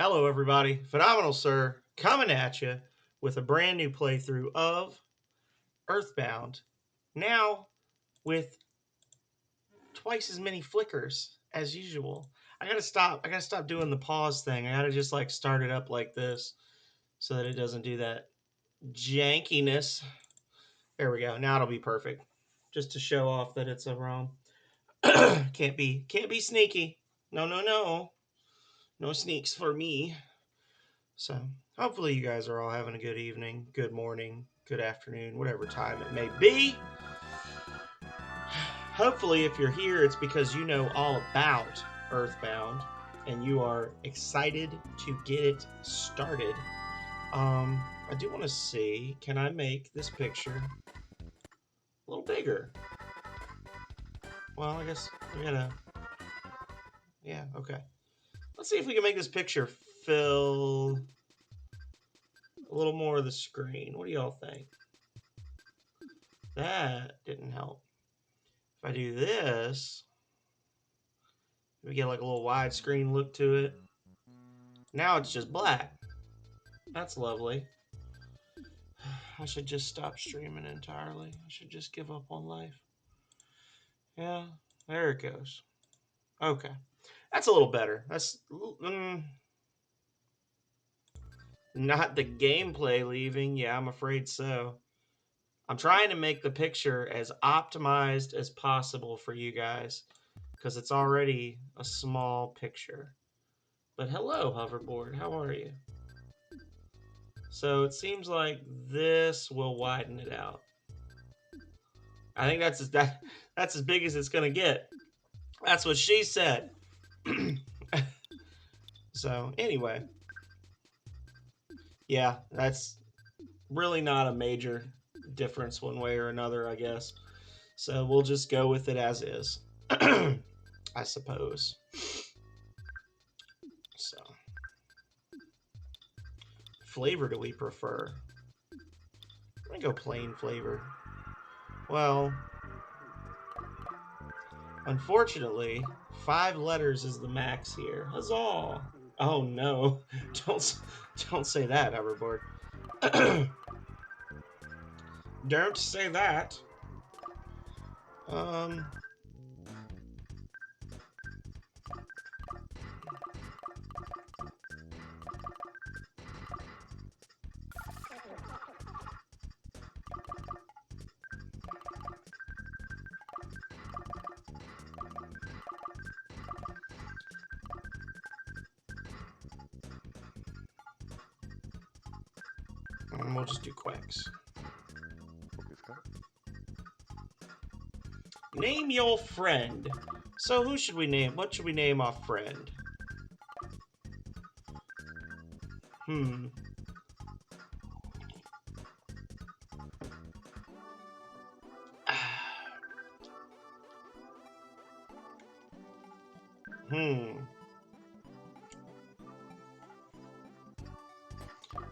Hello, everybody. Phenomenal Sir coming at you with a brand new playthrough of Earthbound. Now with twice as many flickers as usual. I gotta stop doing the pause thing. I gotta just like start it up like this so that it doesn't do that jankiness. There we go. Now it'll be perfect. Just to show off that it's a ROM. can't be sneaky. No. No sneaks for me. So, hopefully, you guys are all having a good evening, good morning, good afternoon, whatever time it may be. Hopefully, if you're here, it's because you know all about Earthbound and you are excited to get it started. I do want to see, can I make this picture a little bigger? Well, I guess we gotta, yeah, okay. Let's see if we can make this picture fill a little more of the screen. What do y'all think? That didn't help. If I do this, we get like a little widescreen look to it. Now it's just black. That's lovely. I should just stop streaming entirely. I should just give up on life. Yeah, there it goes. Okay. That's a little better. That's not the gameplay leaving. Yeah, I'm afraid so. I'm trying to make the picture as optimized as possible for you guys because it's already a small picture. But hello, hoverboard. How are you? So it seems like this will widen it out. I think that's as big as it's gonna get. That's what she said. So anyway, yeah, that's really not a major difference one way or another, I guess. So we'll just go with it as is, I suppose. So, flavor do we prefer? I'm gonna go plain flavor. Well, unfortunately, 5 letters is the max here. Huzzah! Oh no! Don't say that, hoverboard. Don't say that. And we'll just do quacks. Name your friend. So who should we name? What should we name our friend?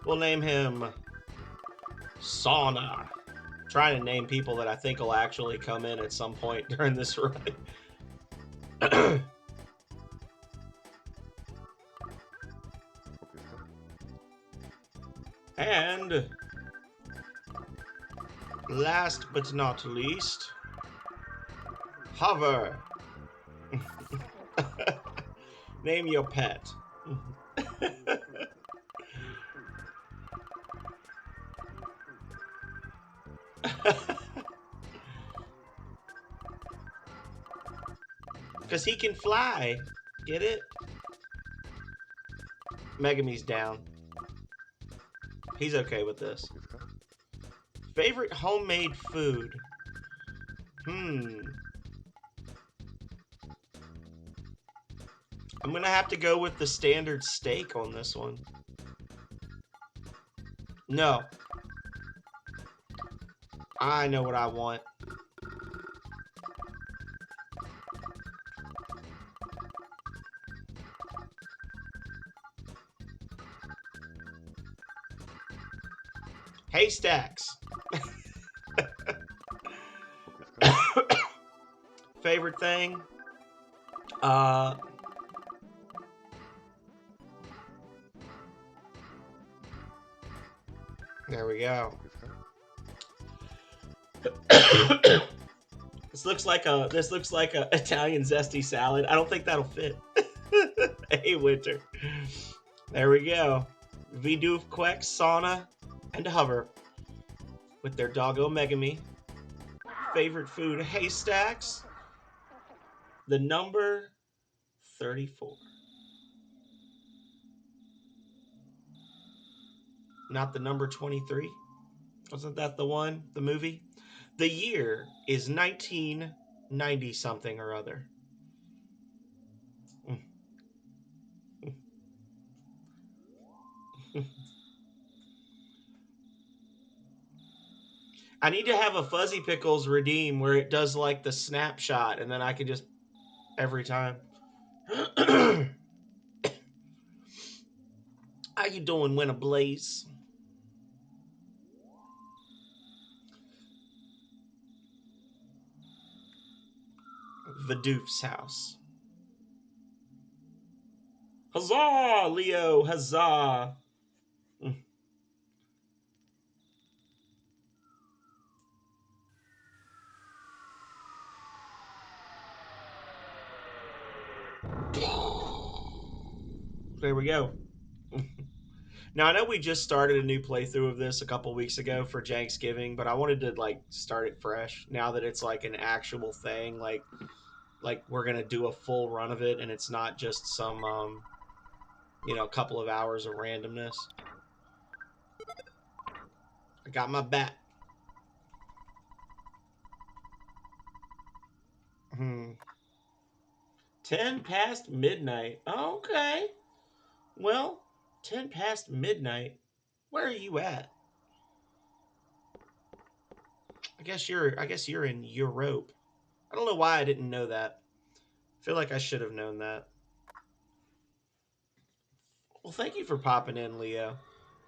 We'll name him Sauna. Trying to name people that I think will actually come in at some point during this run. And last but not least, Hover. Name your pet. Because he can fly. Get it? Megumi's down. He's okay with this. Favorite homemade food? I'm gonna have to go with the standard steak on this one. No. I know what I want. Haystacks. Favorite thing? There we go. This looks like a Italian zesty salad. I don't think that'll fit. Hey, Winter. There we go. Vidoof, Queck, Sauna, and Hover with their doggo Megami. Favorite food, haystacks. The number 34. Not the number 23. Wasn't that the one? The movie? The year is 1990 something or other. I need to have a Fuzzy Pickles redeem where it does like the snapshot and then I can just every time. How you doing, Winter Blaze? Vidoof's house. Huzzah, Leo! Huzzah! There we go. Now I know we just started a new playthrough of this a couple weeks ago for Thanksgiving, but I wanted to like start it fresh now that it's like an actual thing. Like we're gonna do a full run of it, and it's not just some couple of hours of randomness. I got my bat. 10 past midnight. Okay. Well, 10 past midnight. Where are you at? I guess you're in Europe. I don't know why I didn't know that. I feel like I should have known that. Well, thank you for popping in, Leo.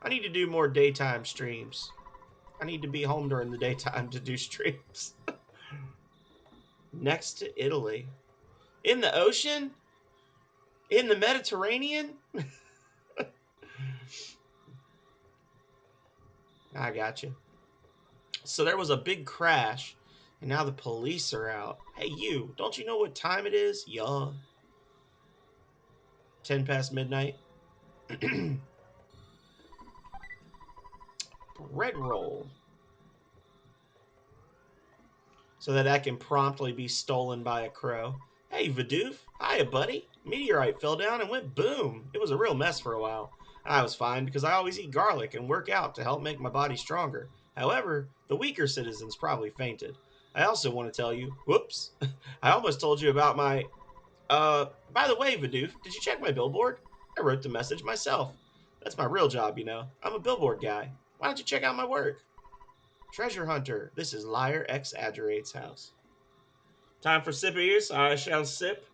I need to do more daytime streams. I need to be home during the daytime to do streams. Next to Italy. In the ocean? In the Mediterranean? I got you. So there was a big crash, and now the police are out. Hey, you, don't you know what time it is? Yeah. 10 past midnight. Bread roll. So that can promptly be stolen by a crow. Hey, Vidoof. Hiya, buddy. Meteorite fell down and went boom. It was a real mess for a while. I was fine because I always eat garlic and work out to help make my body stronger. However, the weaker citizens probably fainted. I also want to tell you, whoops, I almost told you about my, by the way, Vidoof, did you check my billboard? I wrote the message myself. That's my real job, you know. I'm a billboard guy. Why don't you check out my work? Treasure Hunter, this is Liar X Addurate's house. Time for sippies. I shall sip.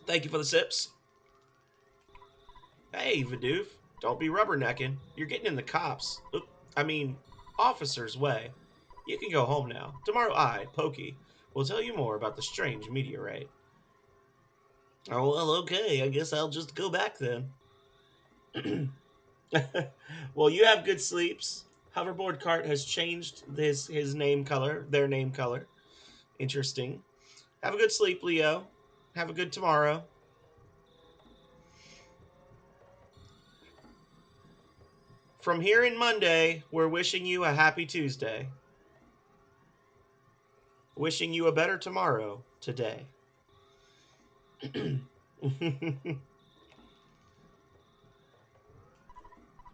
Thank you for the sips. Hey, Vidoof, don't be rubbernecking. You're getting in the cops. Officer's way. You can go home now. Tomorrow I, Pokey, will tell you more about the strange meteorite. Oh, well, okay. I guess I'll just go back then. Well, you have good sleeps. Hoverboard Cart has changed his name color, their name color. Interesting. Have a good sleep, Leo. Have a good tomorrow. From here in Monday, we're wishing you a happy Tuesday. Wishing you a better tomorrow today.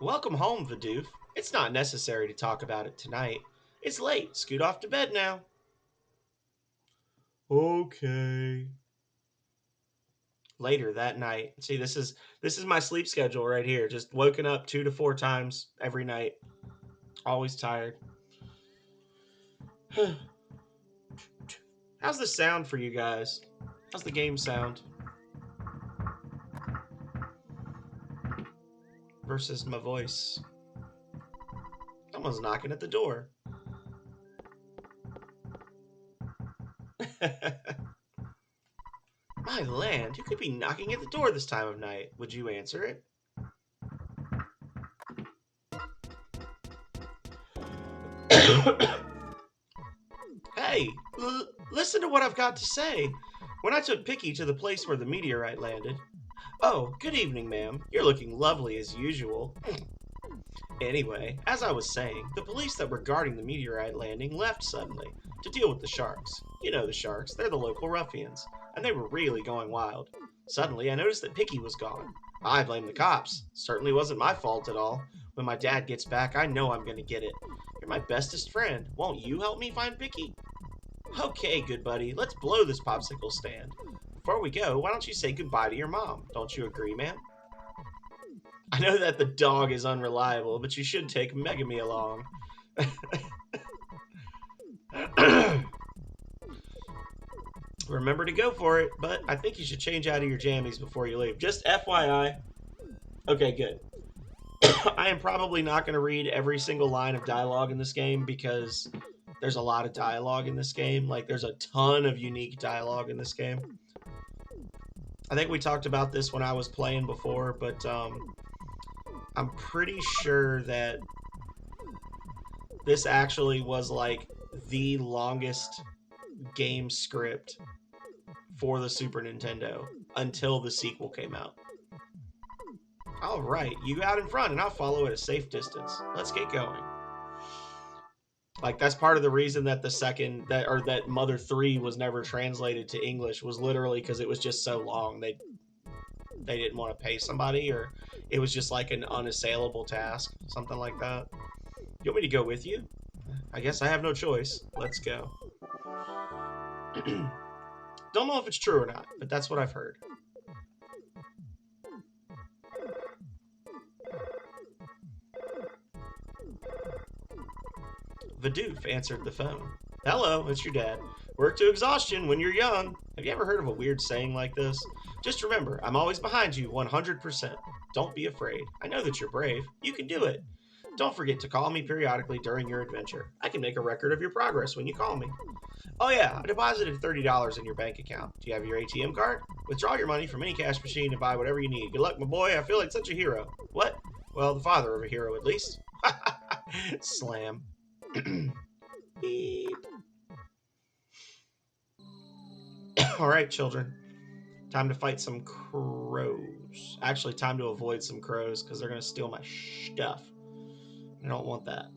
Welcome home, Vidoof. It's not necessary to talk about it tonight. It's late. Scoot off to bed now. Okay. Later that night. See, this is my sleep schedule right here. Just woken up 2 to 4 times every night. Always tired. How's the sound for you guys? How's the game sound? Versus my voice. Someone's knocking at the door. My land, who could be knocking at the door this time of night? Would you answer it? Hey, listen to what I've got to say. When I took Picky to the place where the meteorite landed... Oh, good evening, ma'am. You're looking lovely as usual. Anyway, as I was saying, the police that were guarding the meteorite landing left suddenly to deal with the sharks. You know the sharks, they're the local ruffians, and they were really going wild. Suddenly, I noticed that Picky was gone. I blame the cops. Certainly wasn't my fault at all. When my dad gets back, I know I'm gonna get it. You're my bestest friend. Won't you help me find Picky? Okay, good buddy, let's blow this popsicle stand. Before we go, why don't you say goodbye to your mom? Don't you agree, ma'am? I know that the dog is unreliable, but you should take Megami along. Remember to go for it, but I think you should change out of your jammies before you leave. Just FYI. Okay, good. I am probably not going to read every single line of dialogue in this game because there's a lot of dialogue in this game. Like, there's a ton of unique dialogue in this game. I think we talked about this when I was playing before, but I'm pretty sure that this actually was like the longest game script for the Super Nintendo until the sequel came out. All right, you out in front and I'll follow at a safe distance. Let's get going. Like, that's part of the reason that that Mother 3 was never translated to English, was literally because it was just so long. They didn't want to pay somebody, or it was just like an unassailable task, something like that. You want me to go with you? I guess I have no choice. Let's go. Don't know if it's true or not, but that's what I've heard. Vidoof answered the phone. Hello, it's your dad. Work to exhaustion when you're young. Have you ever heard of a weird saying like this? Just remember, I'm always behind you 100%. Don't be afraid. I know that you're brave. You can do it. Don't forget to call me periodically during your adventure. I can make a record of your progress when you call me. Oh yeah, I deposited $30 in your bank account. Do you have your ATM card? Withdraw your money from any cash machine and buy whatever you need. Good luck, my boy. I feel like such a hero. What? Well, the father of a hero, at least. Slam. Beep. Alright, children. Time to fight some crows. Actually, time to avoid some crows, because they're going to steal my stuff. I don't want that.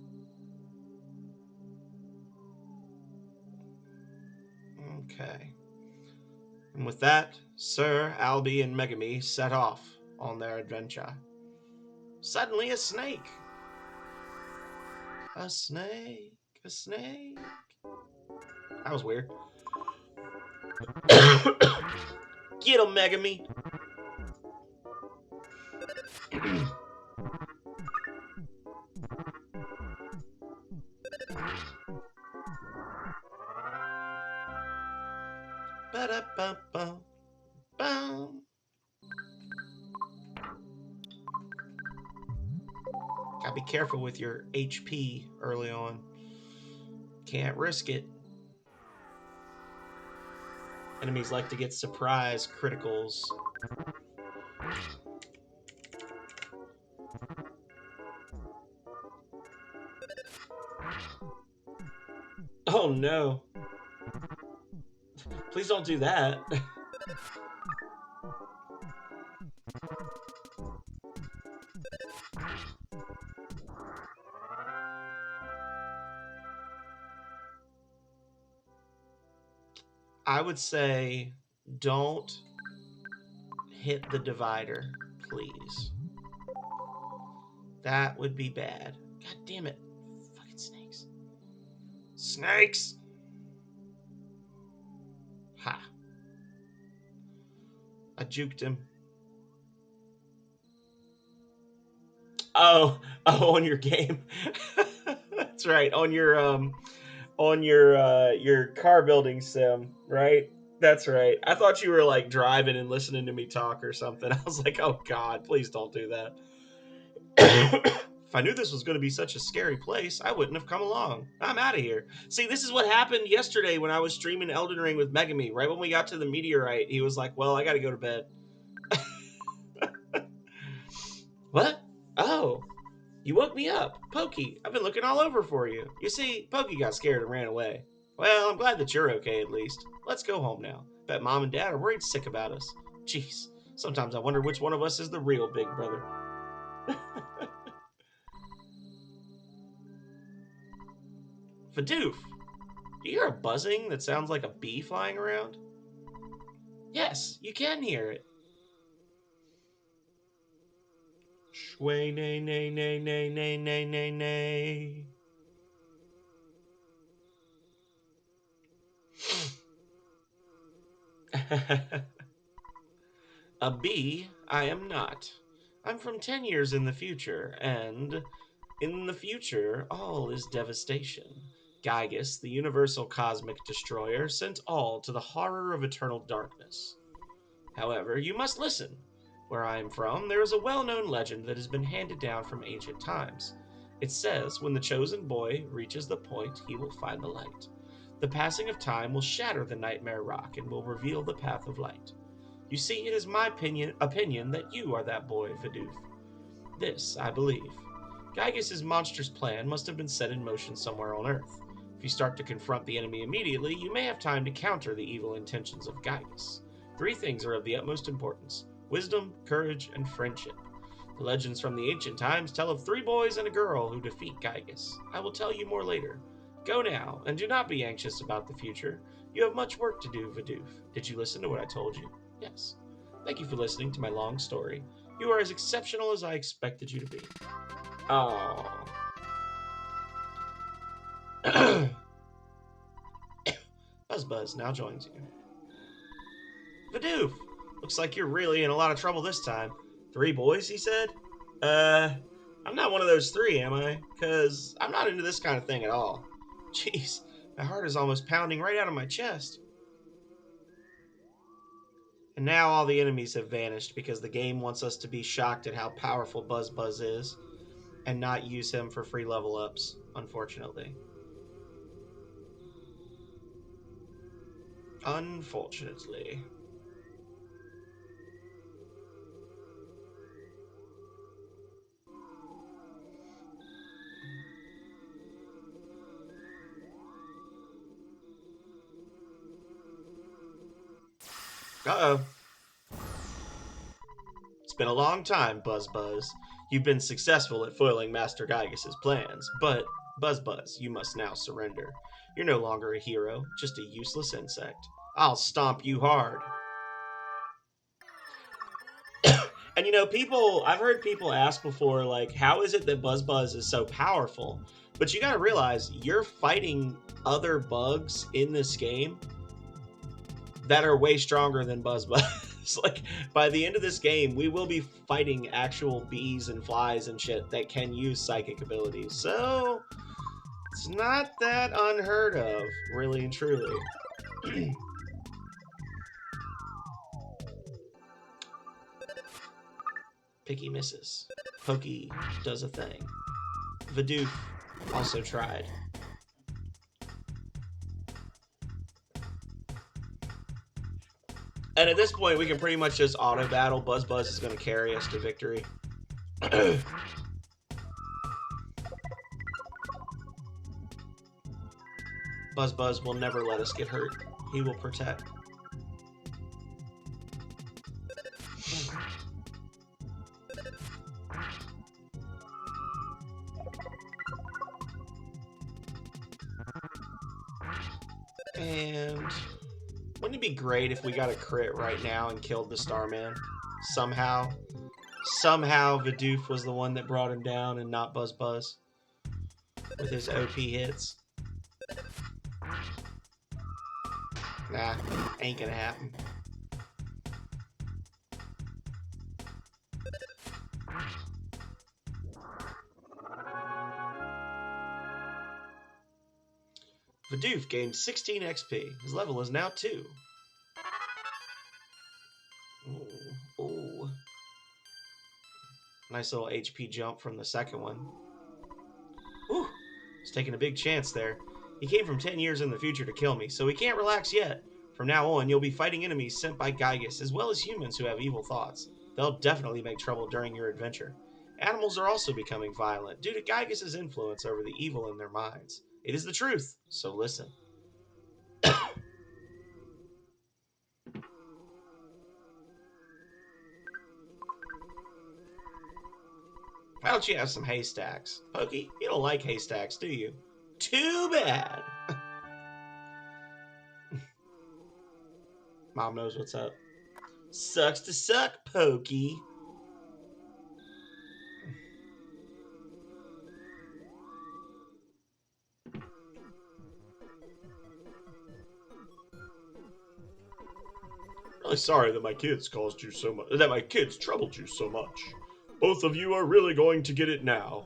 Okay. And with that, Sir, Albie, and Megami set off on their adventure. Suddenly, a snake. A snake. A snake. That was weird. Get him, Megami. Ba-da-ba-ba-bum. Gotta be careful with your HP early on. Can't risk it. Enemies like to get surprise criticals. Oh no. Please don't do that. I would say don't hit the divider, please. That would be bad. God damn it. Fucking snakes. Snakes! Ha. I juked him. Oh, on your game. That's right. On your car building sim, right? That's right. I thought you were like driving and listening to me talk or something. I was like, oh God, please don't do that. If I knew this was going to be such a scary place, I wouldn't have come along. I'm out of here. See, this is what happened yesterday when I was streaming Elden Ring with Megami. Right when we got to the meteorite, he was like, well, I got to go to bed. What? Oh. You woke me up. Pokey, I've been looking all over for you. You see, Pokey got scared and ran away. Well, I'm glad that you're okay at least. Let's go home now. Bet Mom and Dad are worried sick about us. Jeez, sometimes I wonder which one of us is the real big brother. Fadoof, do you hear a buzzing that sounds like a bee flying around? Yes, you can hear it. Shway nay nay nay nay nay nay nay nay. A bee I am not. I'm from 10 years in the future, and in the future all is devastation. Gygus, the universal cosmic destroyer, sent all to the horror of eternal darkness. However, you must listen. Where I am from, there is a well-known legend that has been handed down from ancient times. It says, when the chosen boy reaches the point, he will find the light. The passing of time will shatter the nightmare rock and will reveal the path of light. You see, it is my opinion that you are that boy, Fadoof. This, I believe. Gygus' monstrous plan must have been set in motion somewhere on Earth. If you start to confront the enemy immediately, you may have time to counter the evil intentions of Gygus. 3 things are of the utmost importance: wisdom, courage, and friendship. The legends from the ancient times tell of 3 boys and a girl who defeat Gygus. I will tell you more later. Go now, and do not be anxious about the future. You have much work to do, Fadoof. Did you listen to what I told you? Yes. Thank you for listening to my long story. You are as exceptional as I expected you to be. Oh. Buzz now joins you. Fadoof! Looks like you're really in a lot of trouble this time. 3 boys, he said? I'm not one of those 3, am I? 'Cause I'm not into this kind of thing at all. Jeez, my heart is almost pounding right out of my chest. And now all the enemies have vanished because the game wants us to be shocked at how powerful Buzz is and not use him for free level ups, unfortunately. Unfortunately. Uh-oh. It's been a long time, Buzz. You've been successful at foiling Master Gygus' plans, but, Buzz, you must now surrender. You're no longer a hero, just a useless insect. I'll stomp you hard. And you know, I've heard people ask before, like, how is it that Buzz is so powerful? But you gotta realize, you're fighting other bugs in this game that are way stronger than Buzz. Like, by the end of this game, we will be fighting actual bees and flies and shit that can use psychic abilities. So, it's not that unheard of, really and truly. Picky misses. Pokey does a thing. Fadoof also tried. And at this point, we can pretty much just auto-battle. Buzz is going to carry us to victory. Buzz will never let us get hurt. He will protect. And wouldn't it be great if we got a crit right now and killed the Starman? Somehow Fadoof was the one that brought him down and not Buzz with his OP hits. Nah, ain't gonna happen. Fadoof gained 16 XP. His level is now 2. Ooh. Nice little HP jump from the second one. Ooh, he's taking a big chance there. He came from 10 years in the future to kill me, so he can't relax yet. From now on, you'll be fighting enemies sent by Gygus, as well as humans who have evil thoughts. They'll definitely make trouble during your adventure. Animals are also becoming violent due to Gygas's influence over the evil in their minds. It is the truth, so listen. Why don't you have some haystacks? Pokey, you don't like haystacks, do you? Too bad. Mom knows what's up. Sucks to suck, Pokey. Really sorry that my kids caused you so much. That my kids troubled you so much. Both of you are really going to get it now.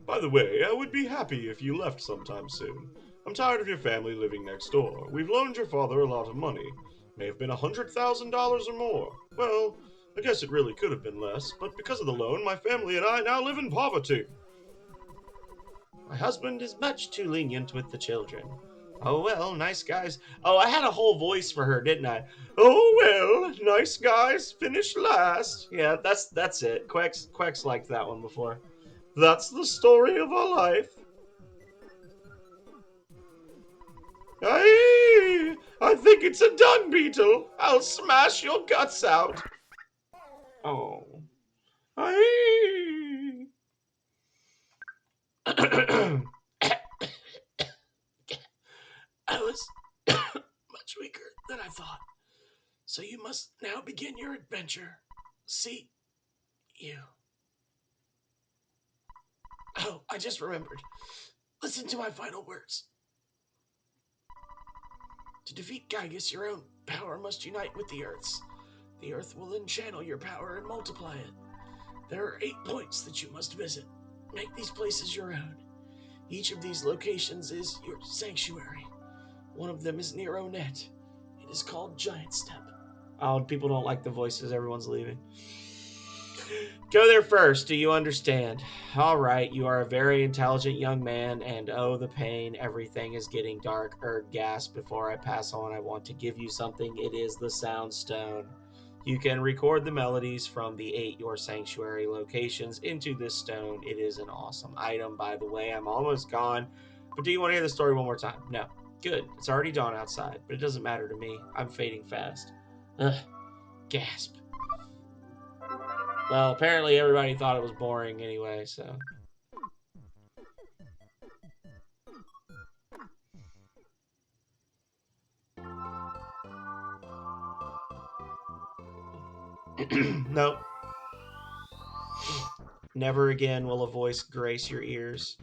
By the way, I would be happy if you left sometime soon. I'm tired of your family living next door. We've loaned your father a lot of money. May have been $100,000 or more. Well, I guess it really could have been less, but because of the loan, my family and I now live in poverty. My husband is much too lenient with the children. Oh well, nice guys. Oh, I had a whole voice for her, didn't I? Oh well, nice guys finish last. Yeah, that's it. Quex liked that one before. That's the story of our life. I think it's a dung beetle. I'll smash your guts out. Oh. I was much weaker than I thought. So you must now begin your adventure. See you. Oh, I just remembered. Listen to my final words. To defeat Gygas, your own power must unite with the Earth's. The Earth will then channel your power and multiply it. There are 8 points that you must visit. Make these places your own. Each of these locations is your sanctuary. One of them is near Onet. It is called Giant Step. Oh, people don't like the voices. Everyone's leaving. Go there first. Do you understand? All right, you are a very intelligent young man, and oh, the pain. Everything is getting dark. Gasp. Before I pass on, I want to give you something. It is the Sound Stone. You can record the melodies from the 8 Your Sanctuary locations into this stone. It is an awesome item, by the way. I'm almost gone. But do you want to hear the story one more time? No. Good. It's already dawn outside, but it doesn't matter to me. I'm fading fast. Ugh. Gasp. Well, apparently everybody thought it was boring anyway, so... Nope. Never again will a voice grace your ears.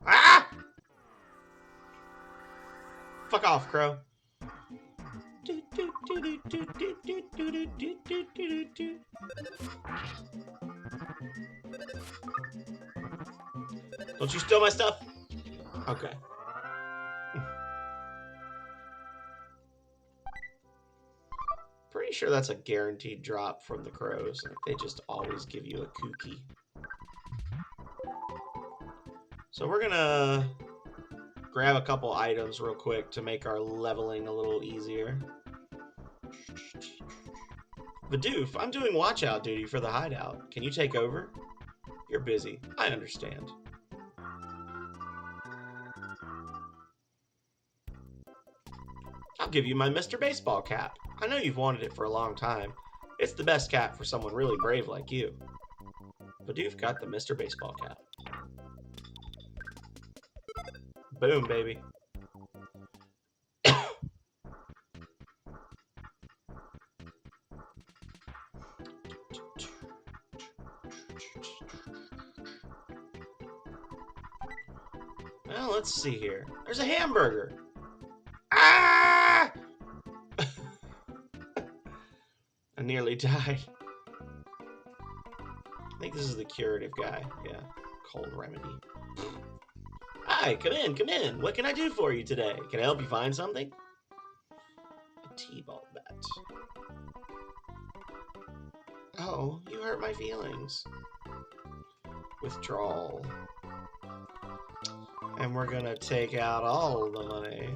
Ah! Fuck off, Crow. Don't you steal my stuff? Okay. Pretty sure that's a guaranteed drop from the crows. They just always give you a kookie. So we're gonna grab a couple items real quick to make our leveling a little easier. Vidoof, I'm doing watch out duty for the hideout. Can you take over? You're busy. I understand. I'll give you my Mr. Baseball cap. I know you've wanted it for a long time. It's the best cap for someone really brave like you. Vidoof got the Mr. Baseball cap. Boom, baby. Well, let's see here. There's a hamburger. Ah! I nearly died. I think this is the curative guy. Yeah, cold remedy. Hi, come in, come in. What can I do for you today? Can I help you find something? I T-ball bat. Oh, you hurt my feelings. Withdrawal. And we're gonna take out all the money.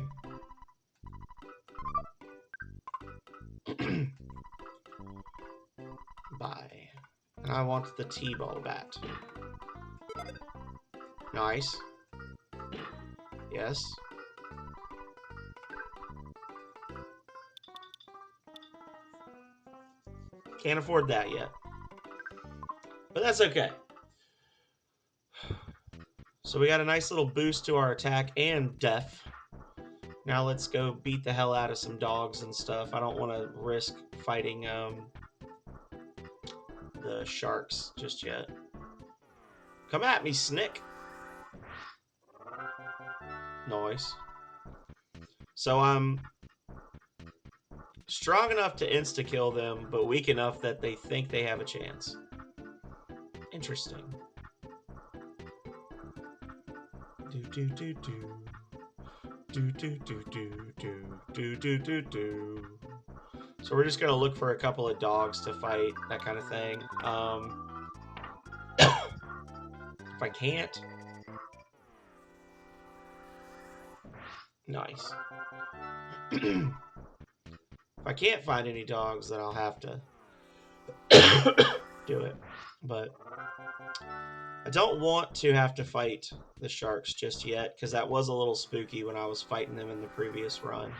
Buy. And I want the T-ball bat. Nice. Yes. Can't afford that yet. But that's okay. So we got a nice little boost to our attack and death. Now let's go beat the hell out of some dogs and stuff. I don't want to risk fighting the sharks just yet. Come at me, Snick. Nice. So I'm strong enough to insta-kill them, but weak enough that they think they have a chance. Interesting. Do do do do. Do do do do do do do do do. So we're just gonna look for a couple of dogs to fight, that kind of thing. If I can't. Nice. If I can't find any dogs, then I'll have to do it. But I don't want to have to fight the sharks just yet, because that was a little spooky when I was fighting them in the previous run.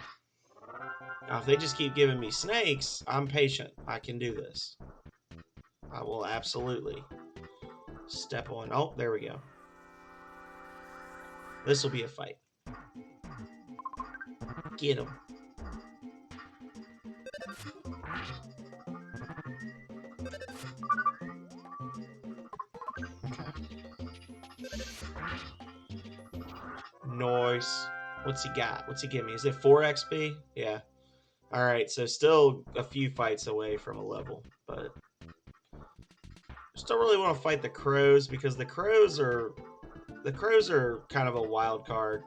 Now, if they just keep giving me snakes, I'm patient. I can do this. I will absolutely step on. Oh, there we go. This will be a fight. Get him. Nice. What's he got? What's he give me? Is it 4 XP? Yeah. Alright, so still a few fights away from a level, but still really want to fight the crows, because the crows are kind of a wild card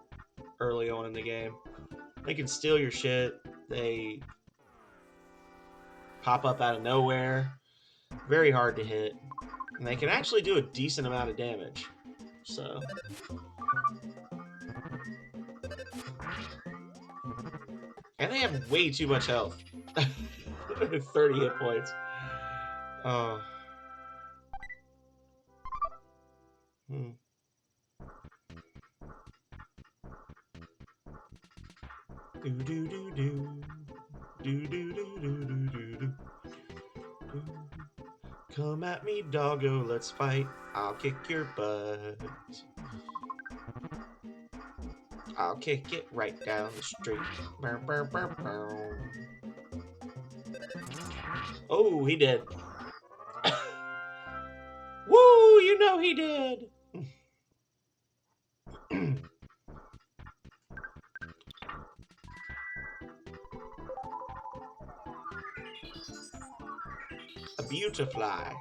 early on in the game. They can steal your shit. They pop up out of nowhere. Very hard to hit. And they can actually do a decent amount of damage. So and they have way too much health. 30 hit points. Oh. Do do do do. Do do do do do do do. Come at me, doggo, let's fight. I'll kick your butt. I'll kick it right down the street. Bow, bow, bow, bow. Oh, he did. Woo, you know he did. A beautifly. Alright.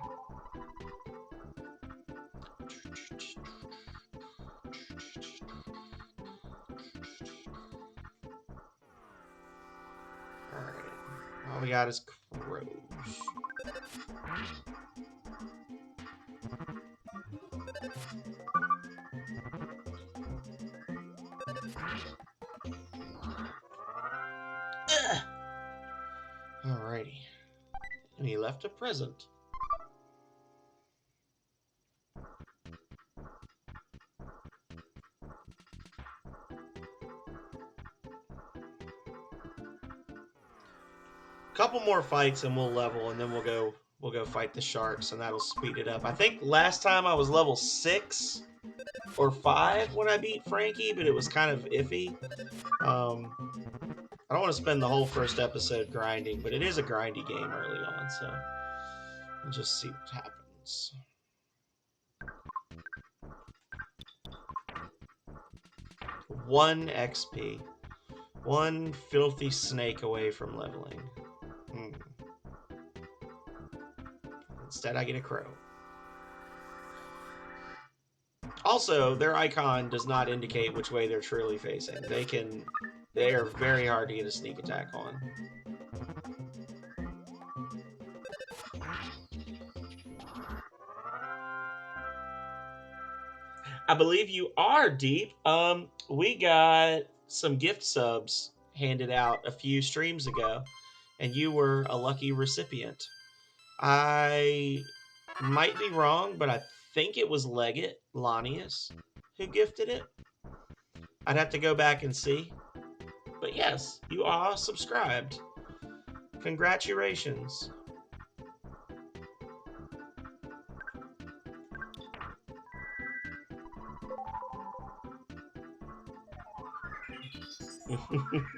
All we got is crows. Alrighty. And he left a present. Couple more fights and we'll level, and then we'll go fight the sharks, and that'll speed it up. I think last time I was level 6 or 5 when I beat Frankie, but it was kind of iffy. I don't want to spend the whole first episode grinding, but it is a grindy game early on, so we'll just see what happens. One XP. One filthy snake away from leveling. Instead, I get a crow. Also, their icon does not indicate which way they're truly facing. They are very hard to get a sneak attack on. I believe you are deep. We got some gift subs handed out a few streams ago, and you were a lucky recipient. I might be wrong, but I think it was Leggett Lanius who gifted it. I'd have to go back and see. But yes, you are subscribed. Congratulations.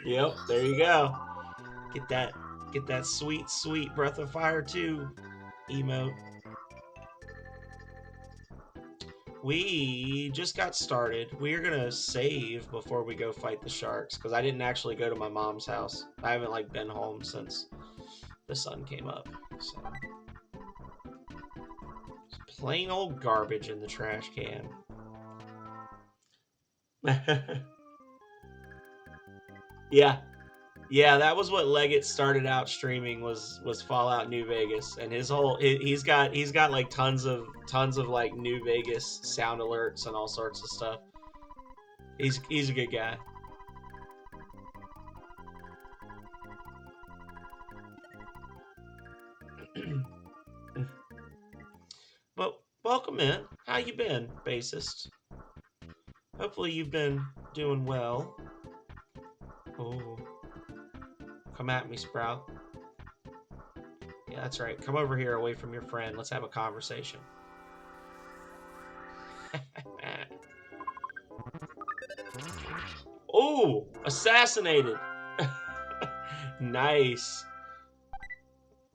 Yep, there you go. Get that sweet, sweet Breath of Fire 2 emote. We just got started. We're gonna save before we go fight the sharks because I didn't actually go to my mom's house. I haven't like been home since the sun came up. So it's plain old garbage in the trash can. Yeah, yeah, that was what Leggett started out streaming was Fallout New Vegas, and his whole he's got like tons of like New Vegas sound alerts and all sorts of stuff. He's a good guy. But welcome in. How you been, bassist? Hopefully you've been doing well. Oh, come at me, Sprout. Yeah, that's right. Come over here away from your friend. Let's have a conversation. Oh, assassinated. Nice.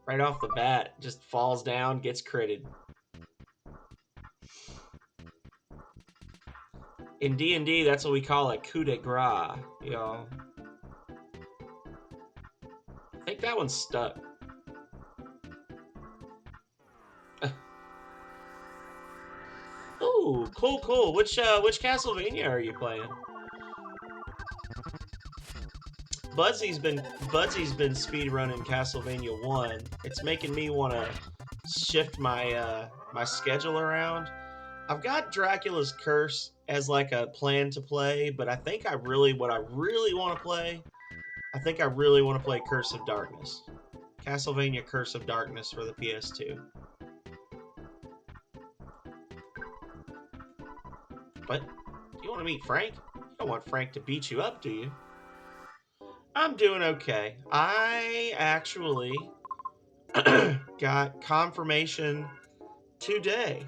Right off the bat, just falls down, gets critted. In D&D, that's what we call a coup de grace, y'all. I think that one's stuck. Ooh, cool. Which Castlevania are you playing? Budsy's been speedrunning Castlevania 1. It's making me want to shift my my schedule around. I've got Dracula's Curse as like a plan to play, but I think what I really want to play, I think I really want to play Curse of Darkness. Castlevania Curse of Darkness for the PS2. What? Do you want to meet Frank? You don't want Frank to beat you up, do you? I'm doing okay. I actually got confirmation today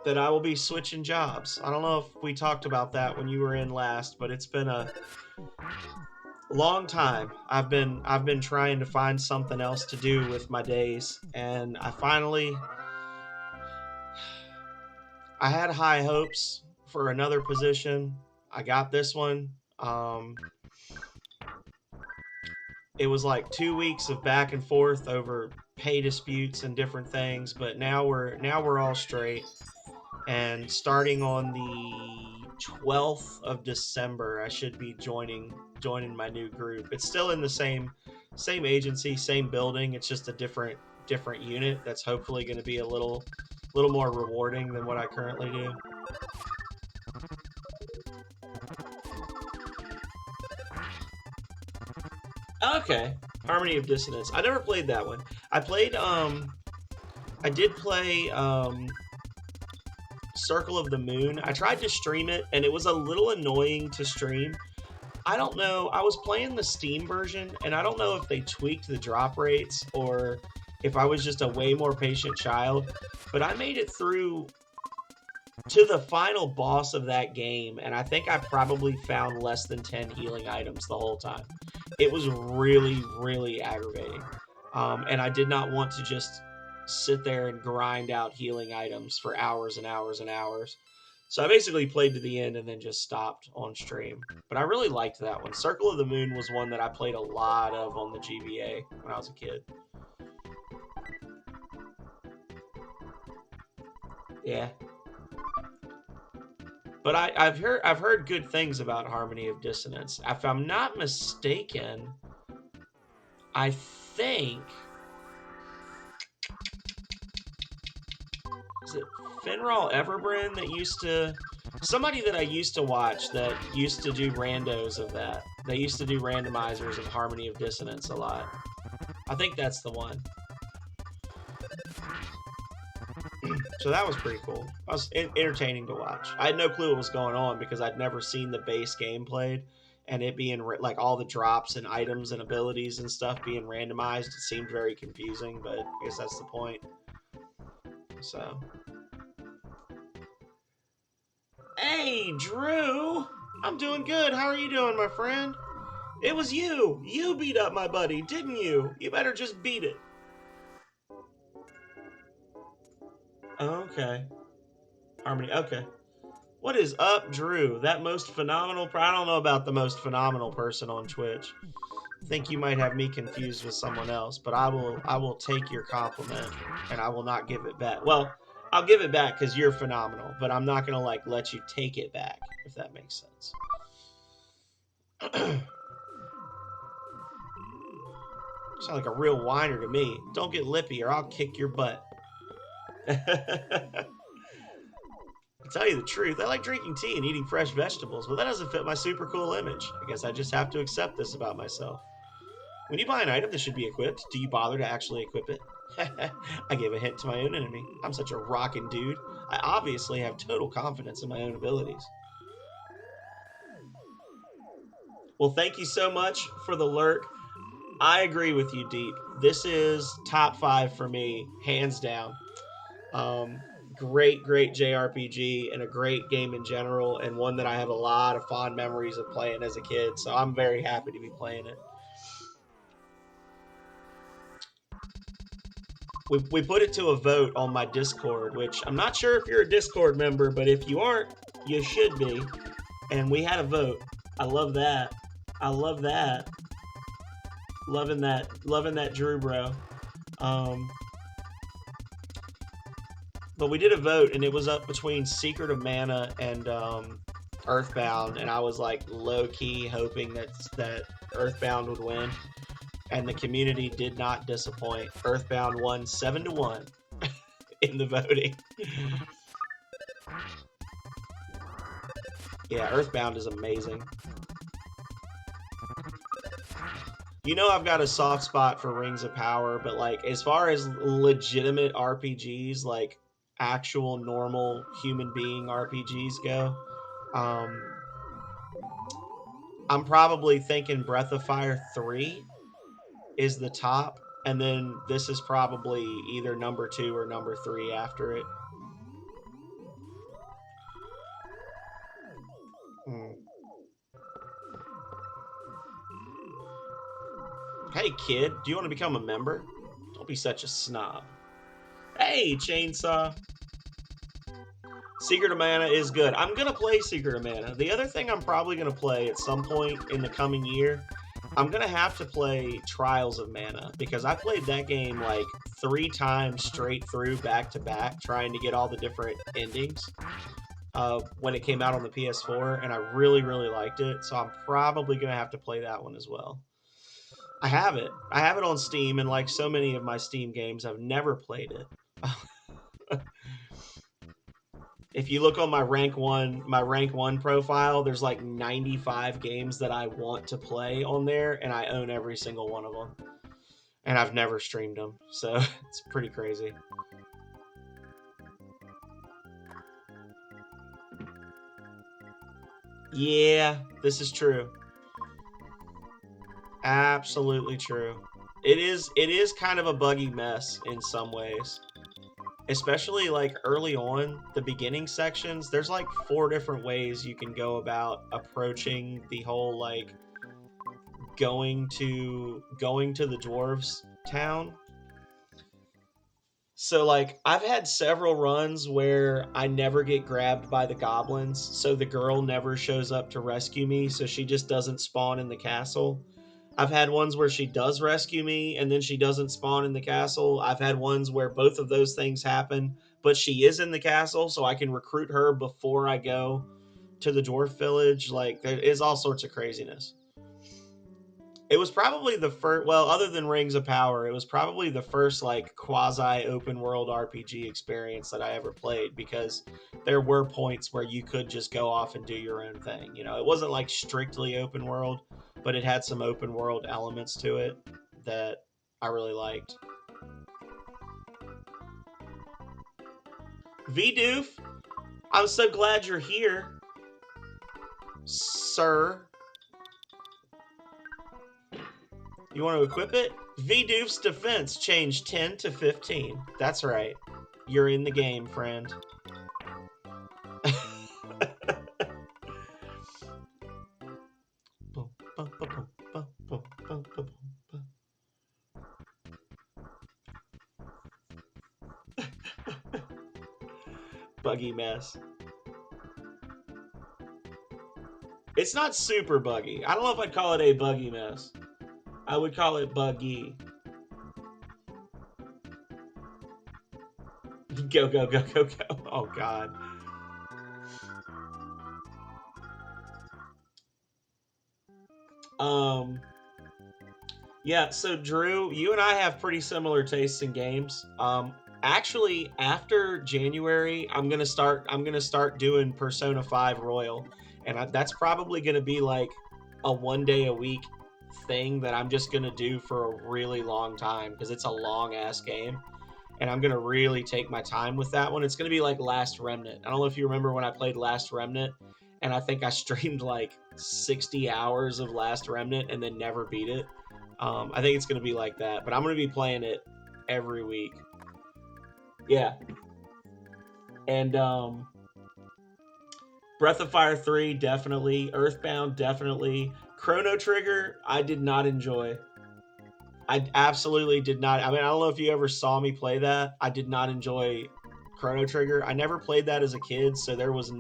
that I will be switching jobs. I don't know if we talked about that when you were in last, but it's been a long time. I've been trying to find something else to do with my days, and I had high hopes for another position. I got this one. It was like 2 weeks of back and forth over pay disputes and different things, but now we're all straight. And starting on the 12th of December, I should be joining my new group. It's still in the same agency, same building. It's just a different unit that's hopefully going to be a little more rewarding than what I currently do. Okay, Harmony of Dissonance. I never played that one. I did play Circle of the Moon. I tried to stream it, and it was a little annoying to stream. I don't know. I was playing the Steam version, and I don't know if they tweaked the drop rates or if I was just a way more patient child, but I made it through to the final boss of that game, and I think I probably found less than 10 healing items the whole time. It was really, really aggravating. And I did not want to just sit there and grind out healing items for hours and hours and hours. So I basically played to the end and then just stopped on stream. But I really liked that one. Circle of the Moon was one that I played a lot of on the GBA when I was a kid. Yeah. But I've heard good things about Harmony of Dissonance. If I'm not mistaken, I think, is it Finral Everbrand that used to Somebody that I used to watch that used to do randos of that. They used to do randomizers of Harmony of Dissonance a lot. I think that's the one. So that was pretty cool. It was entertaining to watch. I had no clue what was going on because I'd never seen the base game played, and it being like all the drops and items and abilities and stuff being randomized. It seemed very confusing, but I guess that's the point. So, hey, Drew, I'm doing good. How are you doing, my friend? It was you. You beat up my buddy, didn't you? You better just beat it. Okay. Harmony. Okay. What is up, Drew? That most phenomenal. I don't know about the most phenomenal person on Twitch. I think you might have me confused with someone else, but I will take your compliment and I will not give it back. Well, I'll give it back because you're phenomenal, but I'm not gonna like let you take it back if that makes sense. Sound like a real whiner to me. Don't get lippy or I'll kick your butt. To tell you the truth, I like drinking tea and eating fresh vegetables, but that doesn't fit my super cool image. I guess I just have to accept this about myself. When you buy an item that should be equipped, do you bother to actually equip it? I gave a hint to my own enemy. I'm such a rockin' dude. I obviously have total confidence in my own abilities. Well, thank you so much for the lurk. I agree with you, Deep. This is top 5 for me, hands down. Um, great JRPG and a great game in general, and one that I have a lot of fond memories of playing as a kid. So I'm very happy to be playing it. We put it to a vote on my Discord, which I'm not sure if you're a Discord member, but if you aren't, you should be. And we had a vote. I love that. I love that. Loving that, Drew, bro. But we did a vote, and it was up between Secret of Mana and Earthbound, and I was like low key hoping that Earthbound would win, and the community did not disappoint. Earthbound won 7-1 in the voting. Yeah, Earthbound is amazing. You know I've got a soft spot for Rings of Power, but like as far as legitimate RPGs, like actual normal human being RPGs go, I'm probably thinking Breath of Fire 3 is the top, and then this is probably either number 2 or number 3 after it. Hey kid, do you want to become a member? Don't be such a snob. Hey Chainsaw. Secret of Mana is good. I'm going to play Secret of Mana. The other thing I'm probably going to play at some point in the coming year, I'm going to have to play Trials of Mana, because I played that game like 3 times straight through back to back, trying to get all the different endings when it came out on the PS4, and I really liked it, so I'm probably going to have to play that one as well. I have it. I have it on Steam, and like so many of my Steam games, I've never played it. If you look on my rank one profile, there's like 95 games that I want to play on there, and I own every single one of them. And I've never streamed them, so it's pretty crazy. Yeah, this is true. Absolutely true. It is kind of a buggy mess in some ways. Especially like early on, the beginning sections, there's like 4 different ways you can go about approaching the whole like going to the dwarves town. So like I've had several runs where I never get grabbed by the goblins, so the girl never shows up to rescue me, so she just doesn't spawn in the castle. I've had ones where she does rescue me and then she doesn't spawn in the castle. I've had ones where both of those things happen, but she is in the castle, so I can recruit her before I go to the dwarf village. Like, there is all sorts of craziness. It was probably the first, well, other than Rings of Power, it was probably the first like quasi open world RPG experience that I ever played, because there were points where you could just go off and do your own thing. You know, it wasn't like strictly open world, but it had some open world elements to it that I really liked. V-Doof, I'm so glad you're here, sir. You want to equip it? V-Doof's defense changed 10 to 15. That's right. You're in the game, friend. Buggy mess. It's not super buggy. I don't know if I'd call it a buggy mess. I would call it buggy. Go, go, go, go, go. Oh, God. Yeah, so Drew, you and I have pretty similar tastes in games. Actually, after January, I'm gonna start doing Persona 5 Royal, and that's probably gonna be like a 1 day a week thing that I'm just gonna do for a really long time, because it's a long ass game, and I'm gonna really take my time with that one. It's gonna be like Last Remnant. I don't know if you remember when I played Last Remnant, and I think I streamed like 60 hours of Last Remnant and then never beat it. I think it's going to be like that, but I'm going to be playing it every week. Yeah. And Breath of Fire 3, definitely. Earthbound, definitely. Chrono Trigger, I did not enjoy. I absolutely did not. I mean, I don't know if you ever saw me play that. I did not enjoy Chrono Trigger. I never played that as a kid, so there was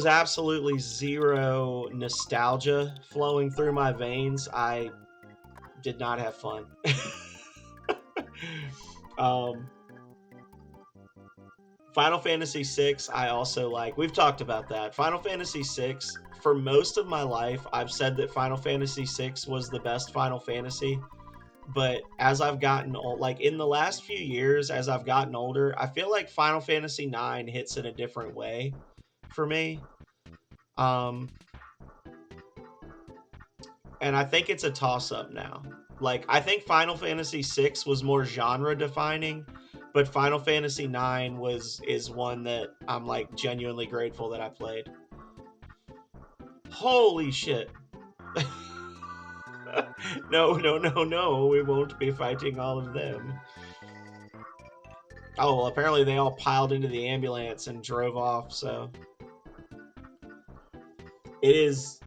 absolutely zero nostalgia flowing through my veins. I did not have fun. Final Fantasy VI, I also like. We've talked about that. Final Fantasy VI, for most of my life, I've said that Final Fantasy VI was the best Final Fantasy. But as I've gotten old, like in the last few years, as I've gotten older, I feel like Final Fantasy IX hits in a different way for me. And I think it's a toss-up now. Like, I think Final Fantasy VI was more genre defining, but Final Fantasy IX is one that I'm like genuinely grateful that I played. Holy shit. No, no, no, no, we won't be fighting all of them. Oh, well, apparently they all piled into the ambulance and drove off, so it is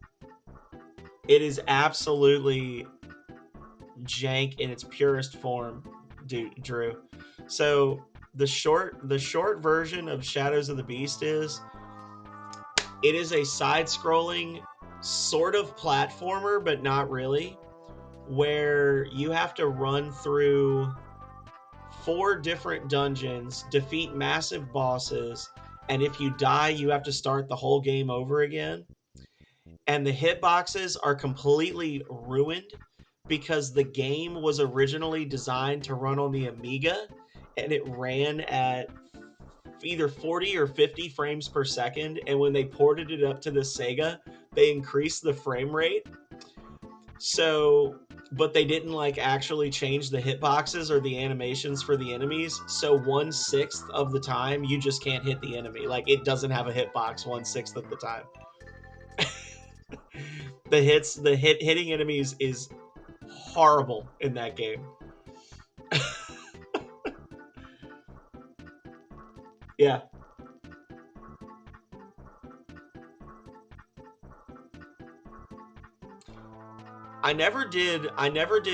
absolutely jank in its purest form, Drew. So the short version of Shadows of the Beast is, it is a side-scrolling sort of platformer, but not really, where you have to run through 4 different dungeons, defeat massive bosses, and if you die, you have to start the whole game over again. And the hitboxes are completely ruined because the game was originally designed to run on the Amiga, and it ran at either 40 or 50 frames per second, and when they ported it up to the Sega, they increased the frame rate. So, but they didn't like actually change the hitboxes or the animations for the enemies, so 1/6 of the time you just can't hit the enemy. Like, it doesn't have a hitbox 1/6 of the time. Hitting enemies is horrible in that game. Yeah. I never did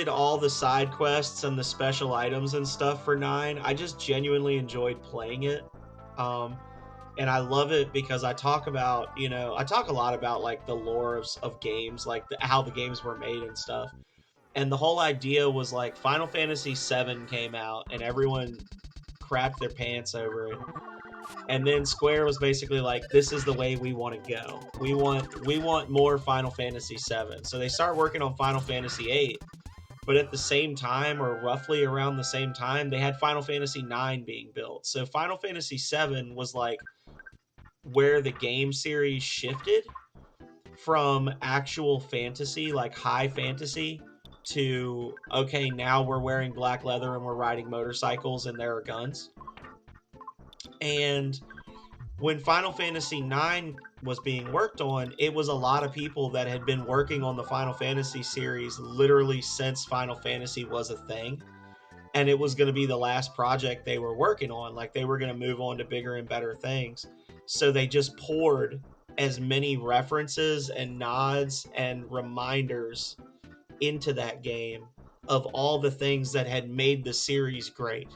all the side quests and the special items and stuff for 9. I just genuinely enjoyed playing it. And I love it because I talk a lot about like the lore of games, like how the games were made and stuff. And the whole idea was like Final Fantasy VII came out and everyone crapped their pants over it. And then Square was basically like, this is the way we want to go. We want more Final Fantasy VII. So they start working on Final Fantasy VIII, but at the same time, or roughly around the same time, they had Final Fantasy IX being built. So Final Fantasy VII was like where the game series shifted from actual fantasy, like high fantasy, to okay, now we're wearing black leather and we're riding motorcycles and there are guns. And when Final Fantasy IX was being worked on, it was a lot of people that had been working on the Final Fantasy series literally since Final Fantasy was a thing. And it was going to be the last project they were working on. Like they were going to move on to bigger and better things. So they just poured as many references and nods and reminders into that game of all the things that had made the series great.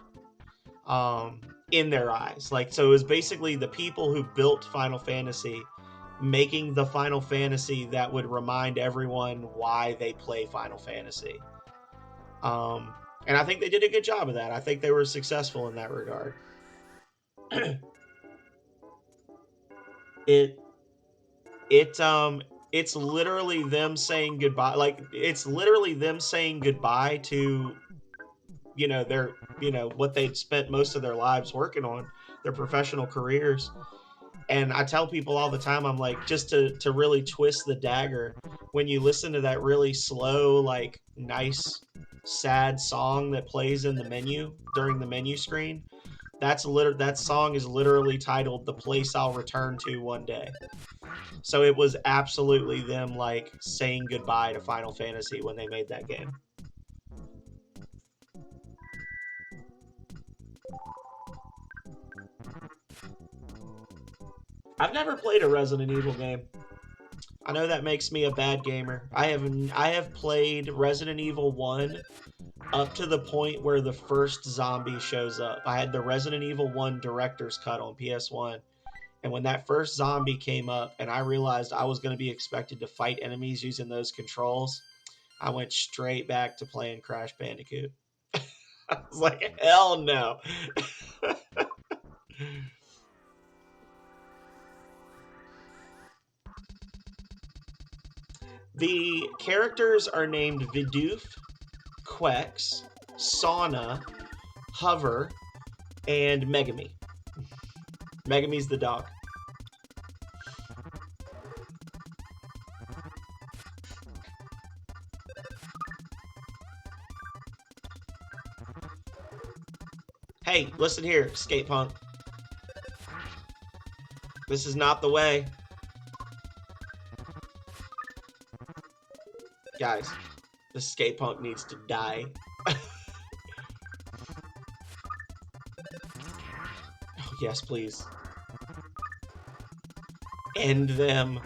In their eyes. Like, so it was basically the people who built Final Fantasy making the Final Fantasy that would remind everyone why they play Final Fantasy. And I think they did a good job of that. I think they were successful in that regard. It's literally them saying goodbye. Like, it's literally them saying goodbye to their what they'd spent most of their lives working on, their professional careers. And I tell people all the time, I'm like, just to really twist the dagger, when you listen to that really slow, like nice sad song that plays in the menu during the menu screen, that song is literally titled "The Place I'll Return to One Day." So it was absolutely them like saying goodbye to Final Fantasy when they made that game. I've never played a Resident Evil game. I know that makes me a bad gamer. I have played Resident Evil 1 up to the point where the first zombie shows up. I had the Resident Evil 1 director's cut on PS1. And when that first zombie came up and I realized I was going to be expected to fight enemies using those controls, I went straight back to playing Crash Bandicoot. I was like, hell no. The characters are named Vidoof, Quex, Sauna, Hover, and Megami. Megami's the dog. Hey, listen here, skate punk. This is not the way. Guys, the skate punk needs to die. Oh, yes, please. End them.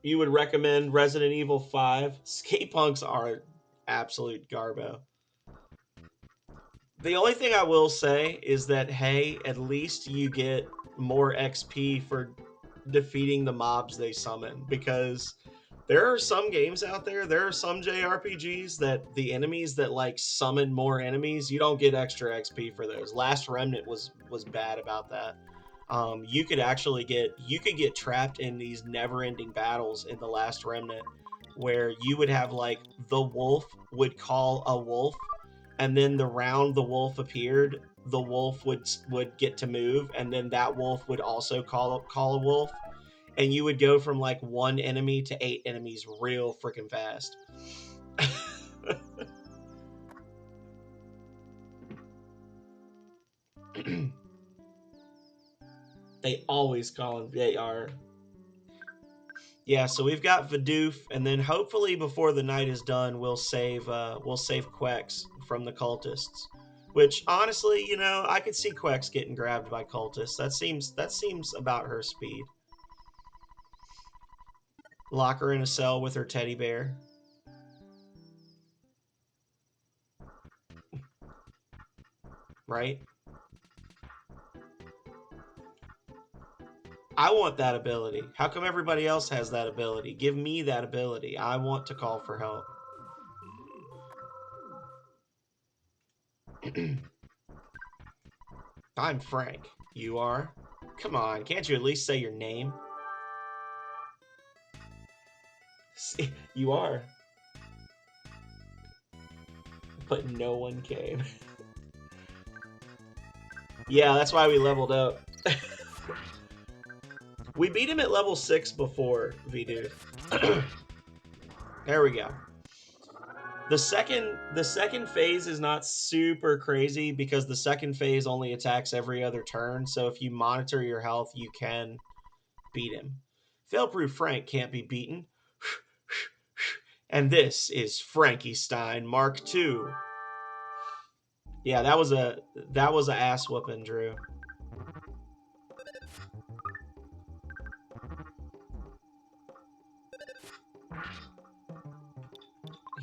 You would recommend Resident Evil 5? Skate punks are absolute garbo. The only thing I will say is that, hey, at least you get more XP for defeating the mobs they summon, because there are some games out there are some JRPGs that the enemies that like summon more enemies, you don't get extra XP for those. Last Remnant was bad about that. You could get trapped in these never-ending battles in the Last Remnant, where you would have like the wolf would call a wolf, and then the round the wolf appeared, the wolf would get to move, and then that wolf would also call a wolf, and you would go from like one enemy to 8 enemies real freaking fast. They always call them. They are. Yeah, so we've got Vidoof, and then hopefully before the night is done, we'll save Quex from the cultists. Which honestly, I could see Quex getting grabbed by cultists. That seems about her speed. Lock her in a cell with her teddy bear. Right? I want that ability. How come everybody else has that ability? Give me that ability. I want to call for help. I'm Frank. You are? Come on, can't you at least say your name? See, you are. But no one came. Yeah, that's why we leveled up. We beat him at level 6 before, V-Dude. There we go. The second phase is not super crazy because the second phase only attacks every other turn, so if you monitor your health, you can beat him. Fail-proof Frank can't be beaten. And this is Frankenstein Mark II. Yeah, that was a ass whooping, Drew.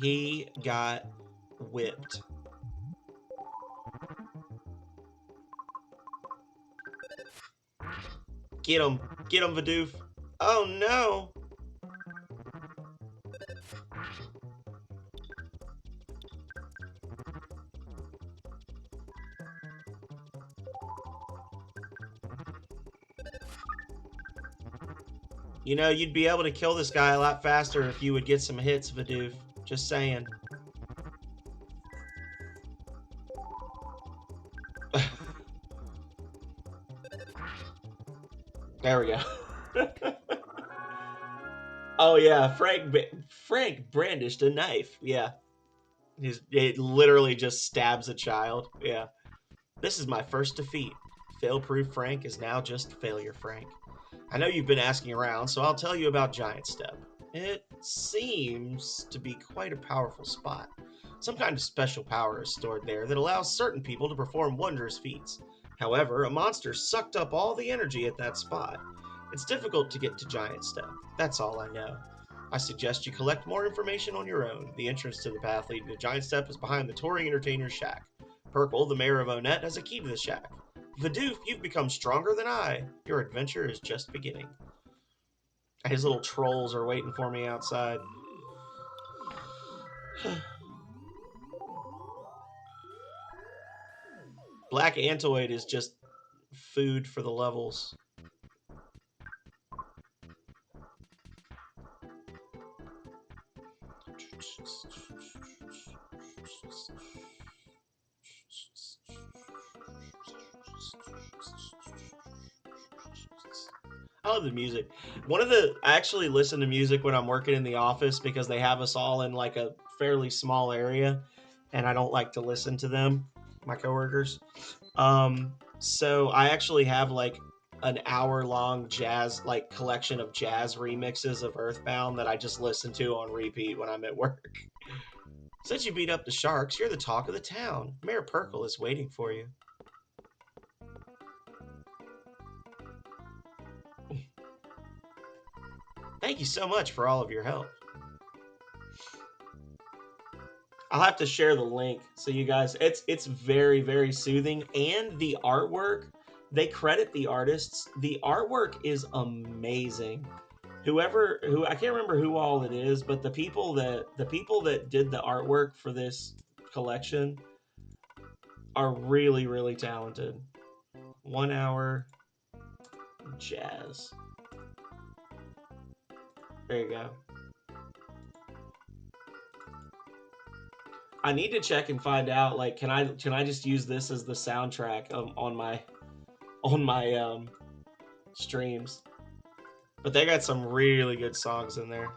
He got whipped. Get him, Vidoof. Oh no. You know, you'd be able to kill this guy a lot faster if you would get some hits, Vidoof. Just saying. There we go. Oh yeah, Frank brandished a knife. Yeah. It literally just stabs a child. Yeah. This is my first defeat. Fail-proof Frank is now just Failure Frank. I know you've been asking around, so I'll tell you about Giant Step. It seems to be quite a powerful spot. Some kind of special power is stored there that allows certain people to perform wondrous feats. However, a monster sucked up all the energy at that spot. It's difficult to get to Giant Step. That's all I know. I suggest you collect more information on your own. The entrance to the path leading to Giant Step is behind the touring entertainer's shack. Purple, the mayor of Onett, has a key to the shack. Vidoof, you've become stronger than I. Your adventure is just beginning. His little trolls are waiting for me outside. Black Antoid is just food for the levels. I love the music. I actually listen to music when I'm working in the office because they have us all in like a fairly small area, and I don't like to listen to them, my coworkers. So I actually have like an hour-long jazz like collection of jazz remixes of Earthbound that I just listen to on repeat when I'm at work. Since you beat up the sharks, you're the talk of the town. Mayor Perkle is waiting for you. Thank you so much for all of your help. I'll have to share the link so you guys. It's very, very soothing, and the artwork, they credit the artists. The artwork is amazing. Who I can't remember who all it is, but the people that did the artwork for this collection are really, really talented. 1 hour jazz. There you go. I need to check and find out. Like, can I just use this as the soundtrack on my streams? But they got some really good songs in there.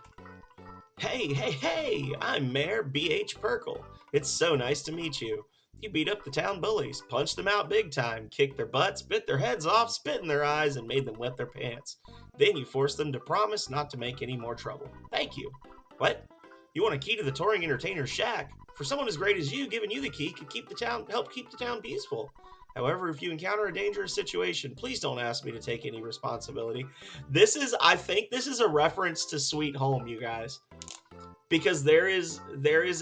Hey! I'm Mayor B.H. Perkle. It's so nice to meet you. You beat up the town bullies, punched them out big time, kicked their butts, bit their heads off, spit in their eyes, and made them wet their pants. Then you forced them to promise not to make any more trouble. Thank you. What? You want a key to the touring entertainer's shack? For someone as great as you, giving you the key could help keep the town peaceful. However, if you encounter a dangerous situation, please don't ask me to take any responsibility. I think this is a reference to Sweet Home, you guys. Because there is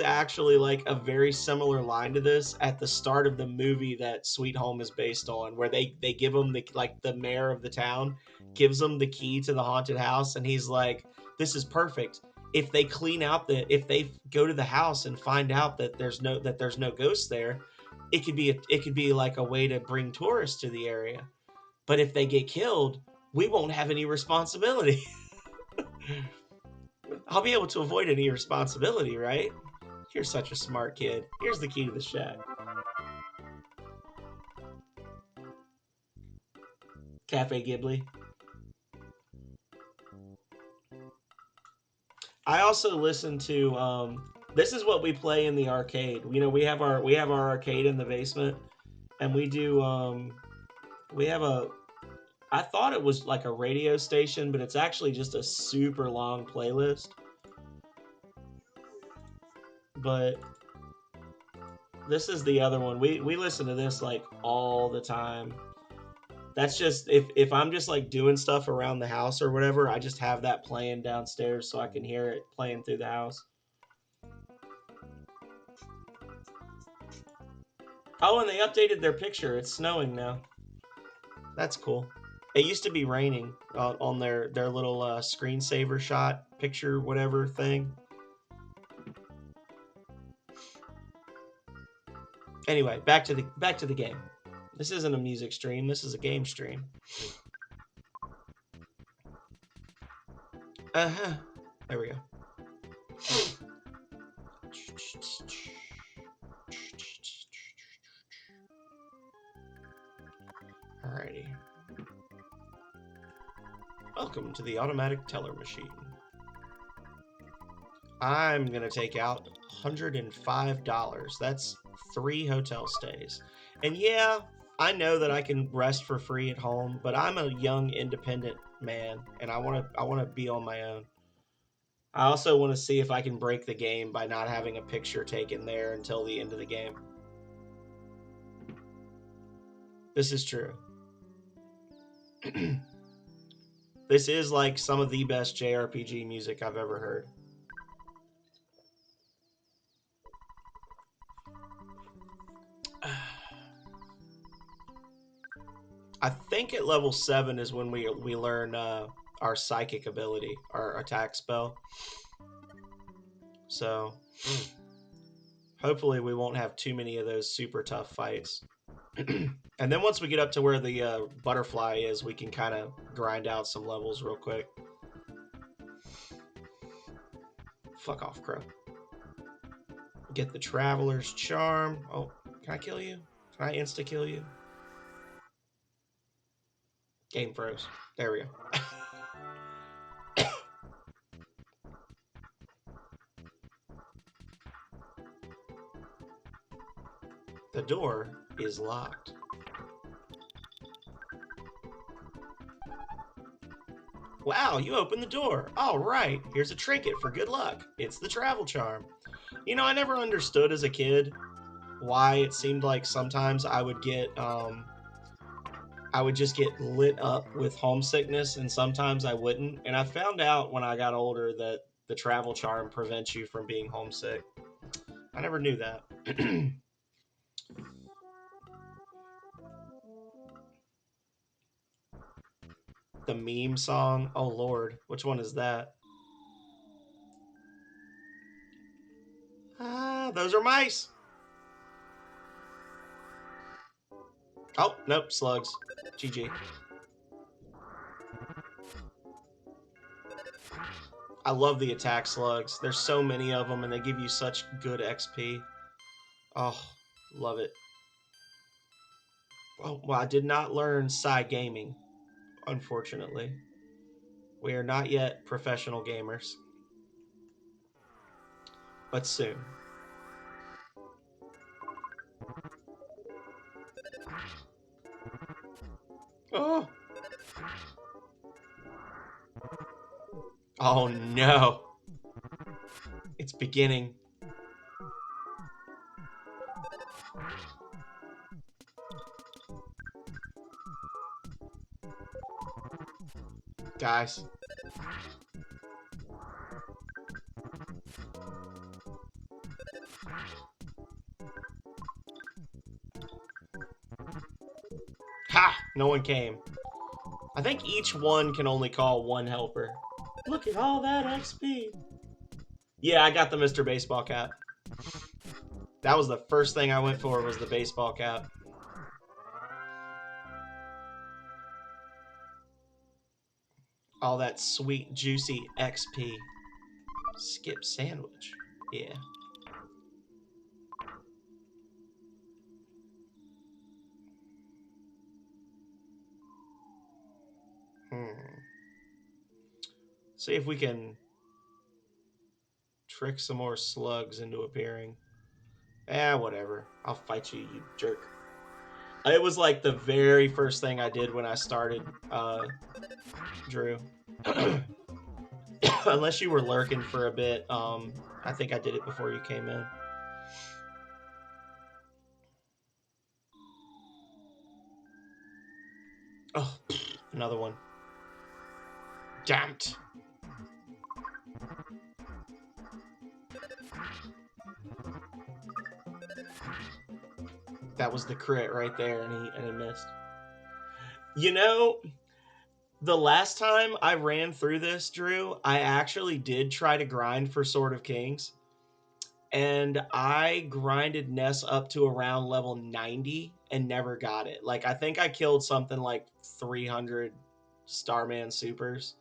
actually like a very similar line to this at the start of the movie that Sweet Home is based on, where they give him the mayor of the town gives him the key to the haunted house, and he's like, this is perfect. If they go to the house and find out that there's no ghosts there, it could be like a way to bring tourists to the area. But if they get killed, we won't have any responsibility. I'll be able to avoid any responsibility, right? You're such a smart kid. Here's the key to the shack. Cafe Ghibli. I also listen to this is what we play in the arcade. You know, we have our arcade in the basement, and we have a I thought it was like a radio station, but it's actually just a super long playlist. But this is the other one. We listen to this like all the time. That's just if I'm just like doing stuff around the house or whatever, I just have that playing downstairs so I can hear it playing through the house. Oh, and they updated their picture. It's snowing now. That's cool. It used to be raining on their little screensaver shot picture whatever thing. Anyway, back to the game. This isn't a music stream. This is a game stream. There we go. Alrighty. Welcome to the automatic teller machine. I'm gonna take out $105. That's 3 hotel stays. And yeah, I know that I can rest for free at home, but I'm a young independent man and I want to be on my own. I also want to see if I can break the game by not having a picture taken there until the end of the game. This is true. This is like some of the best JRPG music I've ever heard. I think at level 7 is when we learn our psychic ability, our attack spell. So hopefully we won't have too many of those super tough fights. And then once we get up to where the butterfly is, we can kind of grind out some levels real quick. Fuck off, Crow. Get the Traveler's Charm. Oh, can I kill you? Can I insta-kill you? Game froze. There we go. The door is locked. Wow, you opened the door. All right, here's a trinket for good luck. It's the travel charm. You know, I never understood as a kid why it seemed like sometimes I would just get lit up with homesickness and sometimes I wouldn't. And I found out when I got older that the travel charm prevents you from being homesick. I never knew that. The meme song. Oh Lord, which one is that? Ah, those are mice. Oh, nope, slugs. GG. I love the attack slugs. There's so many of them and they give you such good XP. Oh, love it. Oh, well, I did not learn Psy Gaming, unfortunately. We are not yet professional gamers. But soon. Oh! Oh no! It's beginning. Guys. Ha! No one came. I think each one can only call one helper. Look at all that XP. Yeah, I got the Mr. Baseball cap. That was the first thing I went for, was the baseball cap. All that sweet, juicy XP. Skip sandwich. Yeah. See if we can trick some more slugs into appearing. Whatever. I'll fight you, you jerk. It was like the very first thing I did when I started, Drew. Unless you were lurking for a bit, I think I did it before you came in. Oh, another one. Damn it. That was the crit right there, and he missed. You know, the last time I ran through this, Drew, I actually did try to grind for Sword of Kings. And I grinded Ness up to around level 90 and never got it. Like, I think I killed something like 300 Starman Supers.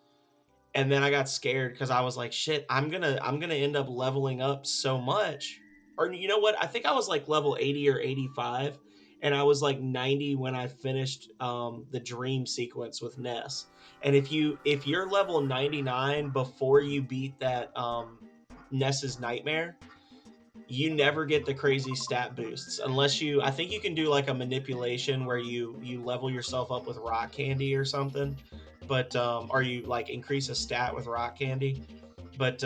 And then I got scared because I was like, shit, I'm gonna end up leveling up so much. Or you know what? I think I was like level 80 or 85. And I was like 90 when I finished the dream sequence with Ness. And if you're level 99 before you beat that Ness's Nightmare, you never get the crazy stat boosts unless you, I think you can do like a manipulation where you level yourself up with rock candy or something, but or you like increase a stat with rock candy, but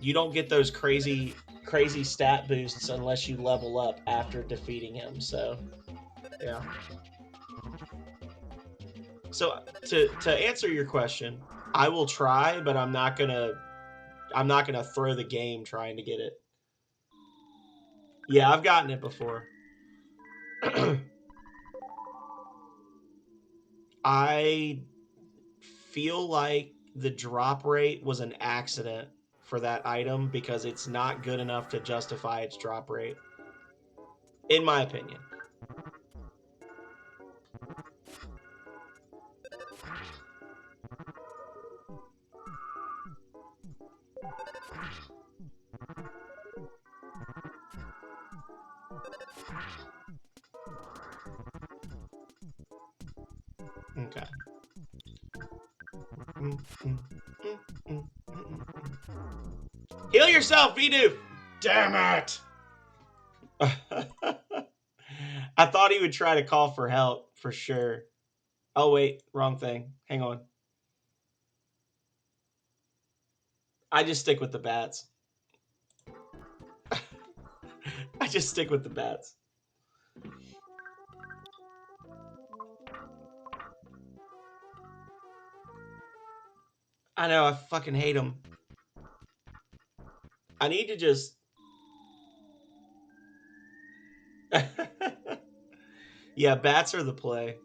you don't get those crazy stat boosts unless you level up after defeating him. So yeah. So to answer your question, I will try, but I'm not gonna throw the game trying to get it. Yeah, I've gotten it before. I feel like the drop rate was an accident for that item because it's not good enough to justify its drop rate, in my opinion. Okay. Heal yourself, Vidoof! Damn it! I thought he would try to call for help, for sure. Oh, wait, wrong thing. Hang on. I just stick with the bats. I just stick with the bats. I know, I fucking hate them. I need to just... Yeah, bats are the play.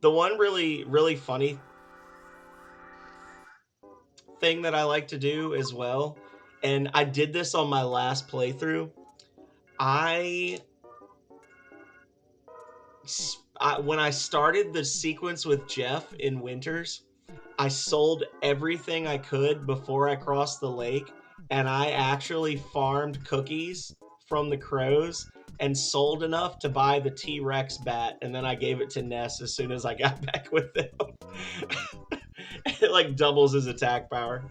The one really funny thing that I like to do as well, and I did this on my last playthrough, when I started the sequence with Jeff in Winters, I sold everything I could before I crossed the lake, and I actually farmed cookies from the crows and sold enough to buy the T-Rex bat, and then I gave it to Ness as soon as I got back with him. It like doubles his attack power.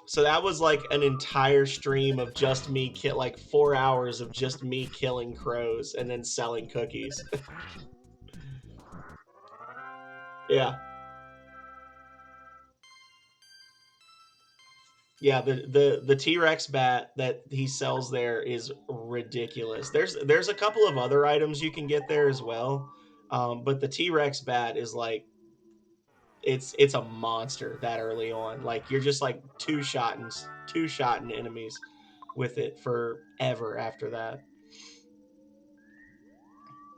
So that was like an entire stream of just me like 4 hours of just me killing crows and then selling cookies. Yeah. Yeah, the T-Rex bat that he sells there is ridiculous. There's a couple of other items you can get there as well. But the T-Rex bat is like it's a monster that early on. Like you're just like two-shotting enemies with it forever after that.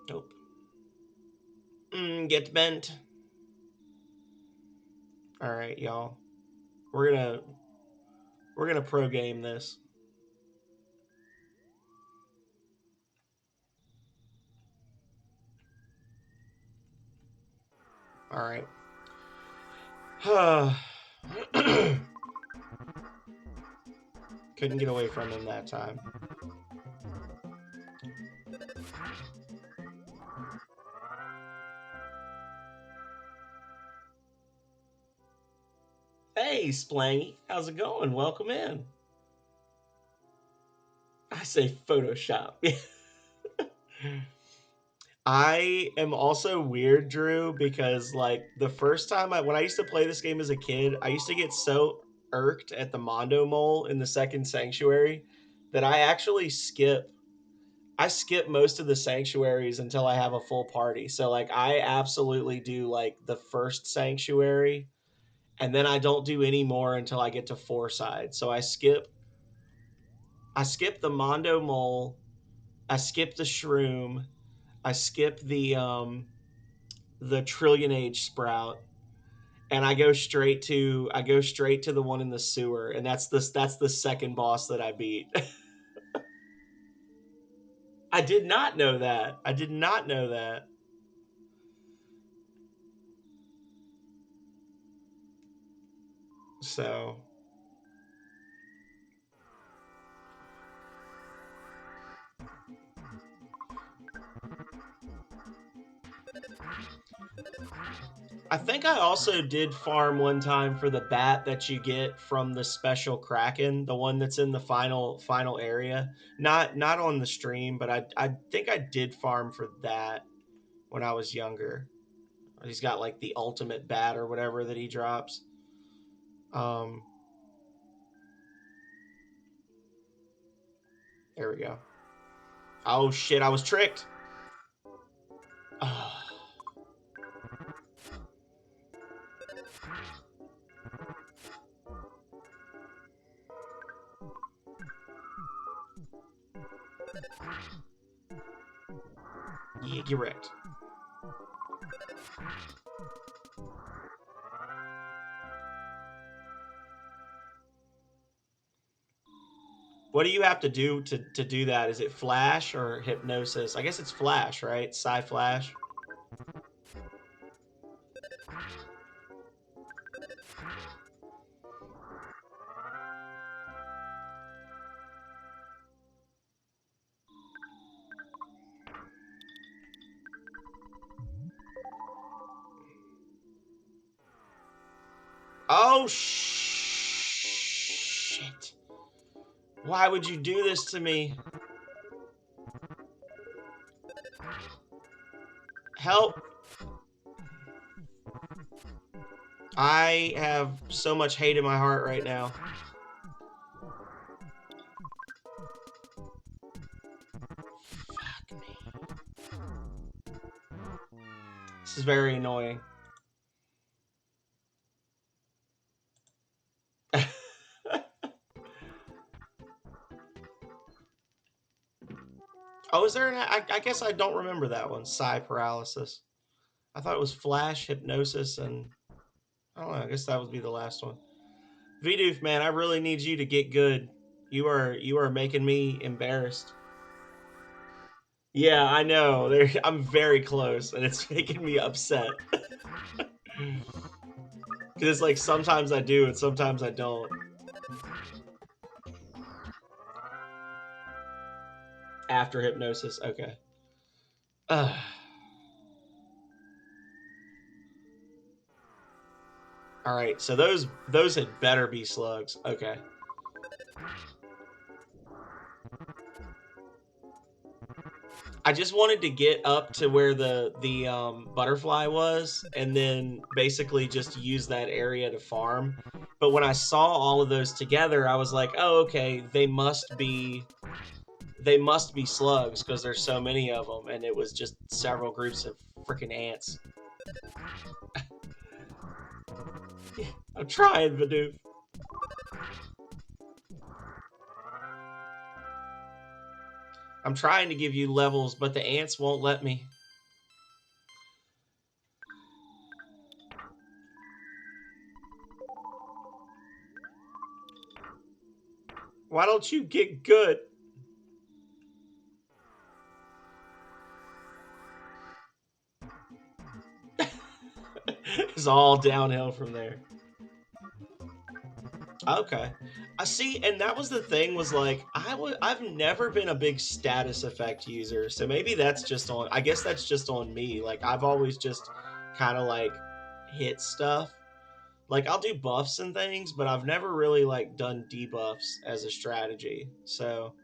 Nope. Get bent. All right, y'all. We're gonna pro game this. All right. Couldn't get away from him that time. Hey, Splangy, how's it going? Welcome in. I say Photoshop. I am also weird, Drew, because like the first time when I used to play this game as a kid, I used to get so irked at the Mondo Mole in the second sanctuary that I skip most of the sanctuaries until I have a full party. So like I absolutely do like the first sanctuary and then I don't do any more until I get to four sides. So I skip the Mondo Mole, I skip the Shroom, I skip the Trillion Age Sprout, and I go straight to the one in the sewer, and that's the second boss that I beat. I did not know that. I did not know that. So I think I also did farm one time for the bat that you get from the special Kraken, the one that's in the final area. Not on the stream, but I think I did farm for that when I was younger. He's got like the ultimate bat or whatever that he drops. Um, there we go. Oh shit! I was tricked. Yeah, get wrecked. What do you have to do to do that? Is it flash or hypnosis? I guess it's flash, right? Psi flash. Oh shit! Why would you do this to me? Help! I have so much hate in my heart right now. Fuck me. This is very annoying. Oh, is there I guess I don't remember that one. Psi paralysis. I thought it was flash, hypnosis, and I don't know. I guess that would be the last one. Vidoof, man, I really need you to get good. You are making me embarrassed. Yeah, I know. I'm very close, and it's making me upset. Because it's like sometimes I do and sometimes I don't. After hypnosis, okay. All right, so those had better be slugs. Okay. I just wanted to get up to where the butterfly was, and then basically just use that area to farm. But when I saw all of those together, I was like, oh, okay, they must be slugs because there's so many of them, and it was just several groups of freaking ants. I'm trying, Vidoof. I'm trying to give you levels, but the ants won't let me. Why don't you get good? It's all downhill from there. Okay. I see, and that was the thing was like I've never been a big status effect user, so maybe that's just on. I guess that's just on me. Like I've always just kind of like hit stuff. Like I'll do buffs and things, but I've never really like done debuffs as a strategy. So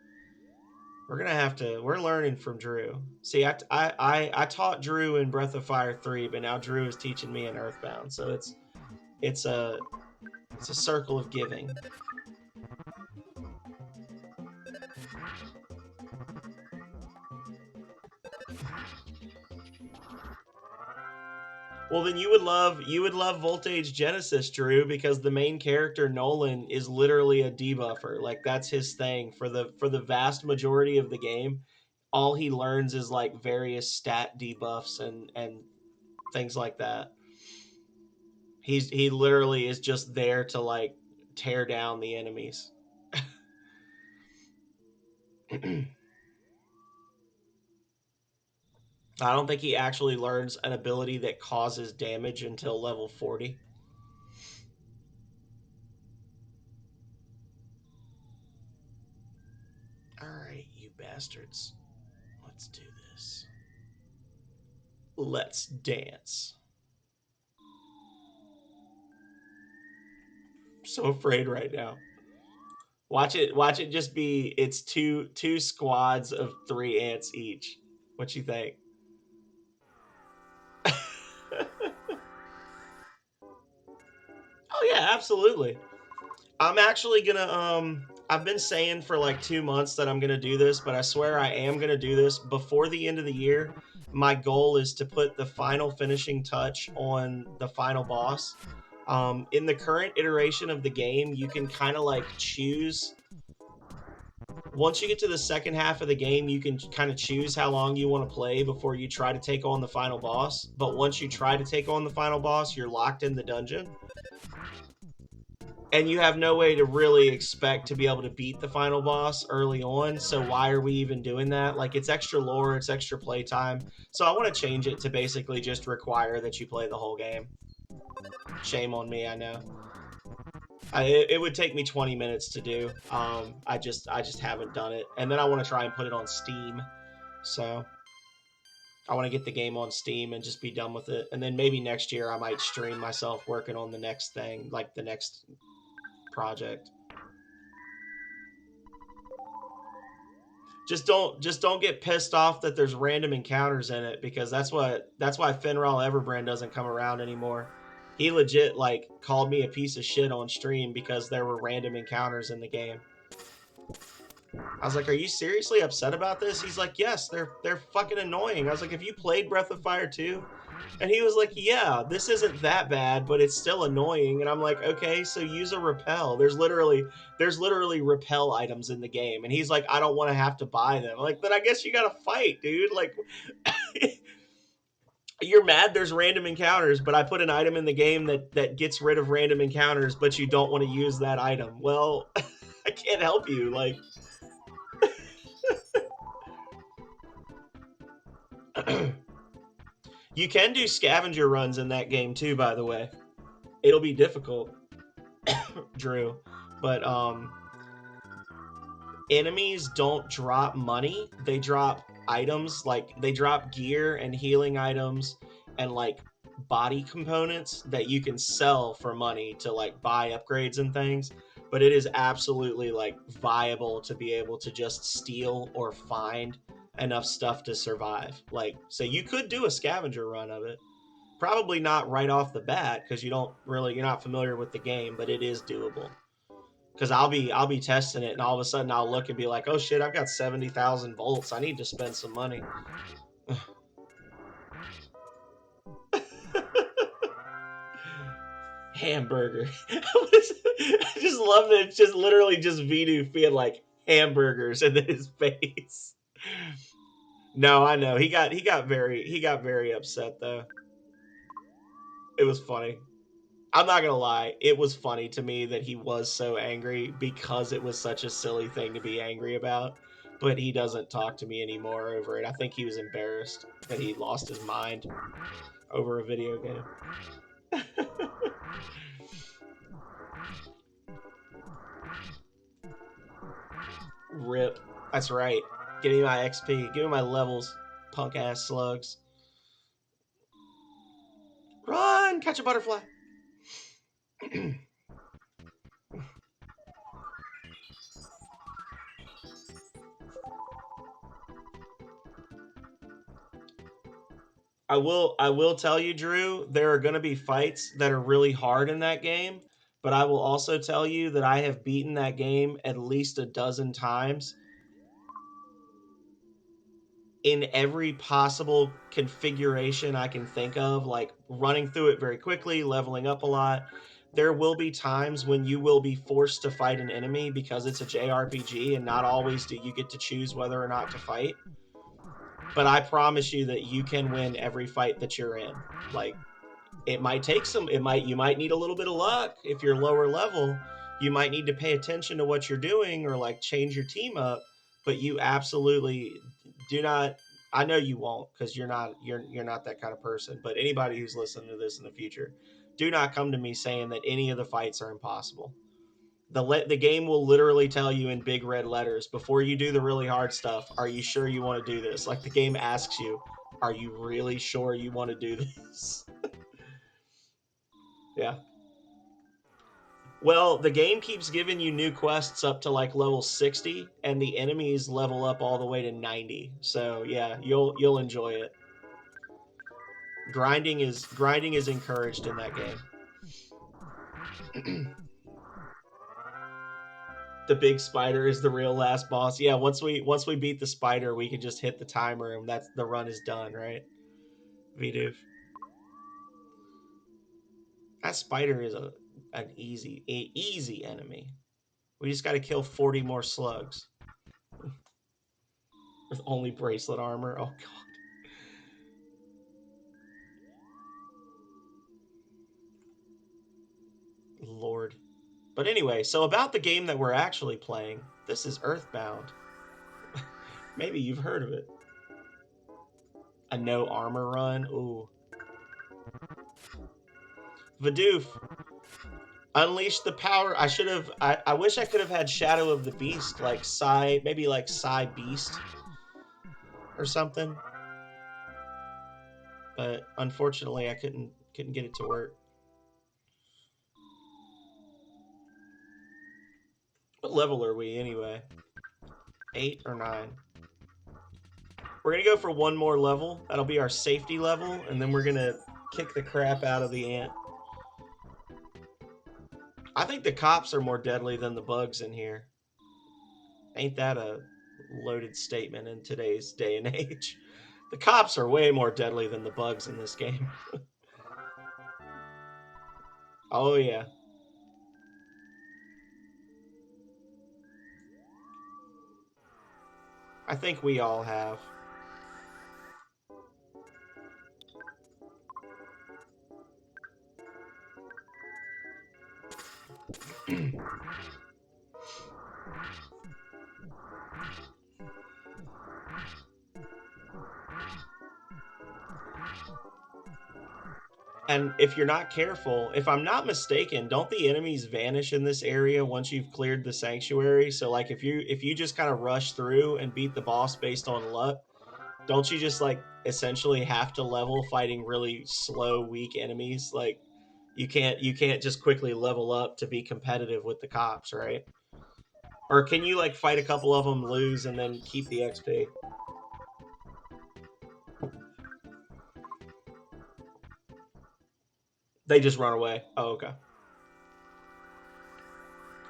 we're gonna have to. We're learning from Drew. See, I taught Drew in Breath of Fire 3, but now Drew is teaching me in Earthbound. So it's a it's a circle of giving. Well, then you would love Voltage Genesis, Drew, because the main character Nolan is literally a debuffer. Like that's his thing for the vast majority of the game. All he learns is like various stat debuffs and things like that. He literally is just there to like tear down the enemies. I don't think he actually learns an ability that causes damage until level 40. All right, you bastards. Let's do this. Let's dance. I'm so afraid right now. Watch it just be it's two squads of 3 ants each. What you think? Oh yeah, absolutely. I'm actually gonna I've been saying for like 2 months that I'm gonna do this, but I swear I am gonna do this before the end of the year. My goal is to put the final finishing touch on the final boss. In the current iteration of the game, you can kind of like choose. Once you get to the second half of the game, you can kind of choose how long you want to play before you try to take on the final boss. But once you try to take on the final boss, you're locked in the dungeon. And you have no way to really expect to be able to beat the final boss early on. So why are we even doing that? Like it's extra lore, it's extra playtime. So I want to change it to basically just require that you play the whole game. Shame on me, I know. It would take me 20 minutes to do. I just haven't done it, and then I want to try and put it on Steam. So I want to get the game on Steam and just be done with it, and then maybe next year I might stream myself working on the next thing, like the next project. Just don't get pissed off that there's random encounters in it because that's why Finral Everbrand doesn't come around anymore. He legit like called me a piece of shit on stream because there were random encounters in the game. I was like, "Are you seriously upset about this?" He's like, "Yes, they're fucking annoying." I was like, "Have you played Breath of Fire 2?" And he was like, "Yeah, this isn't that bad, but it's still annoying." And I'm like, "Okay, so use a repel. There's literally repel items in the game." And he's like, "I don't want to have to buy them." I'm like, "Then I guess you got to fight, dude." Like you're mad there's random encounters, but I put an item in the game that gets rid of random encounters, but you don't want to use that item. Well, I can't help you. Like you can do scavenger runs in that game too, by the way. It'll be difficult, Drew, but enemies don't drop money. They drop items, like they drop gear and healing items and like body components that you can sell for money to like buy upgrades and things. But it is absolutely like viable to be able to just steal or find enough stuff to survive. Like, so you could do a scavenger run of it. Probably not right off the bat because you're not familiar with the game, but it is doable. Because I'll be testing it, and all of a sudden I'll look and be like, "Oh shit, I've got 70,000 volts. I need to spend some money." Hamburger. I just love that it's just literally just Vinu being like hamburgers and then his face. No, I know he got very upset though. It was funny. I'm not gonna lie, it was funny to me that he was so angry because it was such a silly thing to be angry about. But he doesn't talk to me anymore over it. I think he was embarrassed that he lost his mind over a video game. Rip. That's right. Give me my XP. Give me my levels, punk ass slugs. Run! Catch a butterfly. I will tell you, Drew, there are going to be fights that are really hard in that game, but I will also tell you that I have beaten that game at least a dozen times in every possible configuration I can think of, like running through it very quickly, leveling up a lot. There will be times when you will be forced to fight an enemy because it's a JRPG and not always do you get to choose whether or not to fight. But I promise you that you can win every fight that you're in. Like, it might take some, you might need a little bit of luck if you're lower level. You might need to pay attention to what you're doing or like change your team up, but you absolutely do not. I know you won't because you're not that kind of person. But anybody who's listening to this in the future, do not come to me saying that any of the fights are impossible. The game will literally tell you in big red letters before you do the really hard stuff, are you sure you want to do this? Like, the game asks you, are you really sure you want to do this? Yeah. Well, the game keeps giving you new quests up to like level 60, and the enemies level up all the way to 90. So yeah, you'll enjoy it. Grinding is encouraged in that game. The big spider is the real last boss. Yeah, once we beat the spider, we can just hit the timer and that's the run is done, right? Vidoof. That spider is an easy enemy. We just got to kill 40 more slugs with only bracelet armor. Oh god. Lord. But anyway, so about the game that we're actually playing, this is Earthbound. Maybe you've heard of it. A no armor run. Ooh. Vidoof. Unleash the power. I should have. I wish I could have had Shadow of the Beast, like maybe like Psy Beast or something. But unfortunately, I couldn't get it to work. What level are we anyway? 8 or 9? We're gonna go for one more level. That'll be our safety level, and then we're gonna kick the crap out of the ant. I think the cops are more deadly than the bugs in here. Ain't that a loaded statement in today's day and age? The cops are way more deadly than the bugs in this game. Oh yeah. I think we all have. And if you're not careful, if I'm not mistaken, don't the enemies vanish in this area once you've cleared the sanctuary? So like if you just kind of rush through and beat the boss based on luck, don't you just like essentially have to level fighting really slow, weak enemies? Like you can't just quickly level up to be competitive with the cops, right? Or can you like fight a couple of them, lose, and then keep the XP? They just run away. Oh, okay.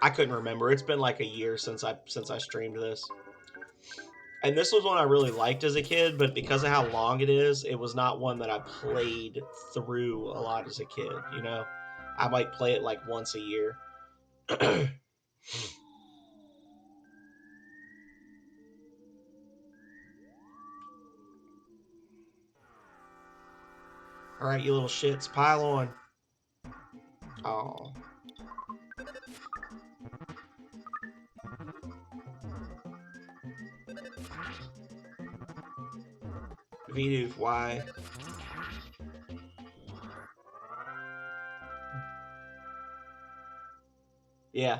I couldn't remember. It's been like a year since I streamed this. And this was one I really liked as a kid, but because of how long it is, it was not one that I played through a lot as a kid, you know? I might play it like once a year. All right, you little shits, pile on. Oh. Vidoof, why? Yeah.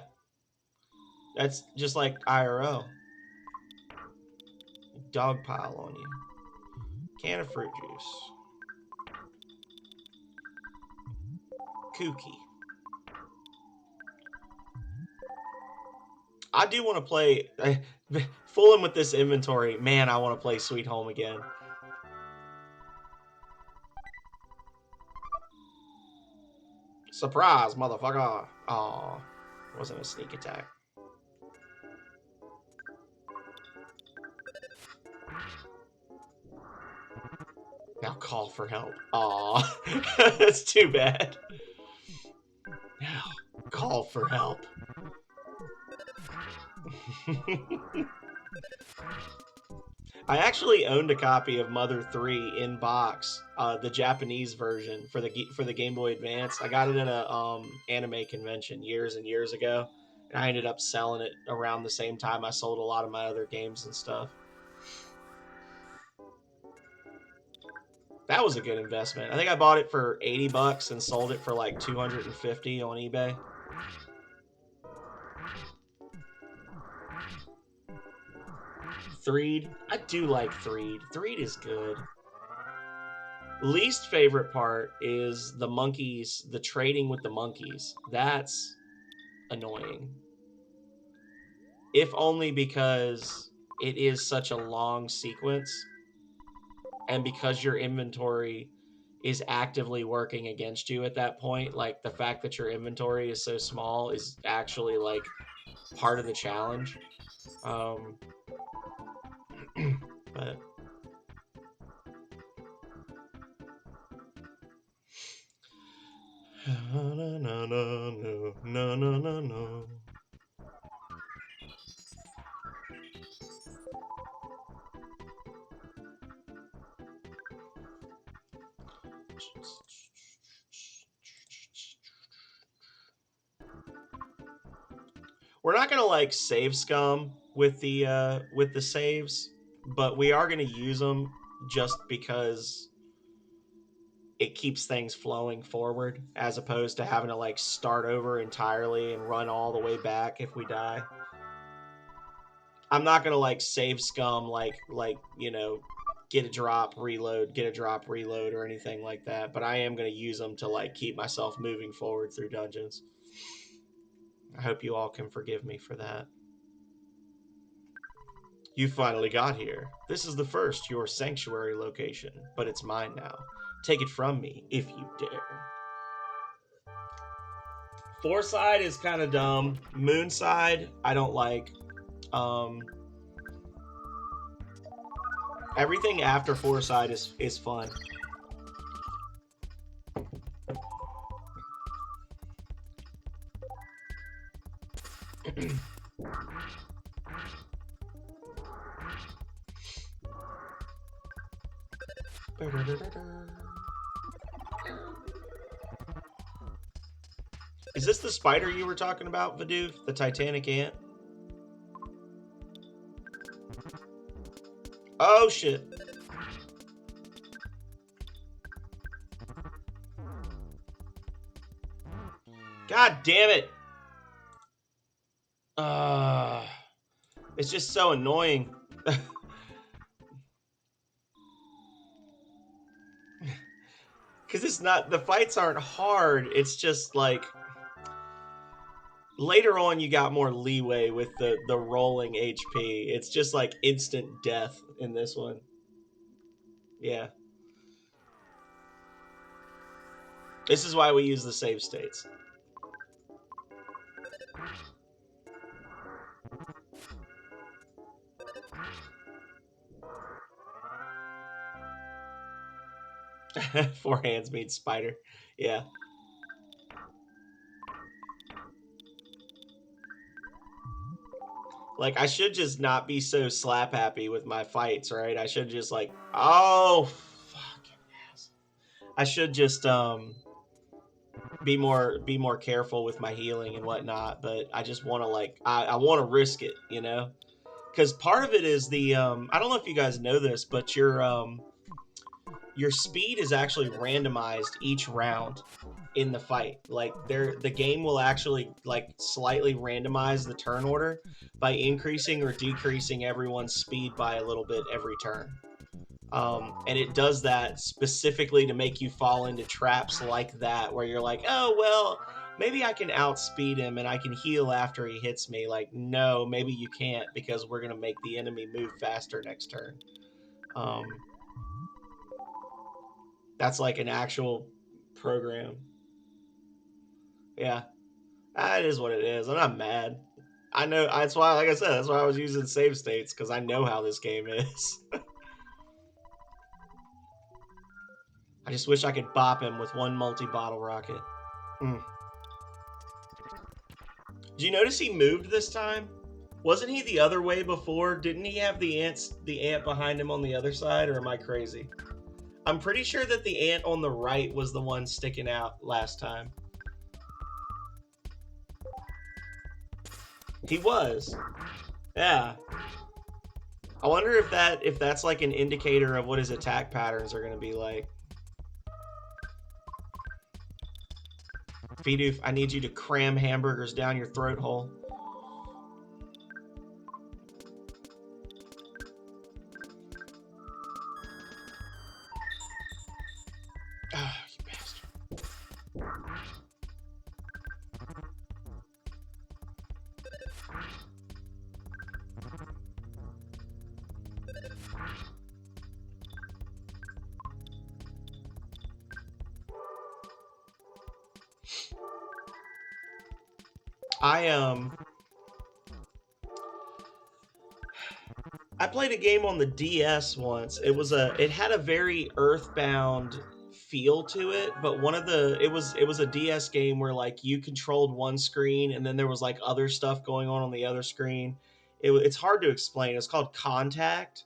That's just like IRL. Dog pile on you. Can of fruit juice. Kooky. I do want to play. Fooling with this inventory. Man, I want to play Sweet Home again. Surprise, motherfucker. Aw. Wasn't a sneak attack. Now call for help. Aw. That's too bad. Now call for help. I actually owned a copy of Mother 3 in box, the Japanese version for the Game Boy Advance. I got it at a anime convention years and years ago, and I ended up selling it around the same time I sold a lot of my other games and stuff. That was a good investment. I think I bought it for $80 and sold it for like $250 on eBay. Threed. I do like Threed. Threed is good. Least favorite part is the monkeys, the trading with the monkeys. That's annoying. If only because it is such a long sequence, and because your inventory is actively working against you at that point, like the fact that your inventory is so small is actually like part of the challenge. But no, no, no, no, no, no, no. We're not gonna like save scum with the saves, but we are gonna use them just because it keeps things flowing forward, as opposed to having to like start over entirely and run all the way back if we die. I'm not gonna like save scum like get a drop reload or anything like that, but I am gonna use them to like keep myself moving forward through dungeons. I hope you all can forgive me for that. You finally got here. This is the first your sanctuary location, but it's mine now. Take it from me if you dare. Foreside is kind of dumb. Moonside, I don't like. Everything after Foreside is fun. Is this the spider you were talking about, Vidoof? The Titanic ant? Oh, shit. God damn it. It's just so annoying. Because it's not, the fights aren't hard. It's just like, later on you got more leeway with the rolling HP. It's just like instant death in this one. Yeah. This is why we use the save states. Four hands means spider. Yeah. Like, I should just not be so slap happy with my fights, right? I should just like, oh, fucking ass. I should just be more careful with my healing and whatnot. But I just want to I want to risk it, because part of it is the I don't know if you guys know this, but your speed is actually randomized each round in the fight. Like the game will actually like slightly randomize the turn order by increasing or decreasing everyone's speed by a little bit every turn. And it does that specifically to make you fall into traps like that, where you're like, oh, well, maybe I can outspeed him and I can heal after he hits me. Like, no, maybe you can't, because we're going to make the enemy move faster next turn. Um, that's like an actual program. Yeah, that is what it is. I'm not mad. I know, that's why, like I said, that's why I was using save states, because I know how this game is. I just wish I could bop him with one multi-bottle rocket. Mm. Did you notice he moved this time? Wasn't he the other way before? Didn't he have the ant behind him on the other side, or am I crazy? I'm pretty sure that the ant on the right was the one sticking out last time. He was. Yeah. I wonder if that's like an indicator of what his attack patterns are going to be like. Fidoof, I need you to cram hamburgers down your throat hole. Ah, you bastard. I played a game on the DS once. It had a very Earthbound feel to it, but it was a DS game where like you controlled one screen and then there was like other stuff going on the other screen. It's hard to explain. It's called Contact,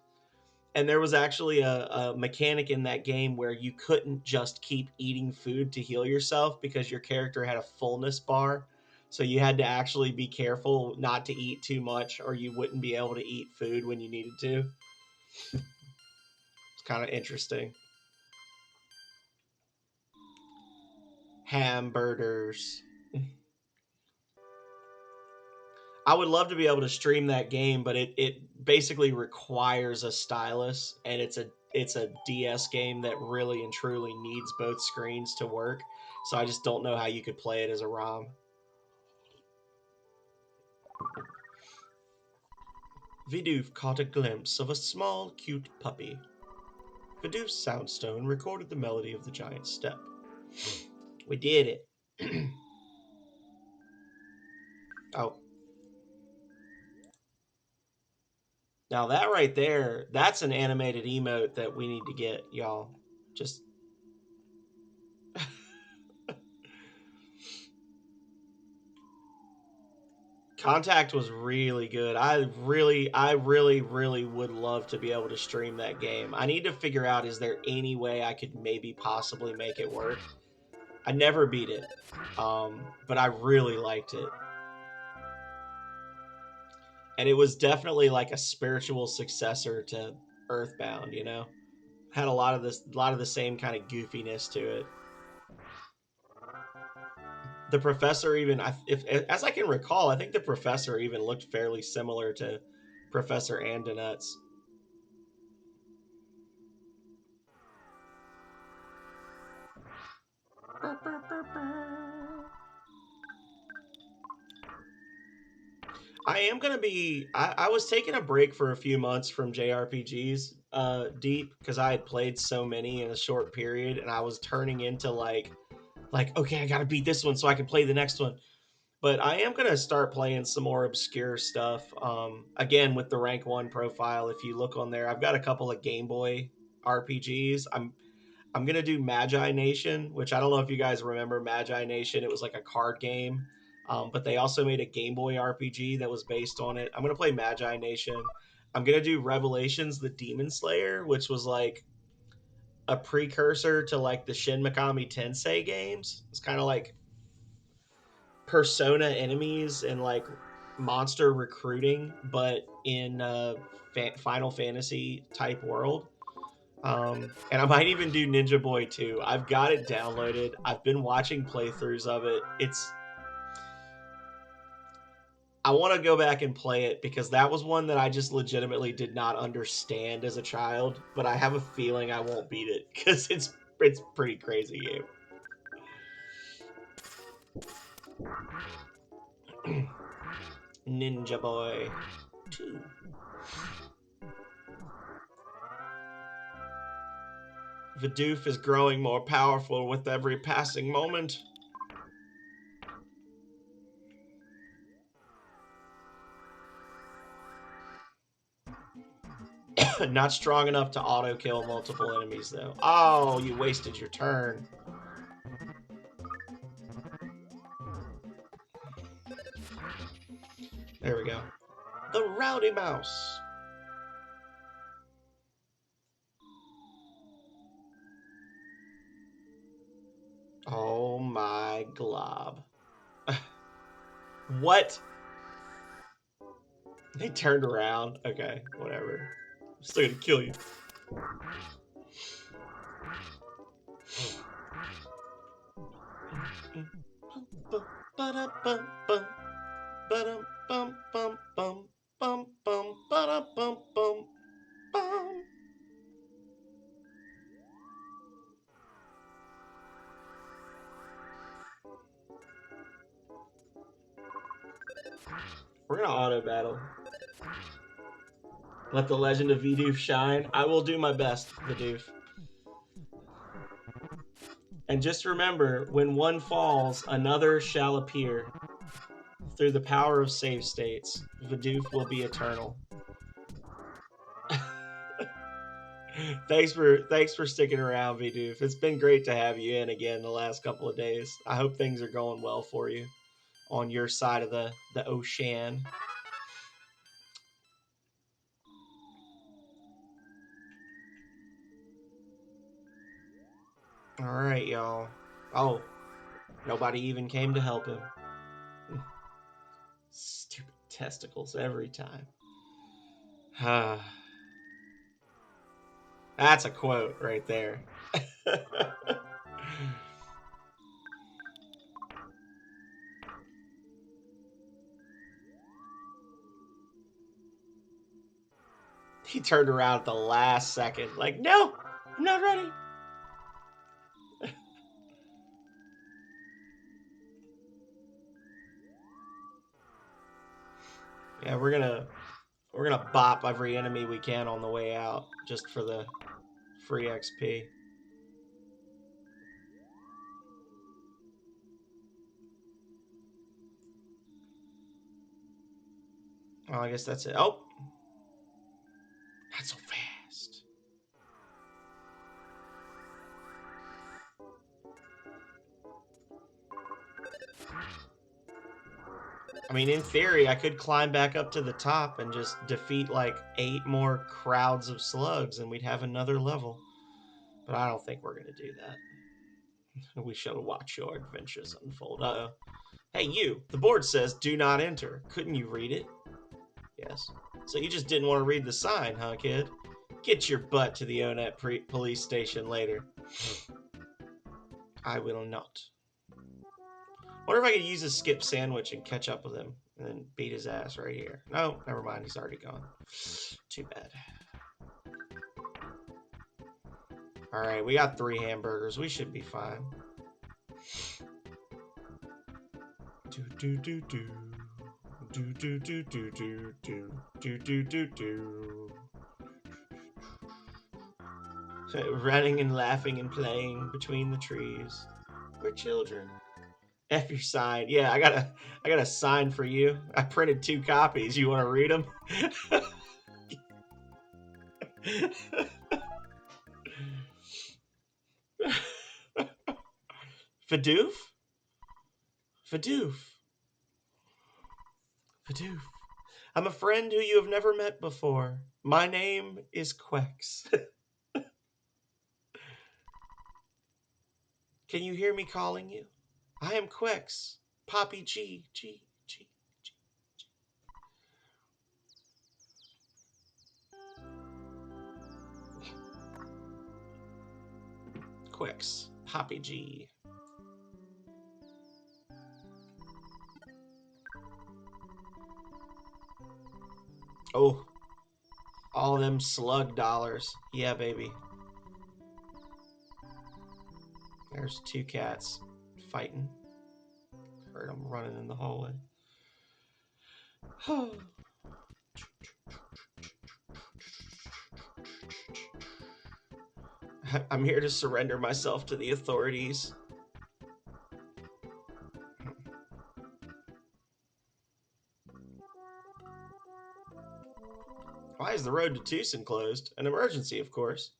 and there was actually a mechanic in that game where you couldn't just keep eating food to heal yourself because your character had a fullness bar. So you had to actually be careful not to eat too much, or you wouldn't be able to eat food when you needed to. It's kind of interesting. Hamburgers. I would love to be able to stream that game, but it basically requires a stylus, and it's a DS game that really and truly needs both screens to work. So I just don't know how you could play it as a ROM. Vidoof caught a glimpse of a small, cute puppy. Vidoof's soundstone recorded the melody of the giant step. We did it. Oh. Now that right there, that's an animated emote that we need to get, y'all. Just Contact was really good. I really would love to be able to stream that game. I need to figure out, is there any way I could maybe possibly make it work? I never beat it, but I really liked it. And it was definitely like a spiritual successor to Earthbound, Had a lot of the same kind of goofiness to it. The professor even, if as I can recall, I think the professor even looked fairly similar to Professor Andonuts. I am gonna be. I was taking a break for a few months from JRPGs, deep, because I had played so many in a short period, and I was turning into like okay, I gotta beat this one so I can play the next one. But I am gonna start playing some more obscure stuff. Again with the rank one profile. If you look on there, I've got a couple of Game Boy RPGs. I'm gonna do Magi Nation, which I don't know if you guys remember Magi Nation. It was like a card game, but they also made a Game Boy RPG that was based on it. I'm gonna play Magi Nation. I'm gonna do Revelations: The Demon Slayer, which was like a precursor to like the Shin Megami Tensei games. It's kind of like persona enemies and like monster recruiting, but in Final Fantasy type world. And I might even do Ninja Boy 2. I've got it downloaded. I've been watching playthroughs of it. I want to go back and play it because that was one that I just legitimately did not understand as a child, but I have a feeling I won't beat it because it's pretty crazy game. Ninja Boy 2. Vidoof is growing more powerful with every passing moment. Not strong enough to auto-kill multiple enemies, though. Oh, you wasted your turn. There we go. The Rowdy Mouse. Oh my glob. What? They turned around. Okay, whatever. I'm still gonna kill you. We're gonna auto battle. Let the legend of Vidoof shine. I will do my best, Vidoof. And just remember, when one falls, another shall appear. Through the power of save states, Vidoof will be eternal. Thanks for sticking around, Vidoof. It's been great to have you in again the last couple of days. I hope things are going well for you on your side of the ocean. All right, y'all. Oh, nobody even came to help him. Stupid testicles every time. That's a quote right there. He turned around at the last second, like, no, I'm not ready. Yeah, we're gonna bop every enemy we can on the way out, just for the free XP. Oh, I guess that's it. Oh, not so fast. I mean, in theory, I could climb back up to the top and just defeat like 8 more crowds of slugs and we'd have another level. But I don't think we're going to do that. We shall watch your adventures unfold. Uh-oh. Hey, you. The board says do not enter. Couldn't you read it? Yes. So you just didn't want to read the sign, huh, kid? Get your butt to the Onet police station later. I will not. Wonder if I could use a skip sandwich and catch up with him and then beat his ass right here. No, never mind. He's already gone. Too bad. All right, we got 3 hamburgers. We should be fine. Do do do do. Do do do do do do do do do do. Running and laughing and playing between the trees. We're children. F your sign. Yeah, I got a sign for you. I printed 2 copies. You want to read them? Vidoof? Vidoof. Vidoof. I'm a friend who you have never met before. My name is Quex. Can you hear me calling you? I am Quex. Poppy G, G, G, G. Quicks, Poppy G. Oh, all them slug dollars. Yeah, baby. There's two cats fighting. Heard them running in the hallway. I'm here to surrender myself to the authorities. Why is the road to Tucson closed? An emergency, of course.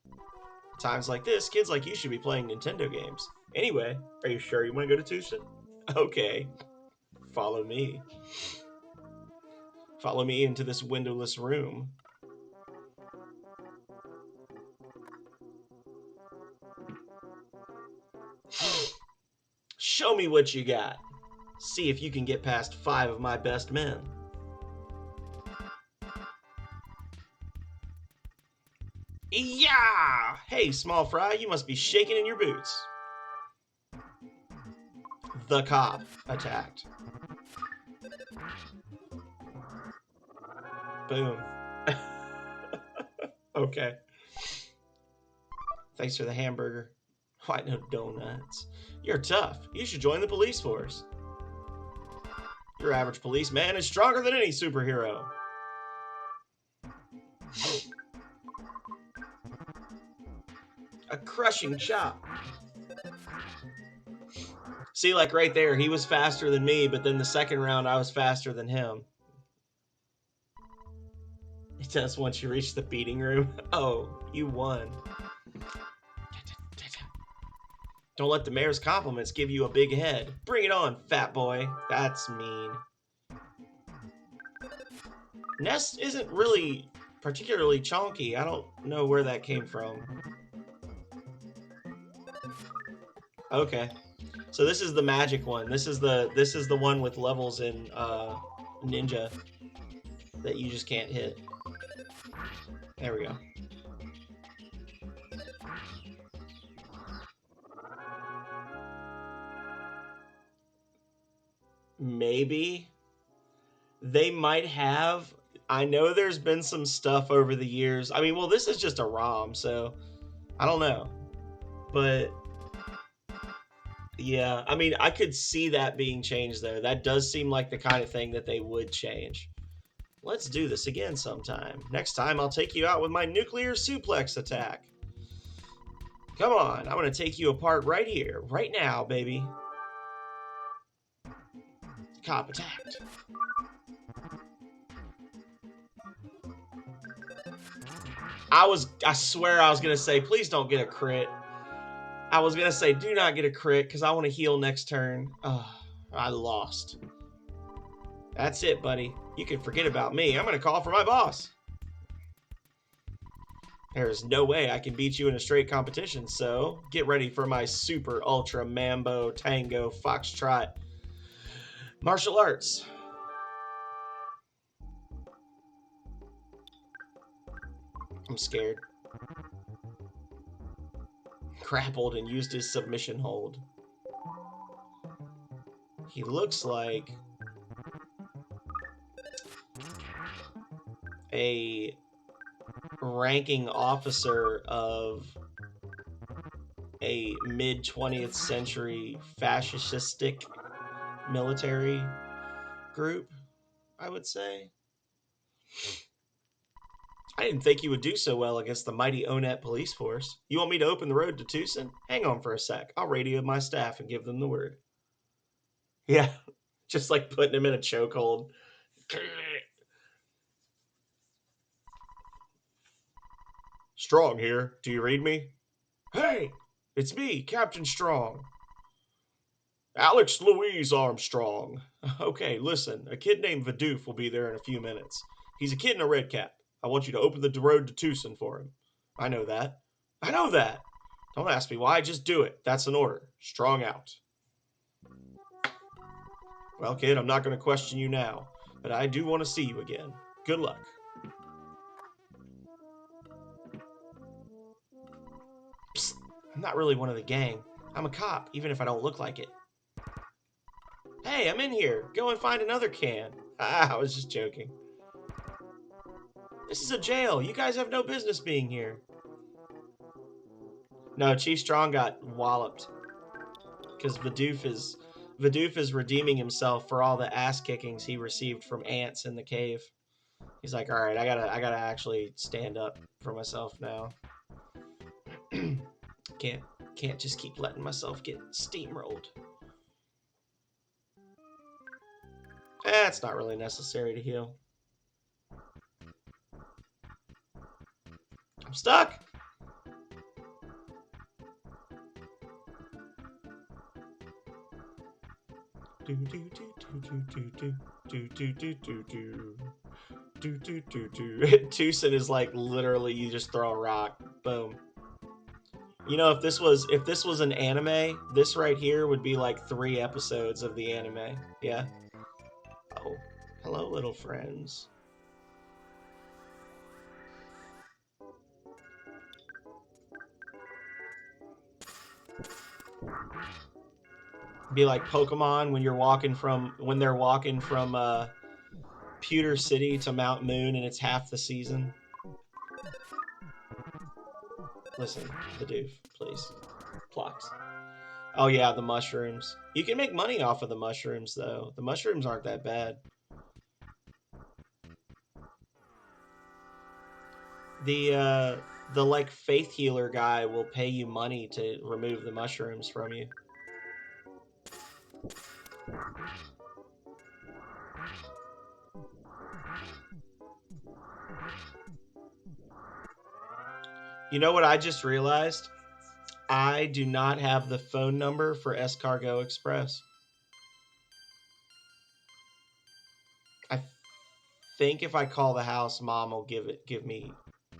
Times like this, kids like you should be playing Nintendo games. Anyway, are you sure you want to go to Tucson? Okay. Follow me. Follow me into this windowless room. Show me what you got. See if you can get past 5 of my best men. Yeah! Hey, small fry, you must be shaking in your boots. The cop attacked. Boom. Okay. Thanks for the hamburger. Why no donuts? You're tough. You should join the police force. Your average policeman is stronger than any superhero. A crushing chop. See, like right there, he was faster than me, but then the second round, I was faster than him. It does once you reach the beating room. Oh, you won. Don't let the mayor's compliments give you a big head. Bring it on, fat boy. That's mean. Nest isn't really particularly chonky. I don't know where that came from. Okay. So this is the magic one. This is the one with levels in Ninja that you just can't hit. There we go. Maybe they might have. I know there's been some stuff over the years. I mean, well, this is just a ROM, so I don't know. But yeah, I mean, I could see that being changed though. That does seem like the kind of thing that they would change. Let's do this again sometime. Next time, I'll take you out with my nuclear suplex attack. Come on, I'm going to take you apart right here, right now, baby. Cop attacked. I swear I was going to say, please don't get a crit. I was going to say, do not get a crit, because I want to heal next turn. Oh, I lost. That's it, buddy. You can forget about me. I'm going to call for my boss. There's no way I can beat you in a straight competition, so get ready for my super ultra mambo tango foxtrot martial arts. I'm scared. Grappled and used his submission hold. He looks like a ranking officer of a mid-20th century fascistic military group, I would say. I didn't think you would do so well against the mighty Onet police force. You want me to open the road to Tucson? Hang on for a sec. I'll radio my staff and give them the word. Yeah, just like putting him in a chokehold. Strong here. Do you read me? Hey, it's me, Captain Strong. Alex Louise Armstrong. Okay, listen, a kid named Vidoof will be there in a few minutes. He's a kid in a red cap. I want you to open the road to Tucson for him. I know that. I know that. Don't ask me why, just do it. That's an order. Strong out. Well, kid, I'm not going to question you now, but I do want to see you again. Good luck. Psst, I'm not really one of the gang. I'm a cop, even if I don't look like it. Hey, I'm in here. Go and find another can. Ah, I was just joking. This is a jail. You guys have no business being here. No, Chief Strong got walloped because Vidoof is redeeming himself for all the ass kickings he received from ants in the cave. He's like, all right, I gotta actually stand up for myself now. can't just keep letting myself get steamrolled. It's not really necessary to heal. I'm stuck. Tucson is like literally you just throw a rock, boom. You know, if this was an anime, this right here would be like 3 episodes of the anime. Yeah. Oh, hello, little friends. Be like Pokemon when they're walking from Pewter City to Mount Moon, and it's half the season. Listen, the doof, please. Plox. Oh yeah, the mushrooms. You can make money off of the mushrooms, though. The mushrooms aren't that bad. The like faith healer guy will pay you money to remove the mushrooms from you. You know what I just realized? I do not have the phone number for Escargot Express. I think if I call the house, Mom will give me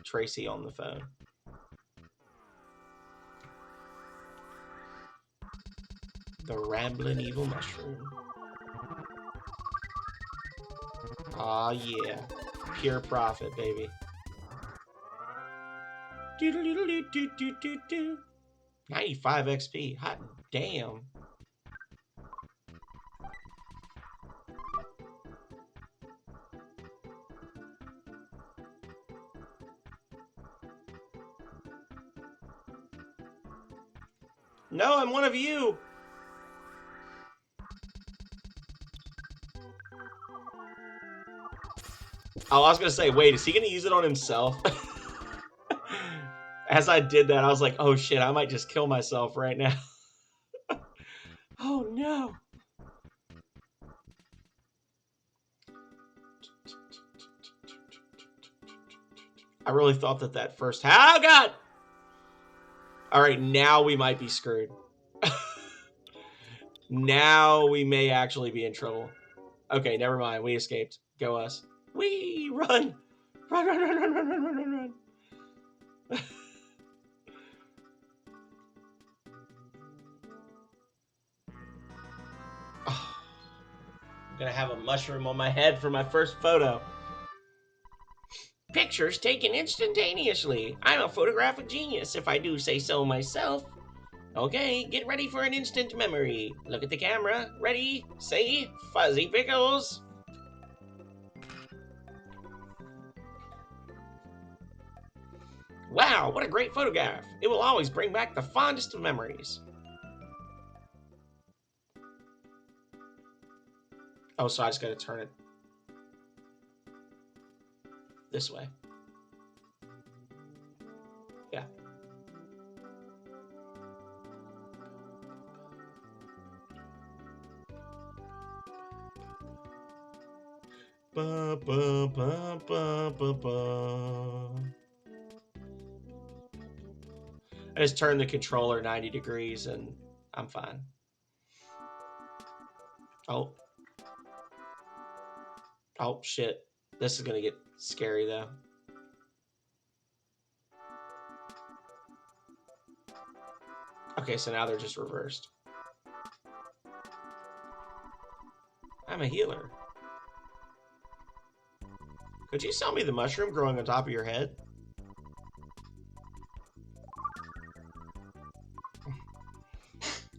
Tracy on the phone. The Rambling Evil Mushroom. Aw, yeah. Pure profit, baby. 95 XP. Hot damn. No, I'm one of you. Oh, I was going to say, wait, is he going to use it on himself? As I did that, I was like, oh shit, I might just kill myself right now. Oh no. I really thought that first... Oh god! Alright, now we might be screwed. Now we may actually be in trouble. Okay, never mind. We escaped. Go us. Wee! Run! Run, run, run, run, run, run, run, run, run. Oh, I'm gonna have a mushroom on my head for my first photo. Pictures taken instantaneously. I'm a photographic genius, if I do say so myself. Okay, get ready for an instant memory. Look at the camera. Ready? Say, Fuzzy Pickles. Wow, what a great photograph. It will always bring back the fondest of memories. Oh, so I just gotta turn it this way. Yeah. Ba, ba, ba, ba, ba, ba. I just turned the controller 90 degrees and I'm fine. Oh. Oh, shit. This is gonna get scary, though. Okay, so now they're just reversed. I'm a healer. Could you sell me the mushroom growing on top of your head?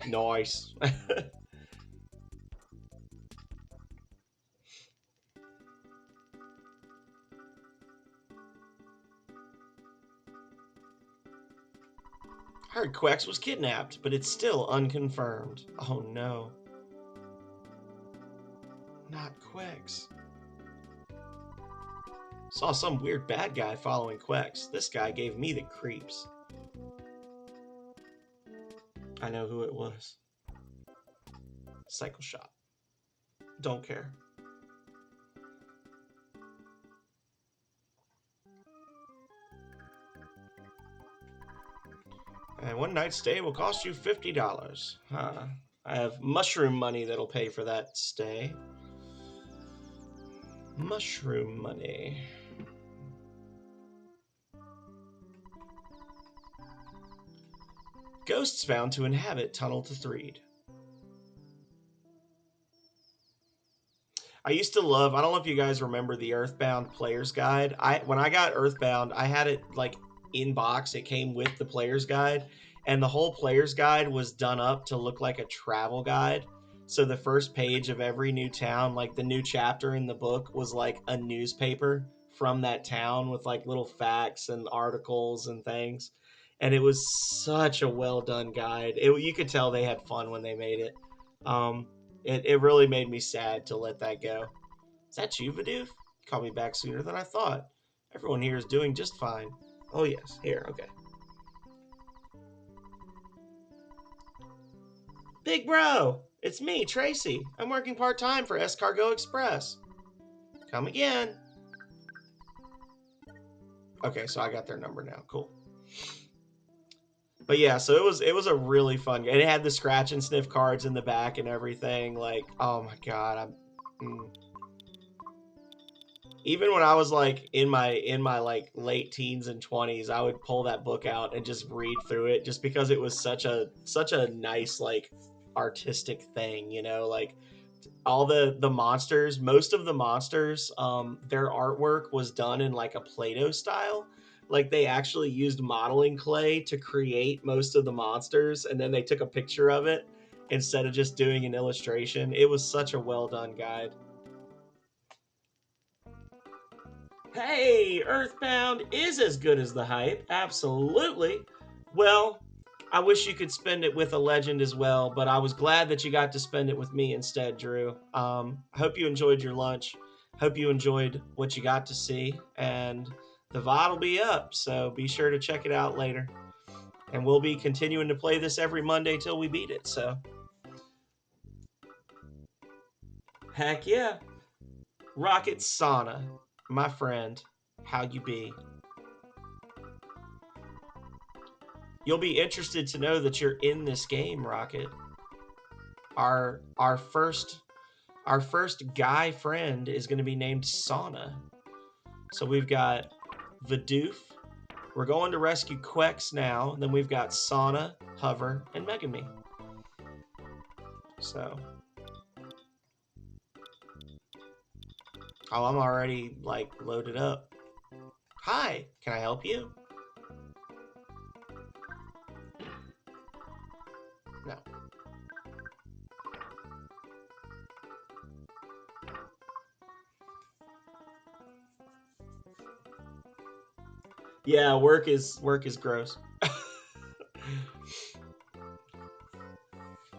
Nice. I heard Quex was kidnapped, but it's still unconfirmed. Oh no. Not Quex. Saw some weird bad guy following Quex. This guy gave me the creeps. I know who it was. Cycle Shop. Don't care. And one night stay will cost you $50. Huh. I have mushroom money that'll pay for that stay. Mushroom money. Ghosts found to inhabit Tunnel to Threed. I used to love, I don't know if you guys remember the Earthbound Player's Guide. When I got Earthbound, I had it like in box. It came with the Player's Guide, and the whole Player's Guide was done up to look like a travel guide. So the first page of every new town, like the new chapter in the book, was like a newspaper from that town with like little facts and articles and things. And it was such a well done guide. You could tell they had fun when they made it. It really made me sad to let that go. Is that you, Vidoof? You called me back sooner than I thought. Everyone here is doing just fine. Oh yes, here, okay. Big bro, it's me, Tracy. I'm working part-time for Escargot Express. Come again. Okay, so I got their number now. Cool. But yeah, so it was a really fun game. It had the scratch and sniff cards in the back and everything. Like, oh my god, even when I was like in my like late teens and 20s, I would pull that book out and just read through it just because it was such a nice like artistic thing, you know, like all the monsters, most of the monsters, their artwork was done in like a Play-Doh style. Like they actually used modeling clay to create most of the monsters, and then they took a picture of it instead of just doing an illustration. It was such a well done guide. Hey, Earthbound is as good as the hype. Absolutely. Well, I wish you could spend it with a legend as well, but I was glad that you got to spend it with me instead, Drew. I hope you enjoyed your lunch. Hope you enjoyed what you got to see. And the VOD will be up, so be sure to check it out later. And we'll be continuing to play this every Monday till we beat it, so. Heck yeah. Rocket Sauna, my friend, how you be? You'll be interested to know that you're in this game, Rocket. Our first guy friend is going to be named Sauna. So we've got Vidoof. We're going to rescue Quex now. And then we've got Sauna, Hover, and Megami. So. Oh, I'm already like loaded up. Hi, can I help you? No. Yeah, work is gross.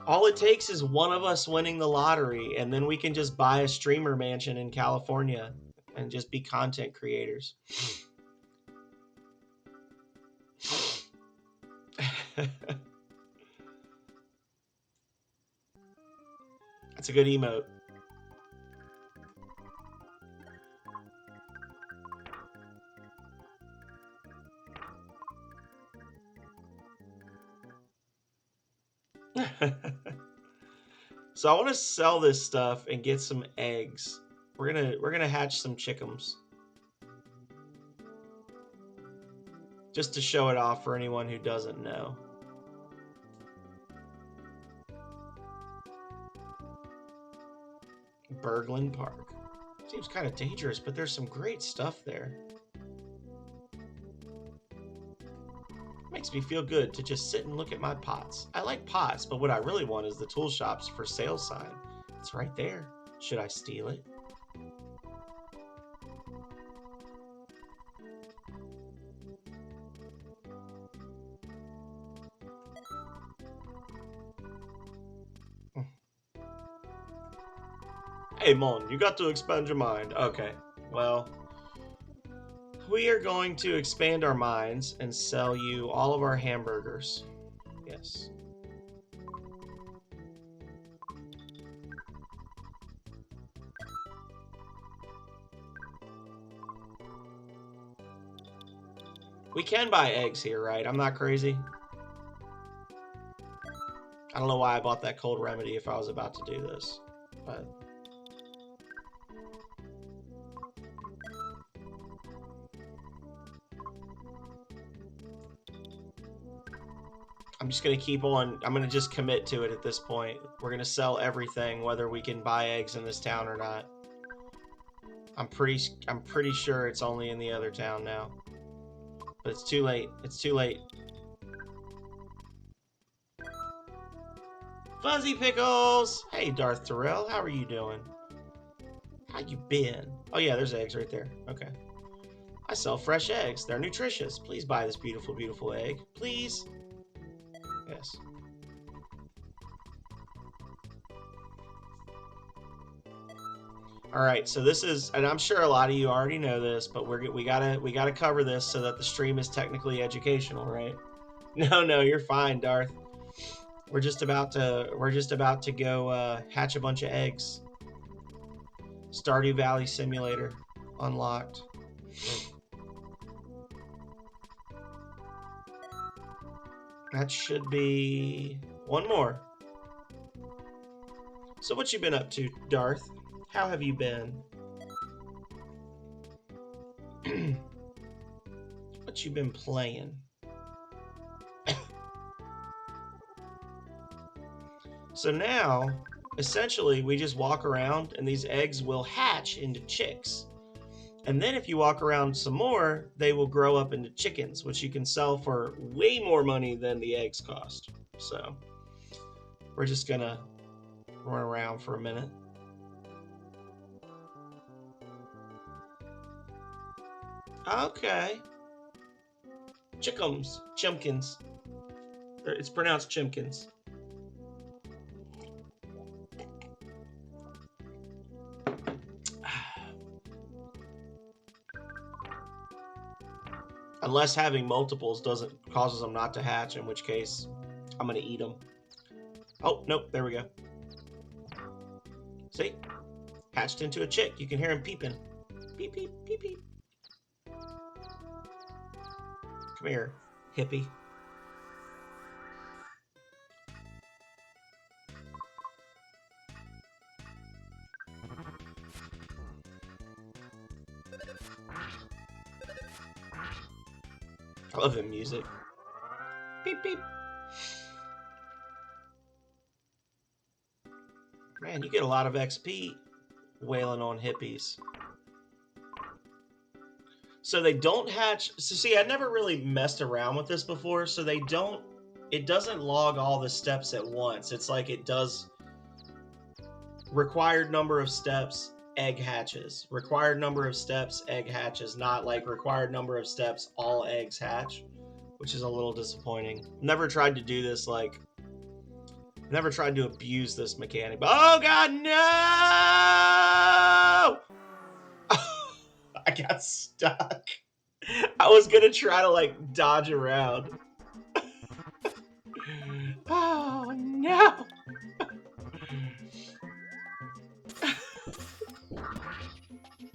All it takes is one of us winning the lottery, and then we can just buy a streamer mansion in California and just be content creators. That's a good emote. So I want to sell this stuff and get some eggs. We're gonna hatch some chickens. Just to show it off for anyone who doesn't know. Berglund Park. Seems kind of dangerous, but there's some great stuff there. Makes me feel good to just sit and look at my pots. I like pots, but what I really want is the tool shop's for sale sign. It's right there. Should I steal it? Hey, Mon, you got to expand your mind. Okay, well, we are going to expand our minds and sell you all of our hamburgers. Yes. We can buy eggs here, right? I'm not crazy. I don't know why I bought that cold remedy if I was about to do this, but... I'm just going to keep on. I'm going to just commit to it at this point. We're going to sell everything, whether we can buy eggs in this town or not. I'm pretty sure it's only in the other town now. But it's too late. It's too late. Fuzzy Pickles! Hey, Darth Terrell. How are you doing? How you been? Oh, yeah, there's eggs right there. Okay. I sell fresh eggs. They're nutritious. Please buy this beautiful, beautiful egg. Please. Yes. All right, so this is, and I'm sure a lot of you already know this, but we gotta cover this so that the stream is technically educational, right? No, you're fine, Darth. We're just about to go hatch a bunch of eggs. Stardew Valley Simulator unlocked. That should be one more. So what you been up to, Darth? How have you been? What you been playing? So now, essentially, we just walk around and these eggs will hatch into chicks. And then if you walk around some more, they will grow up into chickens, which you can sell for way more money than the eggs cost. So we're just gonna run around for a minute. Okay. Chickums. Chimkins. It's pronounced chimkins. Unless having multiples causes them not to hatch, in which case I'm gonna eat them. Oh, nope, there we go. See? Hatched into a chick. You can hear him peeping. Peep, peep, peep, peep. Come here, hippie. I love the music. Beep, beep. Man, you get a lot of XP wailing on hippies. So they don't hatch. So see, I never really messed around with this before. So they don't, it doesn't log all the steps at once. It's like it does required number of steps, egg hatches. Required number of steps, egg hatches. Not like required number of steps, all eggs hatch, which is a little disappointing. Never tried to do this, like, never tried to abuse this mechanic. But, oh God, no! I got stuck. I was gonna try to like dodge around. Oh no!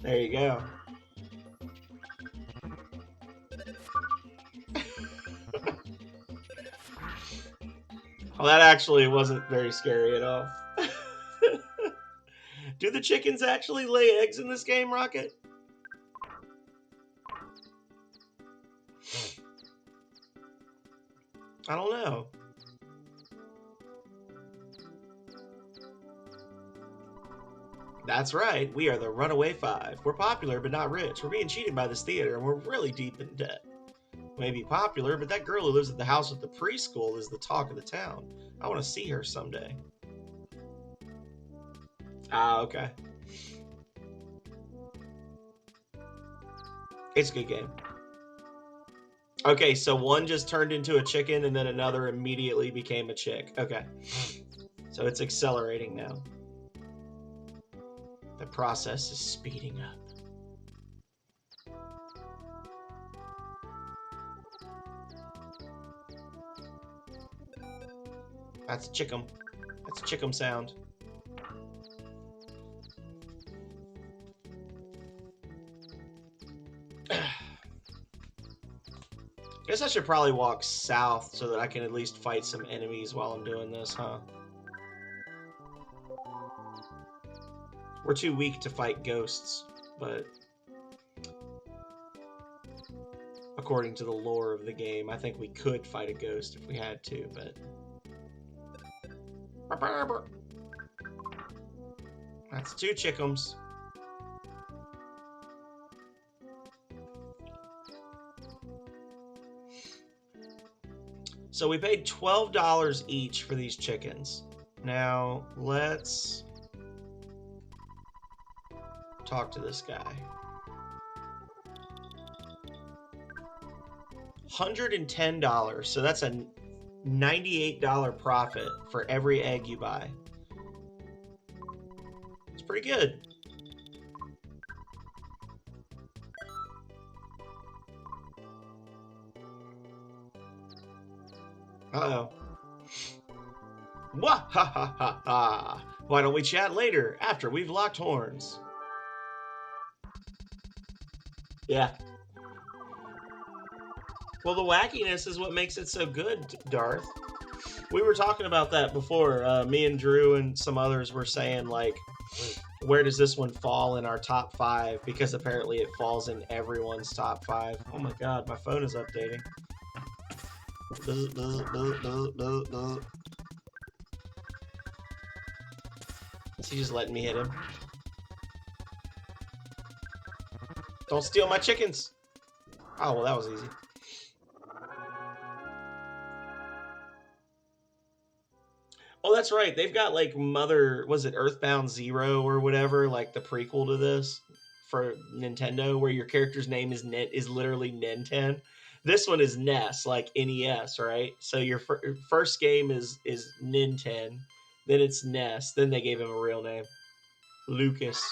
There you go. Well, that actually wasn't very scary at all. Do the chickens actually lay eggs in this game, Rocket? I don't know. That's right, we are the Runaway Five. We're popular but not rich. We're being cheated by this theater and we're really deep in debt. We may be popular, but that girl who lives at the house with the preschool is the talk of the town. I want to see her someday. Ah, okay. It's a good game. Okay, so one just turned into a chicken and then another immediately became a chick. Okay. So it's accelerating now. The process is speeding up. That's chickum. That's a chickum sound. Guess I should probably walk south so that I can at least fight some enemies while I'm doing this, huh? We're too weak to fight ghosts, but according to the lore of the game, I think we could fight a ghost if we had to, but... That's 2 chickums. So we paid $12 each for these chickens. Now, let's talk to this guy. $110, so that's a $98 profit for every egg you buy. It's pretty good. Uh-oh. Wah ha ha ha ha. Why don't we chat later, after we've locked horns? Yeah. Well, the wackiness is what makes it so good, Darth. We were talking about that before. Me and Drew and some others were saying, like, where does this one fall in our top 5? Because apparently it falls in everyone's top 5. Oh my god, my phone is updating. Is he just letting me hit him? Don't steal my chickens! Oh, well, that was easy. Oh, that's right. They've got, like, was it Earthbound 0 or whatever, like the prequel to this for Nintendo, where your character's name is literally Nintendo. This one is NES, like NES, right? So your first game is Nintendo, then it's NES, then they gave him a real name. Lucas.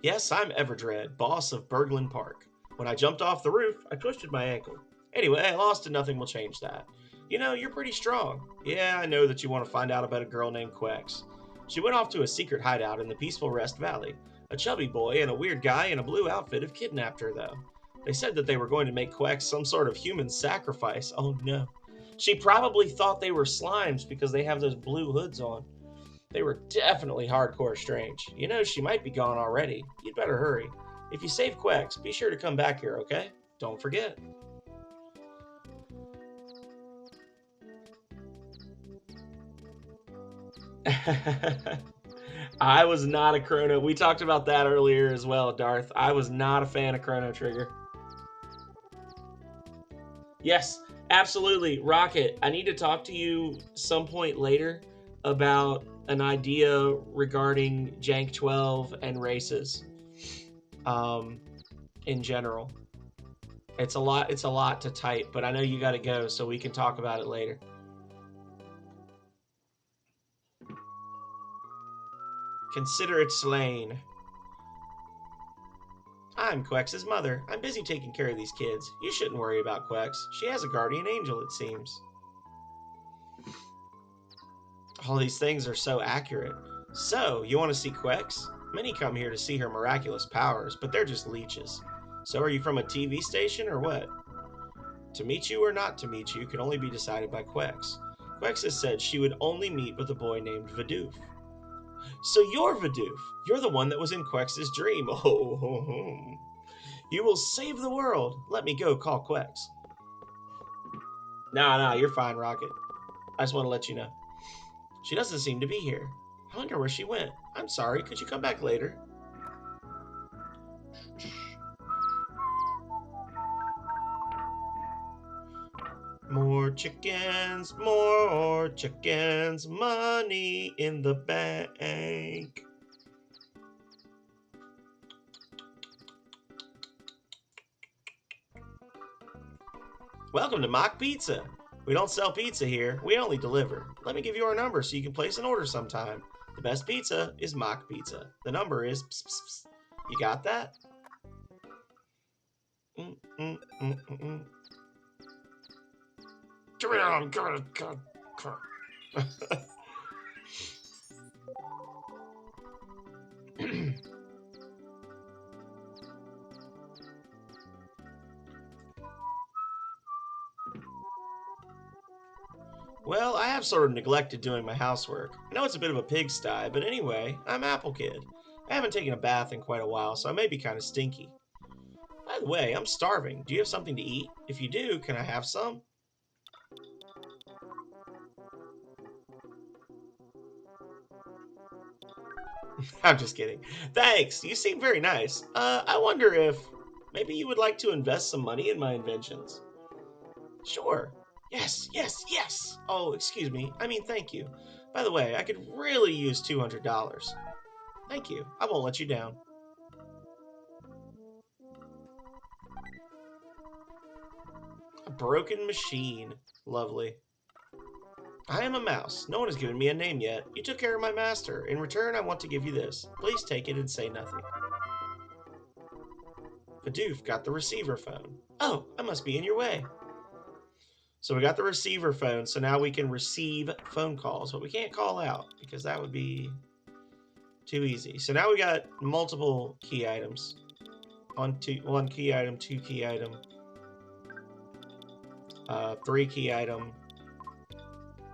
Yes, I'm Everdread, boss of Berglund Park. When I jumped off the roof, I twisted my ankle. Anyway, I lost and nothing will change that. You know, you're pretty strong. Yeah, I know that you want to find out about a girl named Quex. She went off to a secret hideout in the peaceful Rest Valley. A chubby boy and a weird guy in a blue outfit have kidnapped her, though. They said that they were going to make Quex some sort of human sacrifice. Oh no. She probably thought they were slimes because they have those blue hoods on. They were definitely hardcore strange. You know, she might be gone already. You'd better hurry. If you save Quex, be sure to come back here, okay? Don't forget. I was not a Chrono. We talked about that earlier as well, Darth. I was not a fan of Chrono Trigger. Yes, absolutely. Rocket, I need to talk to you some point later about an idea regarding Jank 12 and races in general. It's a lot to type, but I know you got to go, so we can talk about it later. Consider it slain. I'm Quex's mother. I'm busy taking care of these kids. You shouldn't worry about Quex. She has a guardian angel, it seems. All these things are so accurate. So, you want to see Quex? Many come here to see her miraculous powers, but they're just leeches. So are you from a TV station or what? To meet you or not to meet you can only be decided by Quex. Quex has said she would only meet with a boy named Vidoof. So you're Vidoof. You're the one that was in Quex's dream. Oh, you will save the world. Let me go call Quex. Nah, you're fine, Rocket. I just want to let you know. She doesn't seem to be here. I wonder where she went. I'm sorry, could you come back later? More chickens, money in the bank. Welcome to Mock Pizza. We don't sell pizza here, we only deliver. Let me give you our number so you can place an order sometime. The best pizza is Mock Pizza. The number is pss, pss, pss. You got that? Give me on, give it. Well, I have sort of neglected doing my housework. I know it's a bit of a pigsty, but anyway, I'm Apple Kid. I haven't taken a bath in quite a while, so I may be kind of stinky. By the way, I'm starving. Do you have something to eat? If you do, can I have some? I'm just kidding. Thanks, you seem very nice. I wonder if maybe you would like to invest some money in my inventions? Sure. Yes, yes, yes! Oh, excuse me. I mean, thank you. By the way, I could really use $200. Thank you. I won't let you down. A broken machine. Lovely. I am a mouse. No one has given me a name yet. You took care of my master. In return, I want to give you this. Please take it and say nothing. Bidoof got the receiver phone. Oh, I must be in your way. So we got the receiver phone, so now we can receive phone calls, but we can't call out because that would be too easy. So now we got multiple key items. One key item, 2 key item, 3 key item.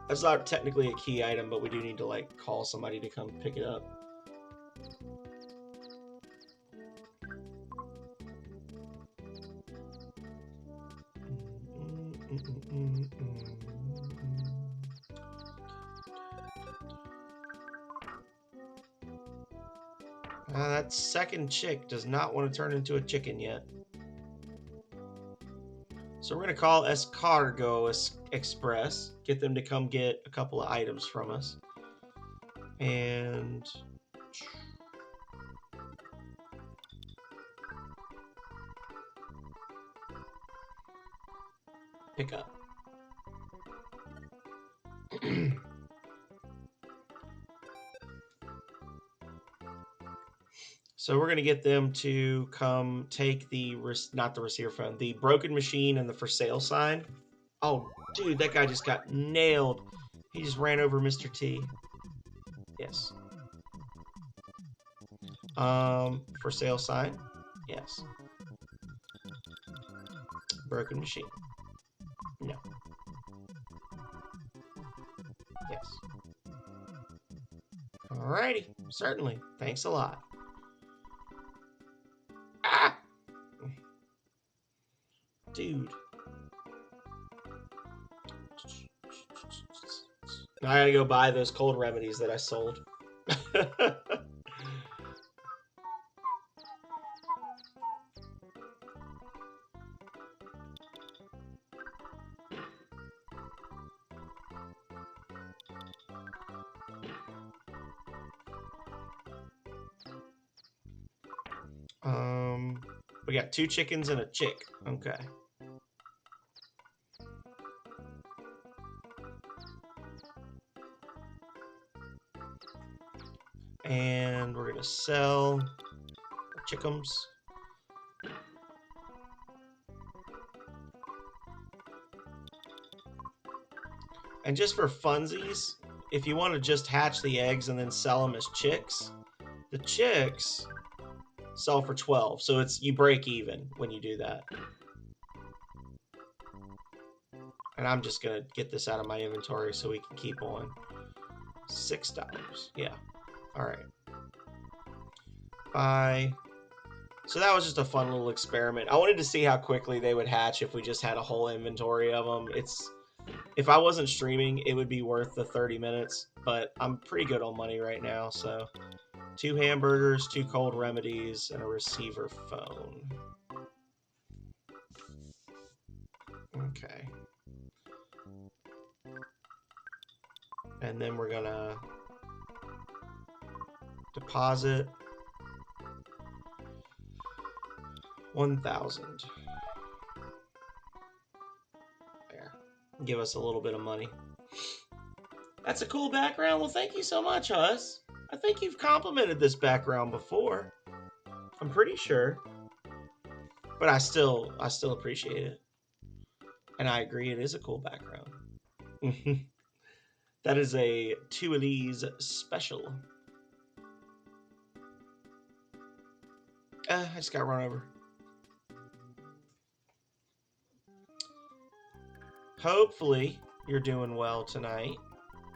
That's not technically a key item, but we do need to like call somebody to come pick it up. That second chick does not want to turn into a chicken yet. So we're going to call Escargo Express, get them to come get a couple of items from us. And pick up. So we're going to get them to come take the, not the receiver phone, the broken machine and the for sale sign. Oh, dude, that guy just got nailed. He just ran over Mr. T. Yes. For sale sign. Yes. Broken machine. No. Yes. Alrighty. Certainly. Thanks a lot. Ah! Dude. Now I gotta go buy those cold remedies that I sold. We got 2 chickens and a chick. Okay. And we're gonna sell our chickums. And just for funsies, if you want to just hatch the eggs and then sell them as chicks, the chicks sell for 12, so it's you break even when you do that. And I'm just gonna get this out of my inventory so we can keep on. $6. Yeah. Alright. Bye. So that was just a fun little experiment. I wanted to see how quickly they would hatch if we just had a whole inventory of them. If I wasn't streaming, it would be worth the 30 minutes, but I'm pretty good on money right now, so 2 hamburgers, 2 cold remedies, and a receiver phone. Okay. And then we're gonna deposit 1,000. There. Give us a little bit of money. That's a cool background. Well, thank you so much, Huss. I think you've complimented this background before. I'm pretty sure. But I still appreciate it. And I agree it is a cool background. That is a Tualese special. I just got run over. Hopefully, you're doing well tonight.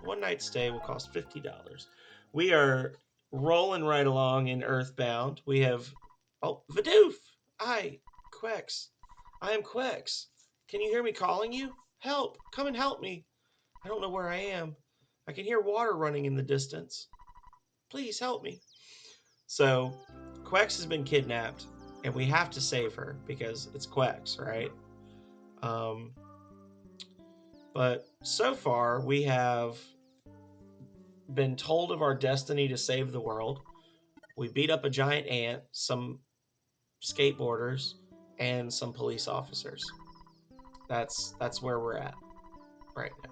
One night stay will cost $50. We are rolling right along in Earthbound. We have... Oh, Vidoof! Hi, Quex. I am Quex. Can you hear me calling you? Help! Come and help me. I don't know where I am. I can hear water running in the distance. Please help me. So, Quex has been kidnapped, and we have to save her because it's Quex, right? But so far, we have been told of our destiny to save the world. We beat up a giant ant, some skateboarders, and some police officers. That's where we're at right now.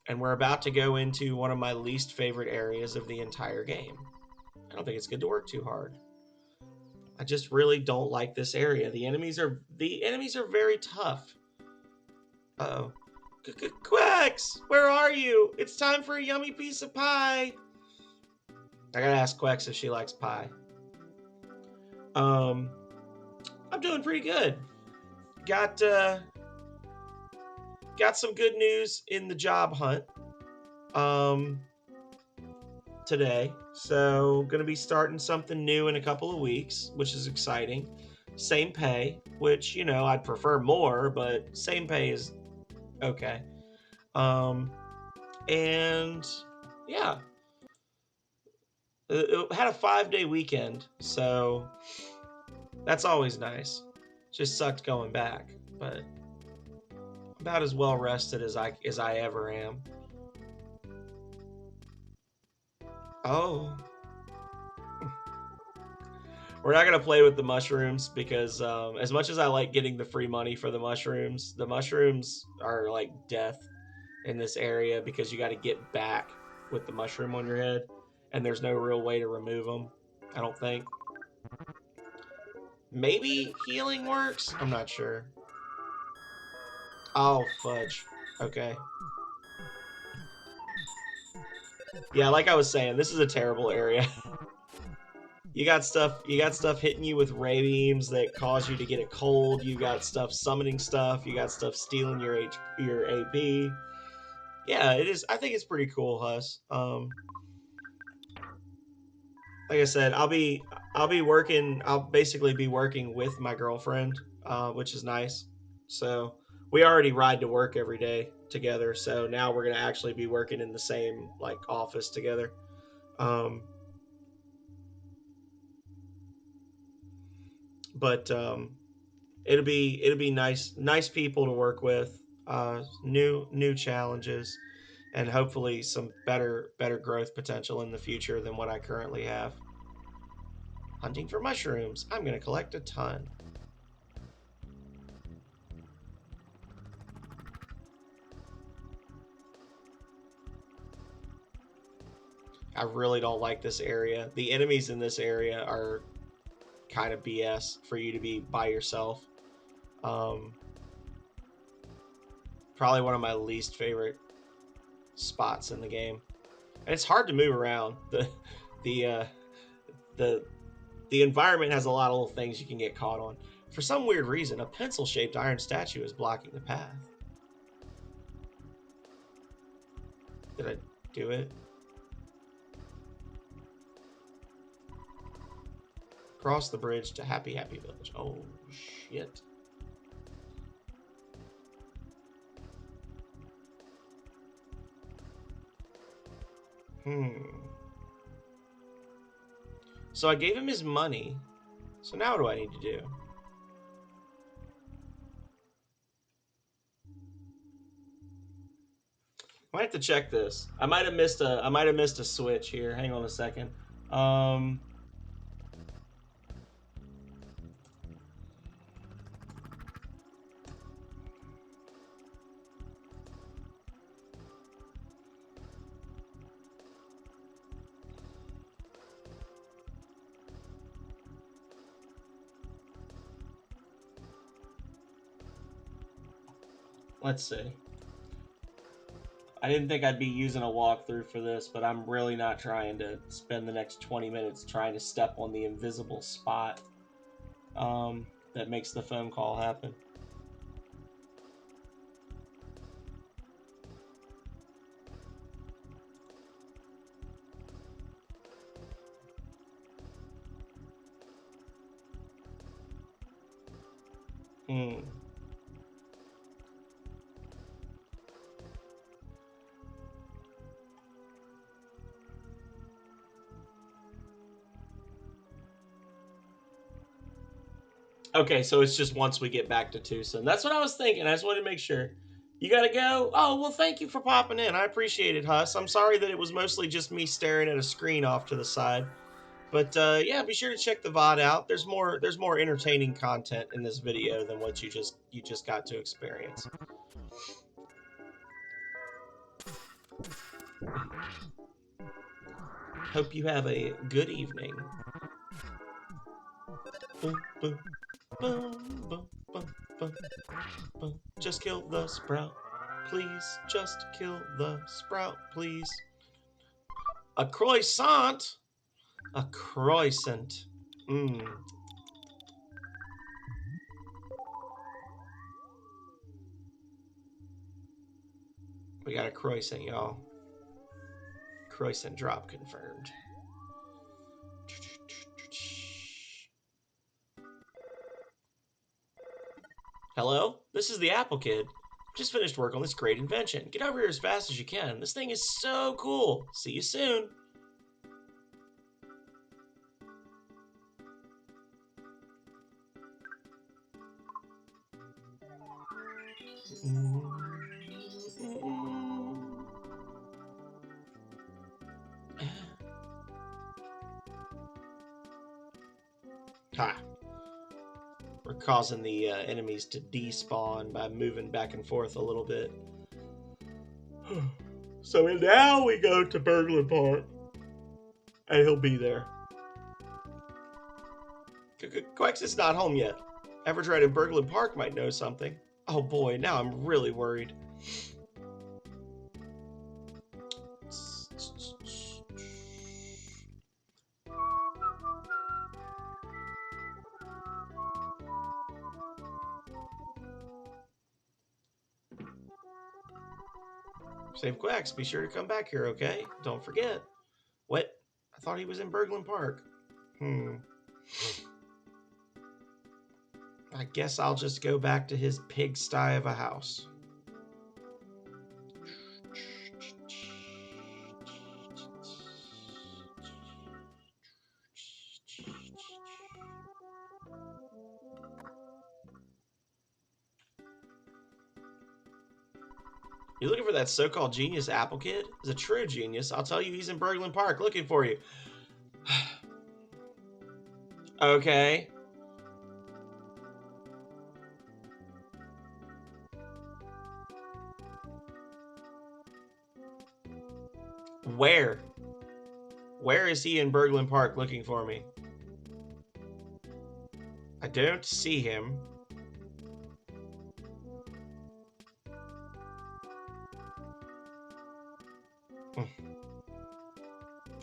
And we're about to go into one of my least favorite areas of the entire game. I don't think it's good to work too hard. I just really don't like this area. The enemies are very tough. Uh-oh. Quex, where are you? It's time for a yummy piece of pie. I gotta ask Quex if she likes pie. I'm doing pretty good. Got some good news in the job hunt today. So gonna be starting something new in a couple of weeks, which is exciting. Same pay, which, you know, I'd prefer more, but same pay is okay. And yeah, it had a 5-day weekend, so that's always nice. Just sucked going back, but about as well rested as I ever am. Oh. We're not going to play with the mushrooms because as much as I like getting the free money for the mushrooms are like death in this area because you got to get back with the mushroom on your head, and there's no real way to remove them, I don't think. Maybe healing works? I'm not sure. Oh, fudge. Okay. Yeah, like I was saying, this is a terrible area. You got stuff hitting you with ray beams that cause you to get a cold. You got stuff summoning stuff. You got stuff stealing your AP. Yeah, it is. I think it's pretty cool, Huss. Like I said, I'll basically be working with my girlfriend, which is nice. So we already ride to work every day together. So now we're gonna actually be working in the same like office together. But it'll be nice people to work with, new challenges, and hopefully some better growth potential in the future than what I currently have. Hunting for mushrooms. I'm gonna collect a ton. I really don't like this area. The enemies in this area are kind of BS for you to be by yourself. Probably one of my least favorite spots in the game, and it's hard to move around. The environment has a lot of little things you can get caught on. For some weird reason, a pencil-shaped iron statue is blocking the path. Did I do it? Cross the bridge to Happy Village. Oh, shit. So I gave him his money. So now what do I need to do? I might have to check this. I might have missed a switch here. Hang on a second. Let's see. I didn't think I'd be using a walkthrough for this, but I'm really not trying to spend the next 20 minutes trying to step on the invisible spot that makes the phone call happen. Okay, so it's just once we get back to Tucson. That's what I was thinking. I just wanted to make sure. You gotta go? Oh, well, thank you for popping in. I appreciate it, Huss. I'm sorry that it was mostly just me staring at a screen off to the side. But yeah, be sure to check the VOD out. There's more entertaining content in this video than what you just got to experience. Hope you have a good evening. Boom, boom, boom, boom, boom, boom, boom. Just kill the sprout, please. Just kill the sprout, please. A croissant? A croissant. Mmm. We got a croissant, y'all. Croissant drop confirmed. Hello? This is the Apple Kid. Just finished work on this great invention. Get over here as fast as you can. This thing is so cool. See you soon. Ha. We're causing the enemies to despawn by moving back and forth a little bit. So now we go to Berglund Park. And he'll be there. Quex is not home yet. Everdred in Berglund Park might know something. Oh boy, now I'm really worried. Save Quacks, be sure to come back here, okay? Don't forget. What? I thought he was in Berglund Park. I guess I'll just go back to his pigsty of a house. You looking for that so-called genius Apple Kid? He's a true genius. I'll tell you he's in Berglund Park looking for you. Okay. Where? Where is he in Berglund Park looking for me? I don't see him.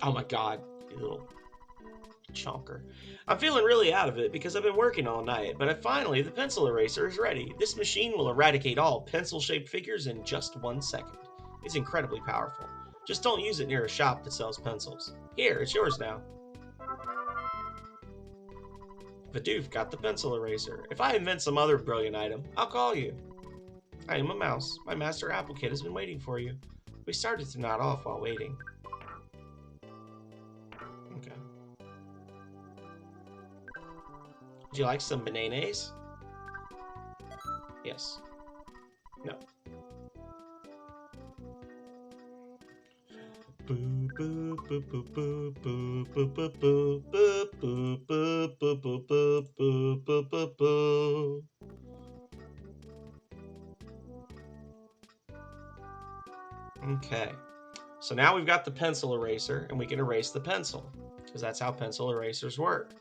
Oh my god, you little chonker. I'm feeling really out of it because I've been working all night, but finally the pencil eraser is ready. This machine will eradicate all pencil-shaped figures in just 1 second. It's incredibly powerful. Just don't use it near a shop that sells pencils. Here, it's yours now. Vidoof got the pencil eraser. If I invent some other brilliant item, I'll call you. I am a mouse. My master Apple Kid has been waiting for you. We started to nod off while waiting. Would you like some bananas? Yes. No. Boo boo boo boo boo boo boo boo boo boo boo boo boo boo boo boo boo boo. Okay. So now we've got the pencil eraser, and we can erase the pencil, because that's how pencil erasers work.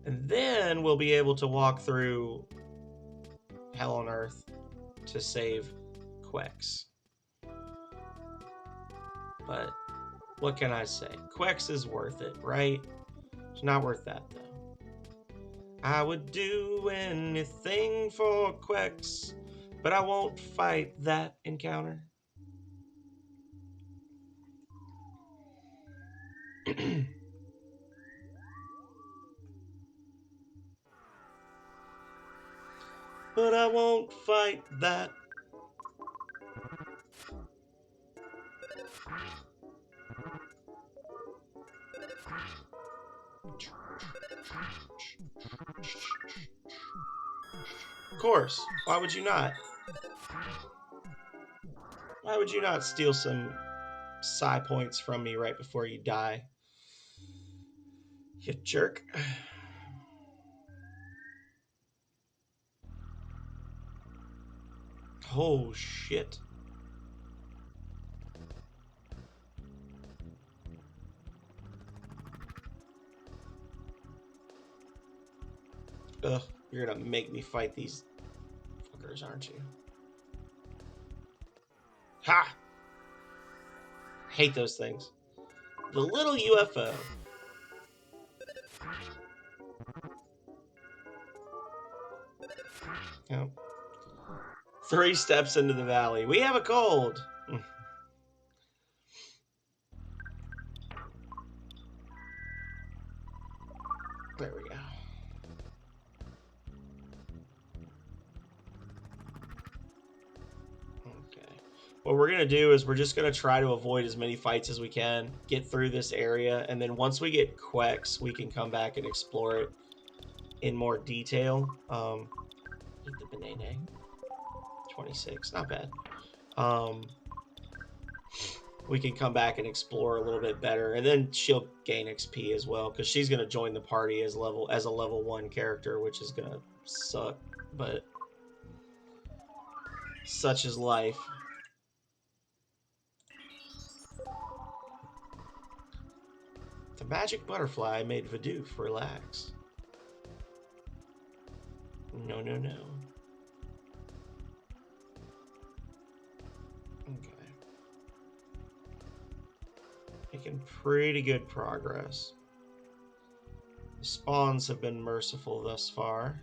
And then we'll be able to walk through Hell on Earth to save Quex. But what can I say? Quex is worth it, right? It's not worth that, though. I would do anything for Quex, but I won't fight that encounter. But I won't fight that. Of course. Why would you not? Why would you not steal some psi points from me right before you die? You jerk. Oh, shit. Ugh, you're gonna make me fight these fuckers, aren't you? Ha! Hate those things. The little UFO. Yep. 3 steps into the valley. We have a cold. There we go. Okay. What we're going to do is we're just going to try to avoid as many fights as we can, get through this area, and then once we get Quex, we can come back and explore it in more detail. Eat the banana. 26, not bad. We can come back and explore a little bit better, and then she'll gain XP as well, because she's going to join the party as a level 1 character, which is going to suck, but such is life. The magic butterfly made Vidoof relax. No, no, no. Okay. Making pretty good progress. The spawns have been merciful thus far.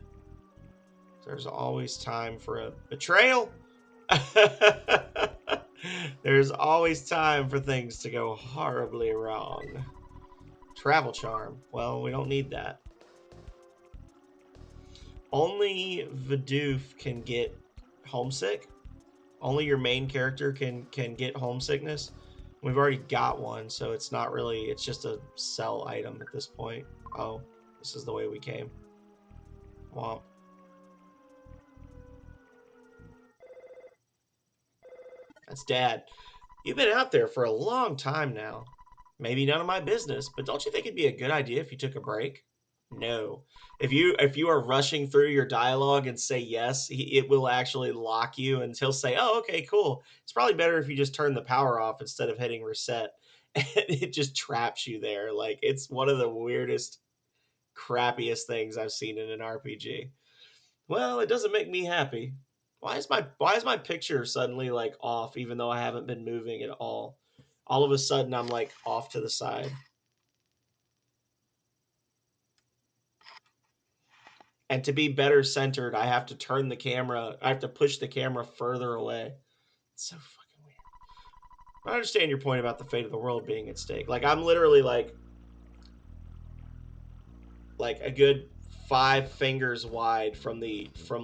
There's always time for a betrayal. There's always time for things to go horribly wrong. Travel charm. Well, we don't need that. Only Vidoof can get homesick. Only your main character can get homesickness. We've already got one, so it's not really, it's just a sell item at this point. Oh, this is the way we came. Womp. That's Dad. You've been out there for a long time now. Maybe none of my business, but don't you think it'd be a good idea if you took a break? No. If you are rushing through your dialogue and say yes, it will actually lock you, and he'll say, "Oh, okay, cool. It's probably better if you just turn the power off instead of hitting reset." And it just traps you there. Like, it's one of the weirdest, crappiest things I've seen in an RPG. Well, it doesn't make me happy. Why is my picture suddenly like off, even though I haven't been moving at all? All of a sudden, I'm like off to the side. And to be better centered, I have to turn the camera. I have to push the camera further away. It's so fucking weird. I understand your point about the fate of the world being at stake. Like, I'm literally like a good 5 fingers wide from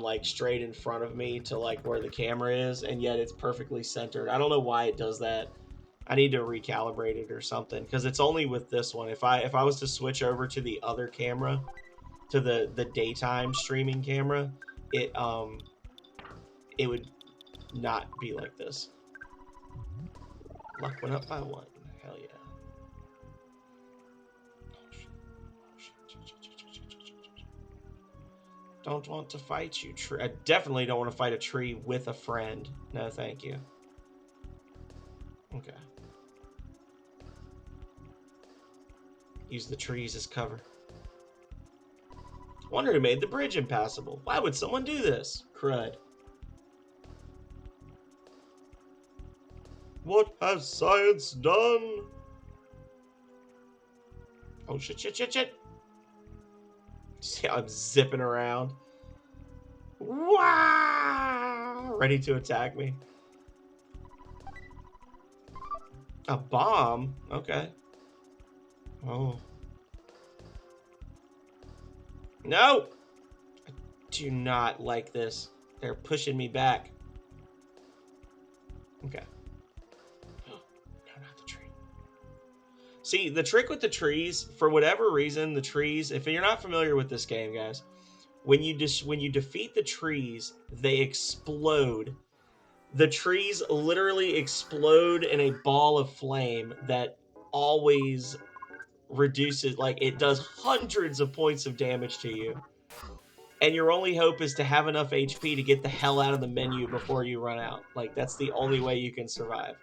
like straight in front of me to like where the camera is, and yet it's perfectly centered. I don't know why it does that. I need to recalibrate it or something, because it's only with this one. If I was to switch over to the other camera, to the daytime streaming camera, it would not be like this. Luck went up by 1. Hell yeah. Don't want to fight you. I definitely don't want to fight a tree with a friend. No, thank you. Okay. Use the trees as cover. Wonder who made the bridge impassable. Why would someone do this? Crud. What has science done? Oh, shit. See how I'm zipping around? Wow! Ready to attack me. A bomb? Okay. Oh. No! I do not like this. They're pushing me back. Okay. No, not the tree. See, the trick with the trees, for whatever reason, the trees, if you're not familiar with this game, guys, when you defeat the trees, they explode. The trees literally explode in a ball of flame that always reduces, like, it does hundreds of points of damage to you. And your only hope is to have enough HP to get the hell out of the menu before you run out. Like, that's the only way you can survive.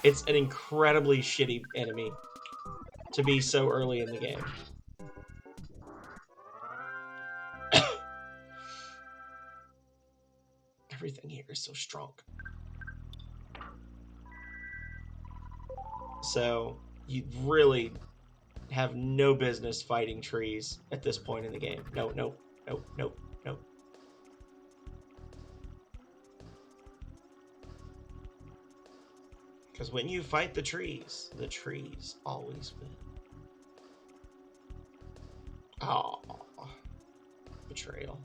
It's an incredibly shitty enemy to be so early in the game. Everything here is so strong. So, you really have no business fighting trees at this point in the game. No. Because when you fight the trees always win. Oh, betrayal.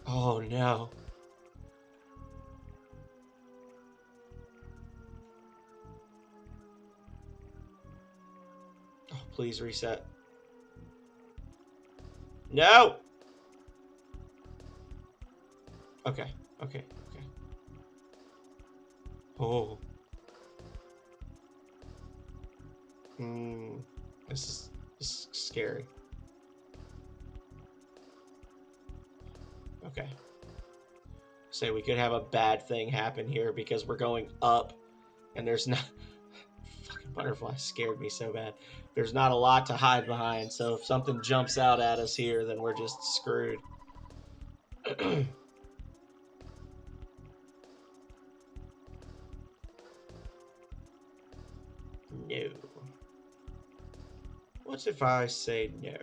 Oh no. Oh, please reset. No! Okay. Oh. This is scary. Okay. Say we could have a bad thing happen here because we're going up and there's not... Fucking butterfly scared me so bad. There's not a lot to hide behind, so if something jumps out at us here, then we're just screwed. No. What if I say no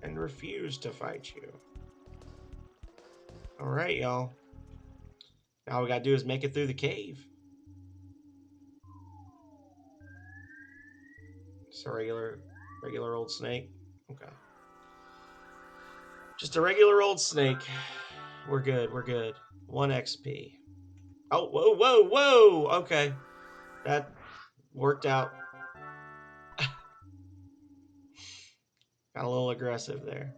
and refuse to fight you? Alright, y'all. Now all we gotta do is make it through the cave. It's a regular old snake. Okay. Just a regular old snake. We're good. 1 XP. Oh, whoa. Okay. That worked out. Got a little aggressive there.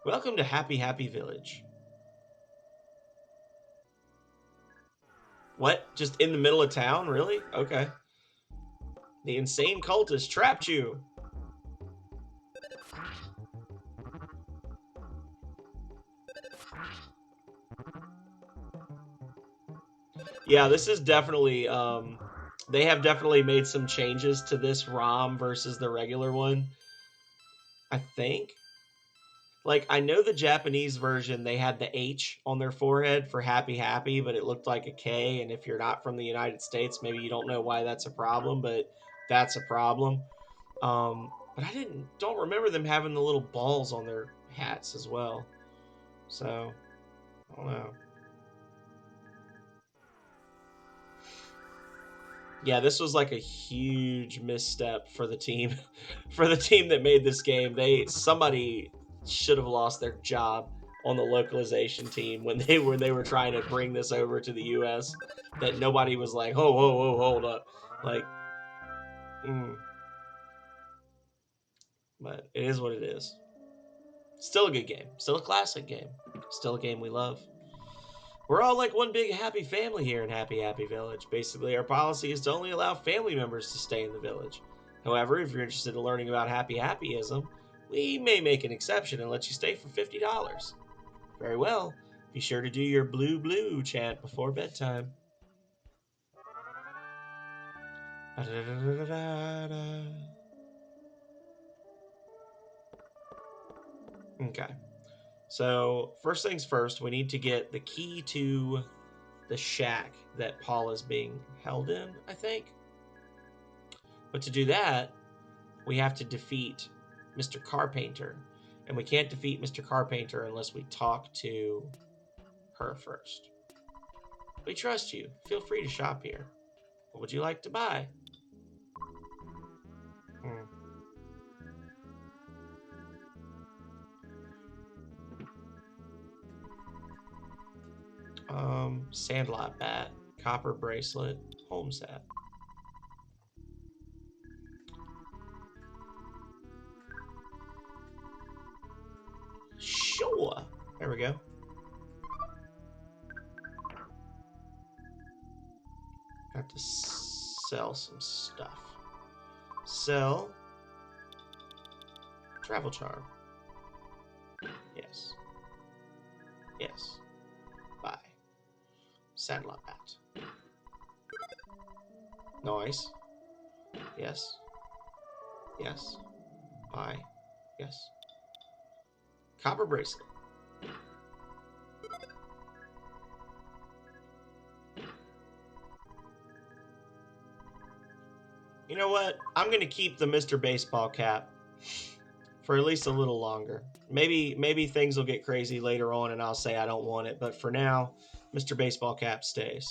Welcome to Happy Village. What? Just in the middle of town? Really? Okay. The insane cultist trapped you. Yeah, this is definitely, they have definitely made some changes to this ROM versus the regular one. I think. Like, I know the Japanese version, they had the H on their forehead for happy, but it looked like a K, and if you're not from the United States, maybe you don't know why that's a problem, but that's a problem. But I don't remember them having the little balls on their hats as well. So, I don't know. Yeah, this was like a huge misstep for the team, for the team that made this game. Somebody should have lost their job on the localization team when they were trying to bring this over to the U.S. That nobody was like, oh, hold up, like. But it is what it is. Still a good game. Still a classic game. Still a game we love. We're all like one big happy family here in Happy Happy Village. Basically, our policy is to only allow family members to stay in the village. However, if you're interested in learning about Happy Happyism, we may make an exception and let you stay for $50. Very well. Be sure to do your blue blue chant before bedtime. Okay. So, first things first, we need to get the key to the shack that Paul is being held in, I think. But to do that, we have to defeat Mr. Carpainter. And we can't defeat Mr. Carpainter unless we talk to her first. We trust you. Feel free to shop here. What would you like to buy? Sandlot bat, copper bracelet, home set. Sure. There we go. Have to sell some stuff. Sell. Travel charm. Yes. Yes. Buy. Sandlot bat. Nice. Yes. Yes. Buy. Yes. Copper bracelet. You know what? I'm going to keep the Mr. Baseball cap for at least a little longer. Maybe things will get crazy later on and I'll say I don't want it, but for now, Mr. Baseball cap stays.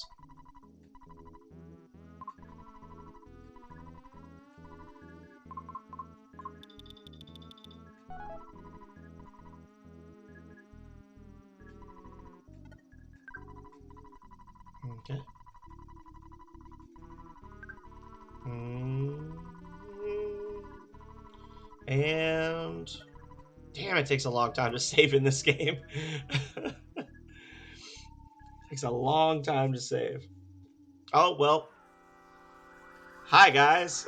Okay. And damn, it takes a long time to save in this game. Takes a long time to save. Oh, well. Hi, guys.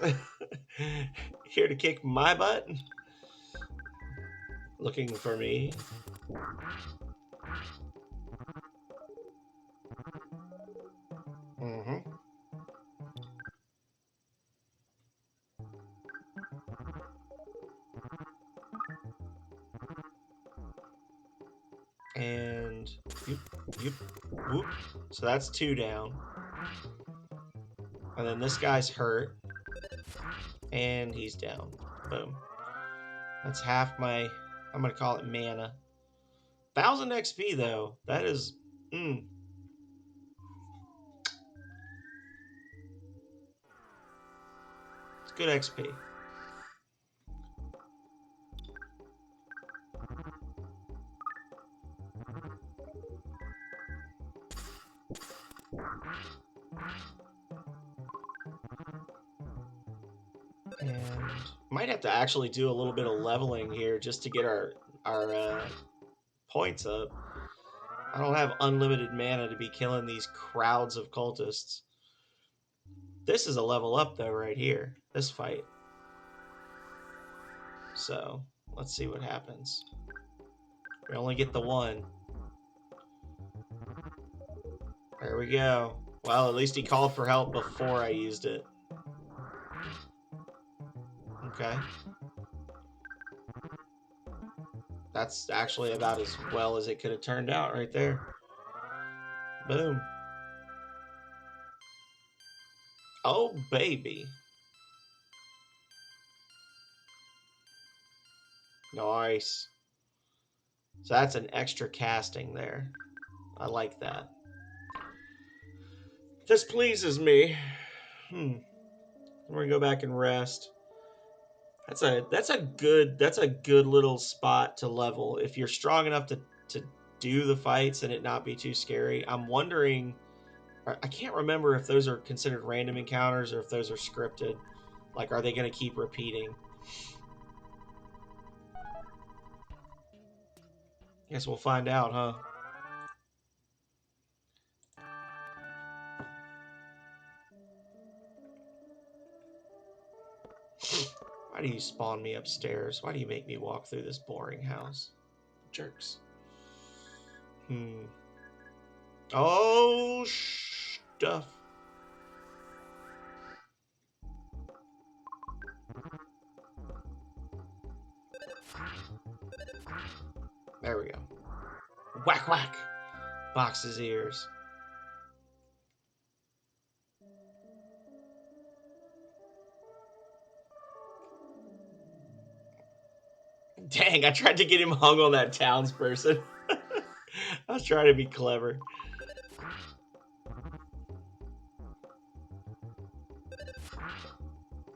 Here to kick my butt? Looking for me? Mm-hmm. And whoop. So that's 2 down. And then this guy's hurt. And he's down. Boom. That's half my, I'm going to call it mana. 1,000 XP, though. That is, It's good XP. And might have to actually do a little bit of leveling here just to get our points up. I don't have unlimited mana to be killing these crowds of cultists. This is a level up, though, right here. This fight. So, let's see what happens. We only get the 1. There we go. Well, at least he called for help before I used it. Okay. That's actually about as well as it could have turned out right there. Boom. Oh, baby. Nice. So that's an extra casting there. I like that. This pleases me. I'm gonna go back and rest. That's a good little spot to level if you're strong enough to do the fights and it not be too scary. I'm wondering, I can't remember if those are considered random encounters or if those are scripted. Like, are they going to keep repeating? Guess we'll find out, huh? Why do you spawn me upstairs? Why do you make me walk through this boring house? Jerks. Oh, stuff. There we go. Whack, whack. Box his ears. Dang, I tried to get him hung on that townsperson. I was trying to be clever.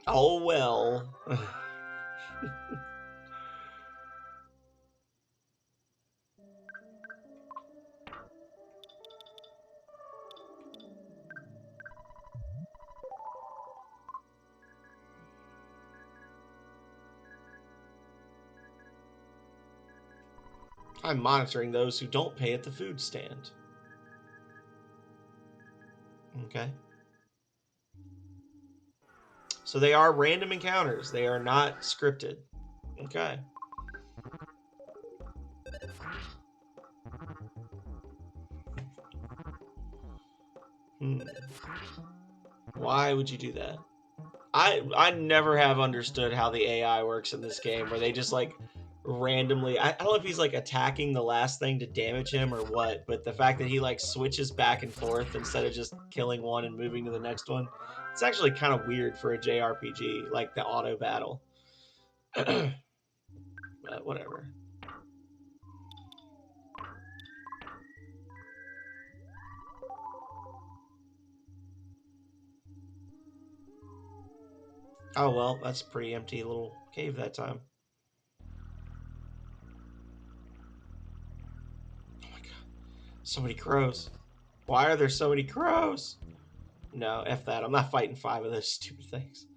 Oh, well. I'm monitoring those who don't pay at the food stand. Okay. So they are random encounters. They are not scripted. Okay. Why would you do that? I never have understood how the AI works in this game, where they just like randomly. I don't know if he's like attacking the last thing to damage him or what, but the fact that he like switches back and forth instead of just killing one and moving to the next one, it's actually kind of weird for a JRPG, like the auto battle. But whatever. Oh well, that's a pretty empty little cave that time. Oh my god. So many crows. Why are there so many crows? No, F that. I'm not fighting 5 of those stupid things.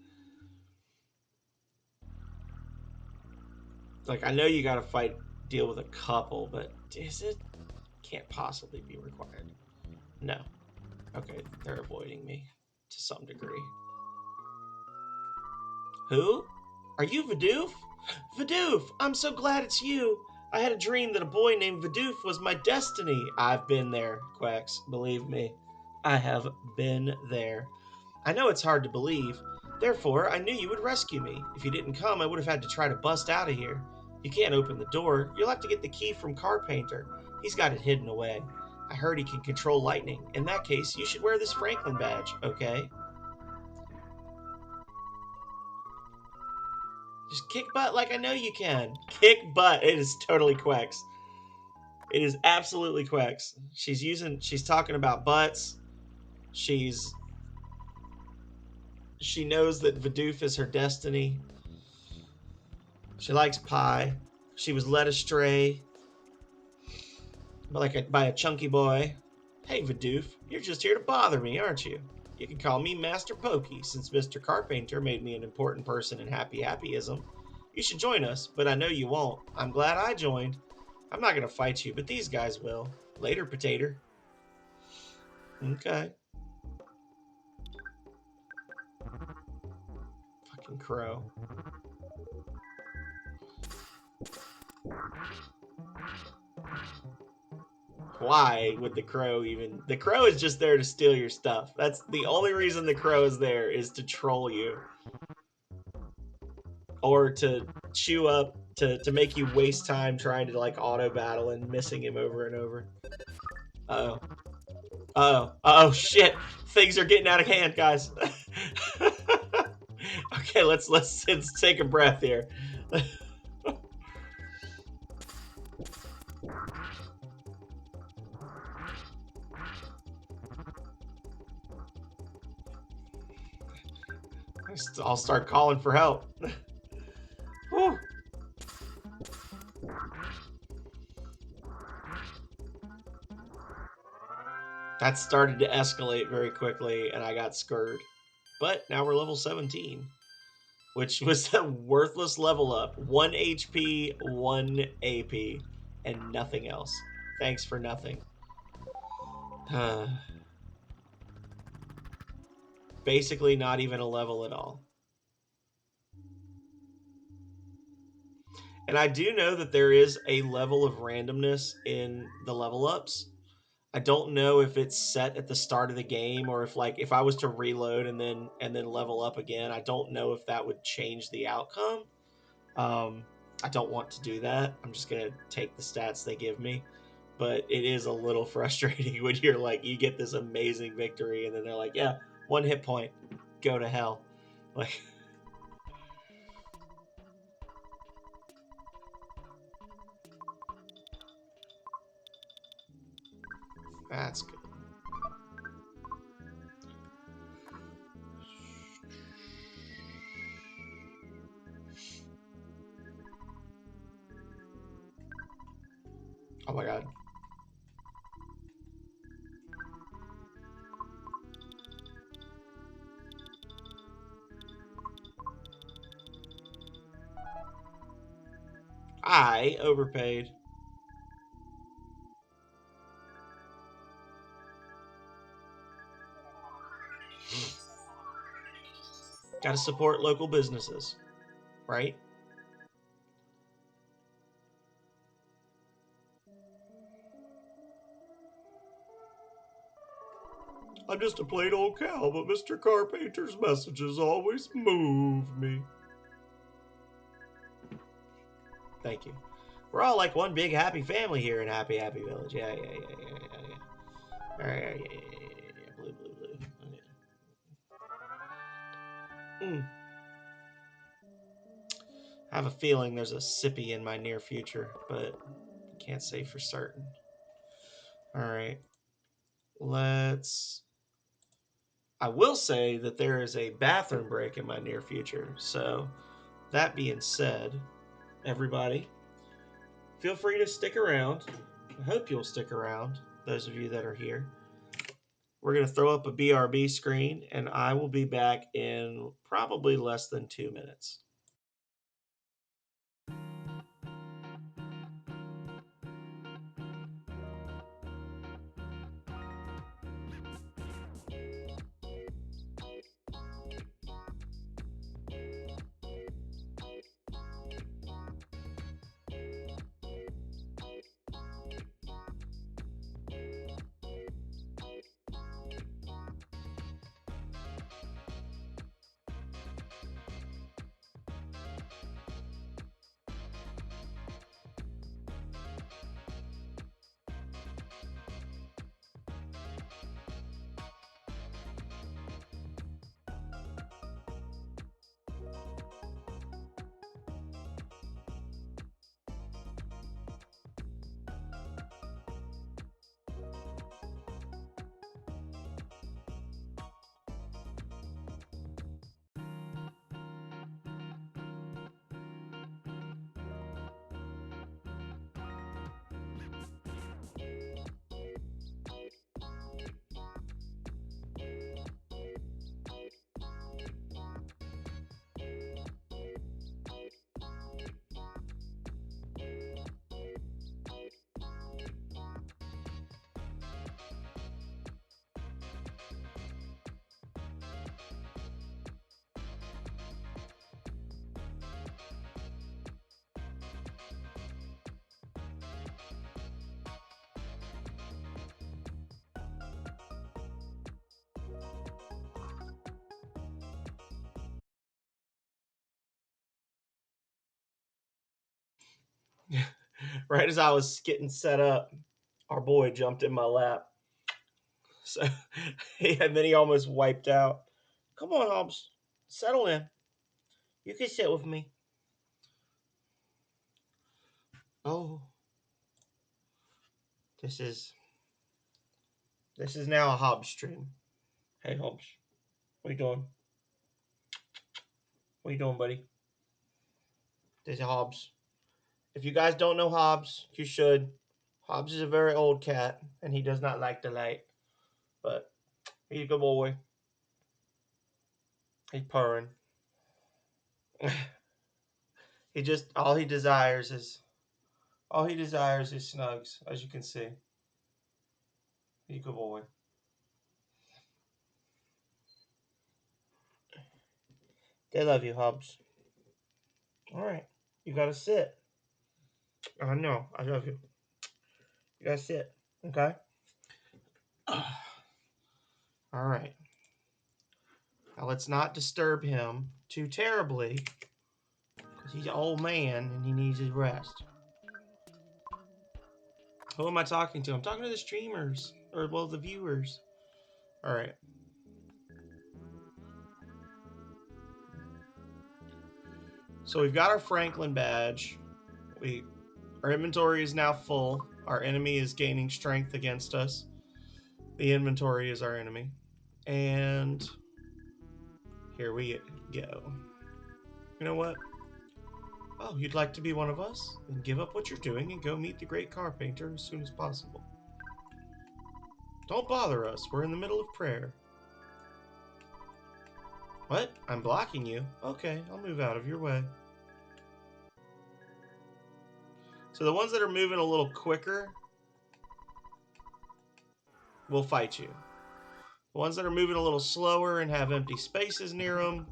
Like, I know you gotta deal with a couple, but is it? Can't possibly be required. No. Okay, they're avoiding me to some degree. Who? Are you Vidoof? Vidoof, I'm so glad it's you. I had a dream that a boy named Vidoof was my destiny. I've been there, Quacks. Believe me. I have been there. I know it's hard to believe. Therefore, I knew you would rescue me. If you didn't come, I would have had to try to bust out of here. You can't open the door. You'll have to get the key from Carpainter. He's got it hidden away. I heard he can control lightning. In that case, you should wear this Franklin badge, okay? Just kick butt like I know you can. Kick butt. It is totally Quex. It is absolutely Quex. She's talking about butts. She knows that Vidoof is her destiny. She likes pie. She was led astray by a chunky boy. Hey, Vidoof, you're just here to bother me, aren't you? You can call me Master Pokey, since Mr. Carpainter made me an important person in Happy Happyism. You should join us, but I know you won't. I'm glad I joined. I'm not going to fight you, but these guys will. Later, potato. Okay. Fucking crow. Why would the crow even... The crow is just there to steal your stuff. That's the only reason the crow is there, is to troll you. Or to chew up, to make you waste time trying to, like, auto-battle and missing him over and over. Uh-oh. Uh-oh. Uh-oh, shit! Things are getting out of hand, guys. Okay, let's take a breath here. I'll start calling for help. Whew. That started to escalate very quickly, and I got scared. But now we're level 17, which was a worthless level up. 1 HP, 1 AP. and nothing else. Thanks for nothing. Basically, not even a level at all. And I do know that there is a level of randomness in the level ups. I don't know if it's set at the start of the game or if like if I was to reload and then level up again, I don't know if that would change the outcome. Um, I don't want to do that. I'm just gonna take the stats they give me. But it is a little frustrating when you're like you get this amazing victory and then they're like, yeah, 1 hit point, go to hell. Like that's good. Oh my god. I overpaid. Got to support local businesses, right? I'm just a plain old cow, but Mr. Carpenter's messages always move me. Thank you. We're all like one big happy family here in Happy Happy Village. Yeah. All right, yeah. Blue. Okay. I have a feeling there's a sippy in my near future, but can't say for certain. All right, let's. I will say that there is a bathroom break in my near future. So, that being said, everybody, feel free to stick around. I hope you'll stick around, those of you that are here. We're going to throw up a BRB screen, and I will be back in probably less than 2 minutes. Right as I was getting set up, our boy jumped in my lap. So, and then he almost wiped out. Come on, Hobbs, settle in. You can sit with me. Oh, this is now a Hobbs stream. Hey, Hobbs, what are you doing? What are you doing, buddy? This is Hobbs. If you guys don't know Hobbs, you should. Hobbs is a very old cat, and he does not like the light. But he's a good boy. He's purring. He just all he desires is All he desires is snugs, as you can see. You good boy. They love you, Hobbs. All right. You gotta sit. I know. I love you. You gotta sit. Okay? All right. Now let's not disturb him too terribly, because he's an old man and he needs his rest. Who am I talking to? I'm talking to the streamers. Or, well, the viewers. All right. So we've got our Franklin badge. Our inventory is now full. Our enemy is gaining strength against us. The inventory is our enemy. And here we go. You know what? Oh, you'd like to be one of us? Then give up what you're doing and go meet the great carpenter as soon as possible. Don't bother us. We're in the middle of prayer. What? I'm blocking you? Okay, I'll move out of your way. So the ones that are moving a little quicker will fight you. The ones that are moving a little slower and have empty spaces near them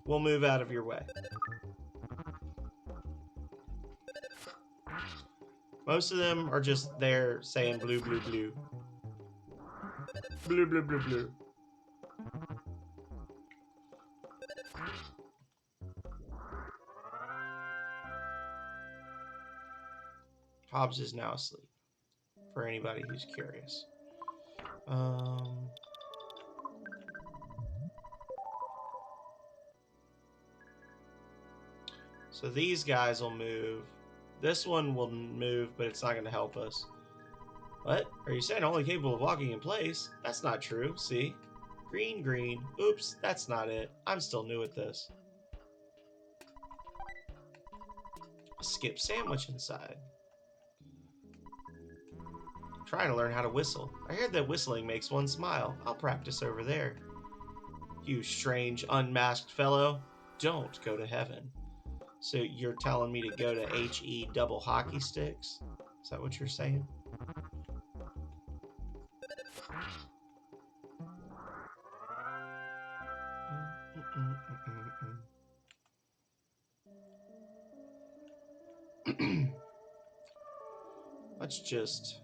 will move out of your way. Most of them are just there saying blue, blue, blue. Blue, blue, blue, blue. Hobbs is now asleep, for anybody who's curious. So these guys will move. This one will move, but it's not going to help us. What? Are you saying only capable of walking in place? That's not true. See? Green, green. Oops, that's not it. I'm still new at this. A skip sandwich inside. I'm trying to learn how to whistle. I heard that whistling makes one smile. I'll practice over there. You strange, unmasked fellow. Don't go to heaven. So you're telling me to go to HE double hockey sticks? Is that what you're saying? Let's just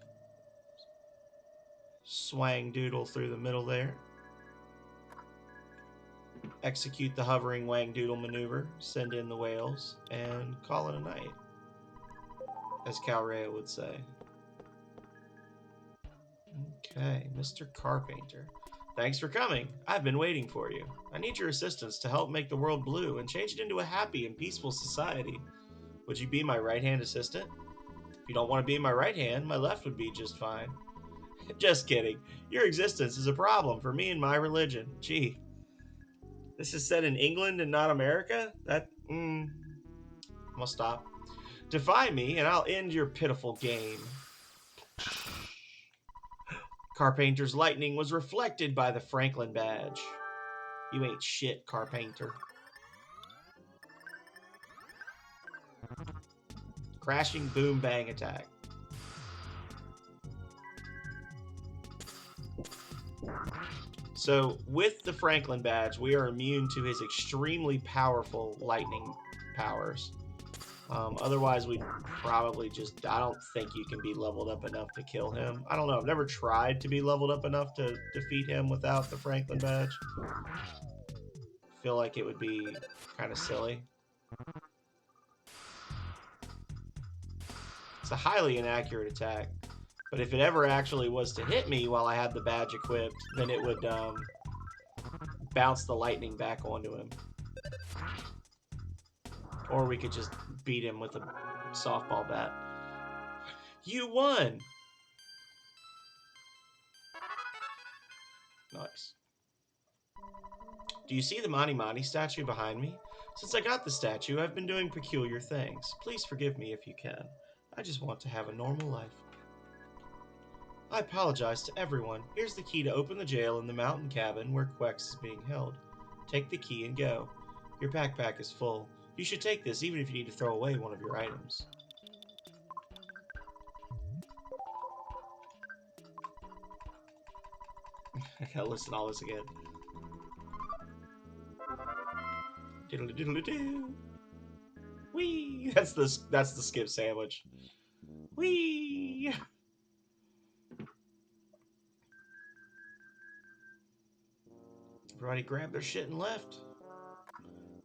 swang doodle through the middle there. Execute the hovering wang doodle maneuver, send in the whales, and call it a night, as Calrea would say. Okay, Mr. Carpenter. Thanks for coming. I've been waiting for you. I need your assistance to help make the world blue and change it into a happy and peaceful society. Would you be my right-hand assistant? If you don't want to be my right hand, my left would be just fine. Just kidding. Your existence is a problem for me and my religion. Gee. This is set in England and not America? I'm gonna stop. Defy me and I'll end your pitiful game. Carpenter's lightning was reflected by the Franklin badge. You ain't shit, Carpenter. Crashing boom bang attack. So with the Franklin badge, we are immune to his extremely powerful lightning powers. Otherwise, we'd probably just... I don't think you can be leveled up enough to kill him. I don't know. I've never tried to be leveled up enough to defeat him without the Franklin badge. I feel like it would be kind of silly. It's a highly inaccurate attack. But if it ever actually was to hit me while I had the badge equipped, then it would bounce the lightning back onto him. Or we could just beat him with a softball bat. You won! Nice. Do you see the Mani Mani statue behind me? Since I got the statue, I've been doing peculiar things. Please forgive me if you can. I just want to have a normal life. I apologize to everyone. Here's the key to open the jail in the mountain cabin where Quex is being held. Take the key and go. Your backpack is full. You should take this even if you need to throw away one of your items. I gotta listen to all this again. Diddle diddle doo. Wee. That's the skip sandwich. Wee. Everybody grabbed their shit and left.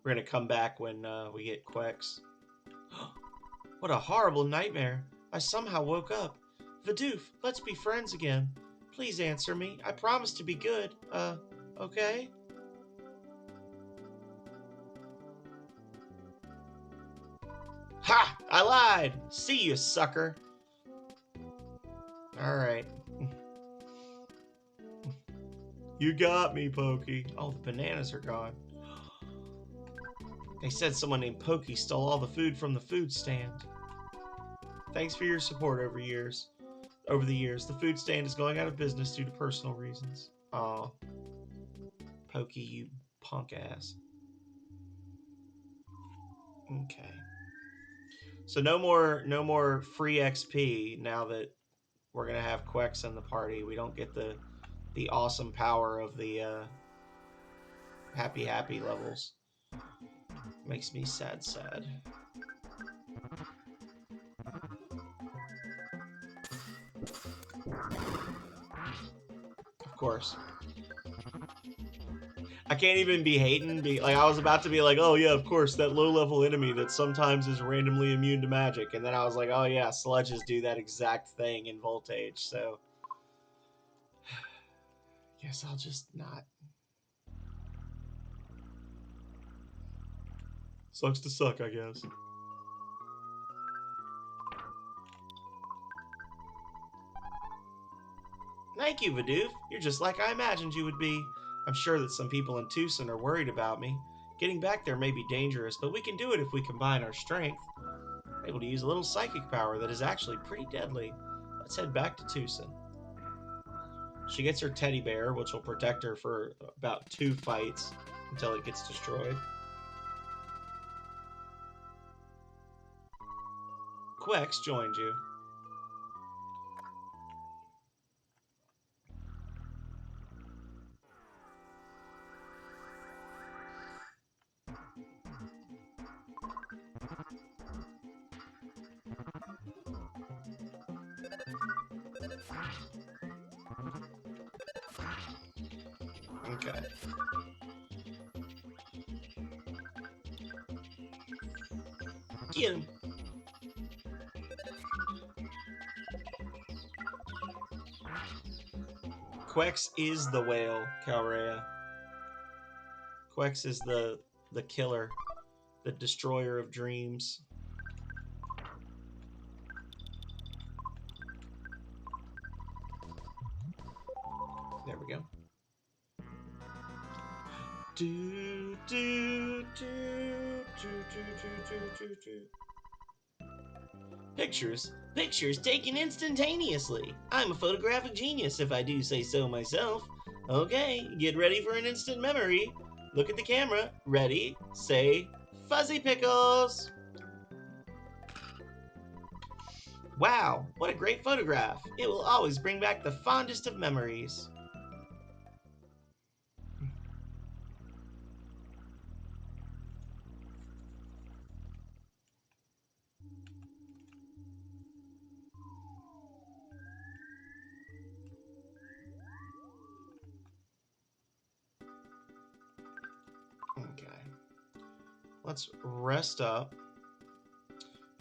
We're gonna come back when we get Quex. What a horrible nightmare. I somehow woke up. Vidoof, let's be friends again. Please answer me. I promise to be good. Okay? Ha! I lied! See you, sucker! Alright. You got me, Pokey. Oh, the bananas are gone. They said someone named Pokey stole all the food from the food stand. Thanks for your support over the years. The food stand is going out of business due to personal reasons. Aw. Pokey, you punk ass. Okay. So no more free XP now that we're gonna have Quex in the party. We don't get the awesome power of the happy levels. Makes me sad. Of course. I can't even be hating. Like, I was about to be like, oh yeah, of course, that low-level enemy that sometimes is randomly immune to magic. And then I was like, oh yeah, sludges do that exact thing in Voltage, so... Guess I'll just not. Sucks to suck, I guess. Thank you, Vidoof. You're just like I imagined you would be. I'm sure that some people in Tucson are worried about me. Getting back there may be dangerous, but we can do it if we combine our strength. I'm able to use a little psychic power that is actually pretty deadly. Let's head back to Tucson. She gets her teddy bear, which will protect her for about 2 fights until it gets destroyed. Quex joined you. Okay. Get him. Quex is the whale, Calrea. Quex is the killer, the destroyer of dreams. There we go. Do, do, do, do, do, do, do, do. Pictures taken instantaneously. I'm a photographic genius, if I do say so myself. Okay, get ready for an instant memory. Look at the camera. Ready, say, Fuzzy Pickles! Wow, what a great photograph. It will always bring back the fondest of memories. Okay. Let's rest up.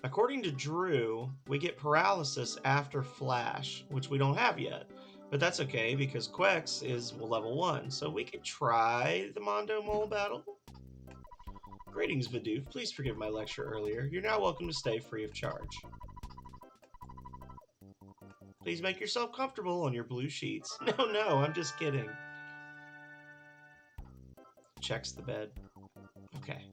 According to Drew, we get paralysis after Flash, which we don't have yet. But that's okay, because Quex is level 1, so we could try the Mondo Mole battle. Greetings, Vidoof. Please forgive my lecture earlier. You're now welcome to stay free of charge. Please make yourself comfortable on your blue sheets. No, I'm just kidding. Checks the bed. Okay.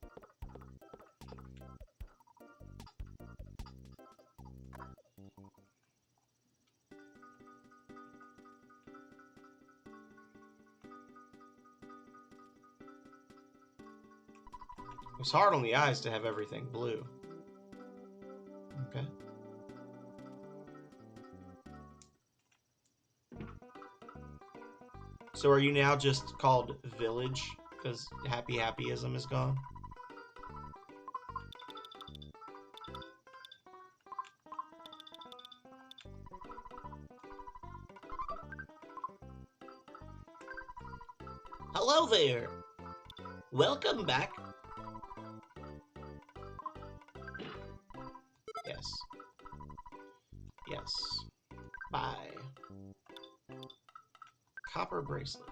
It's hard on the eyes to have everything blue. Okay. So are you now just called Village because happyism is gone? Hello there. Welcome back. Yes. Yes. Bye. Copper bracelet.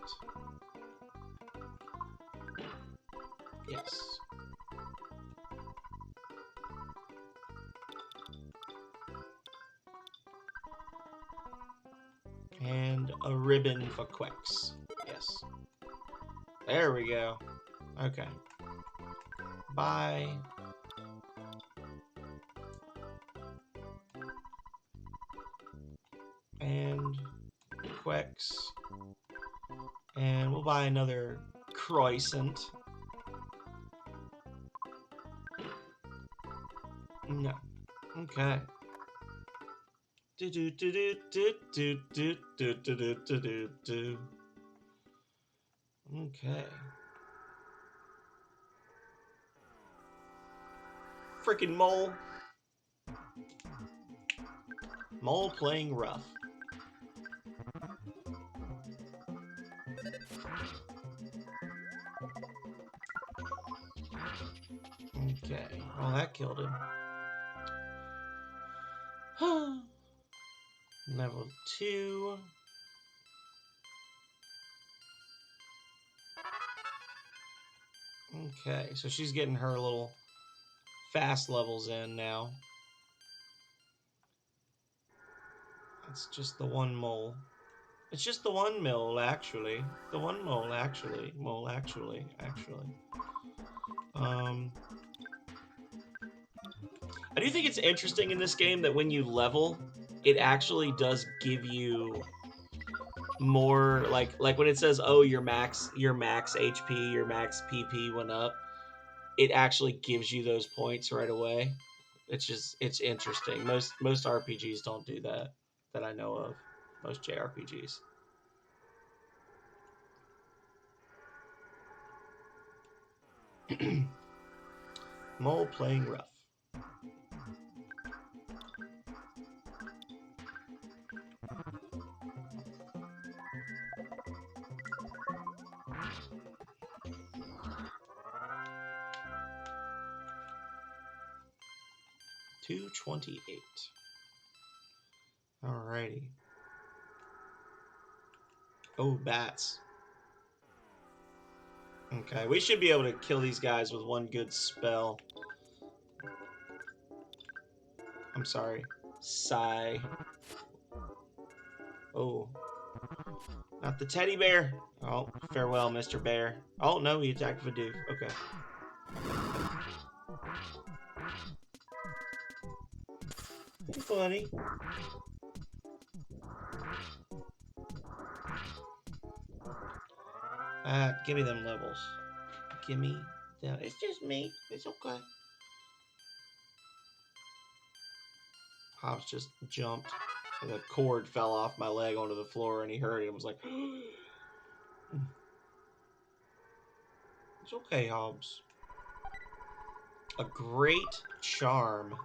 Yes. And a ribbon for Quex. Yes. There we go. Okay. Bye. And Quex. And we'll buy another croissant. No. Okay. Do do do do do do do do do do do do. Okay. Freaking mole. Mole playing rough. Okay. Well, that killed him. Level 2. Okay, so she's getting her little fast levels in now. It's just the one mole. It's just the one mole, actually. The one mole, actually. Mole, actually. I do think it's interesting in this game that when you level, it actually does give you more, like when it says, oh, your max HP, your max PP went up, it actually gives you those points right away. It's interesting. Most RPGs don't do that I know of. Most JRPGs. Mole playing rough. $228. Alrighty. Oh, bats. Okay, we should be able to kill these guys with one good spell. I'm sorry. Sigh. Oh. Not the teddy bear. Oh, farewell, Mr. Bear. Oh, no, he attacked Vidoof. Okay. Hey, buddy. Give me them levels. Give me them. It's just me. It's okay. Hobbs just jumped. And the cord fell off my leg onto the floor, and he heard it and was like, it's okay, Hobbs. A great charm.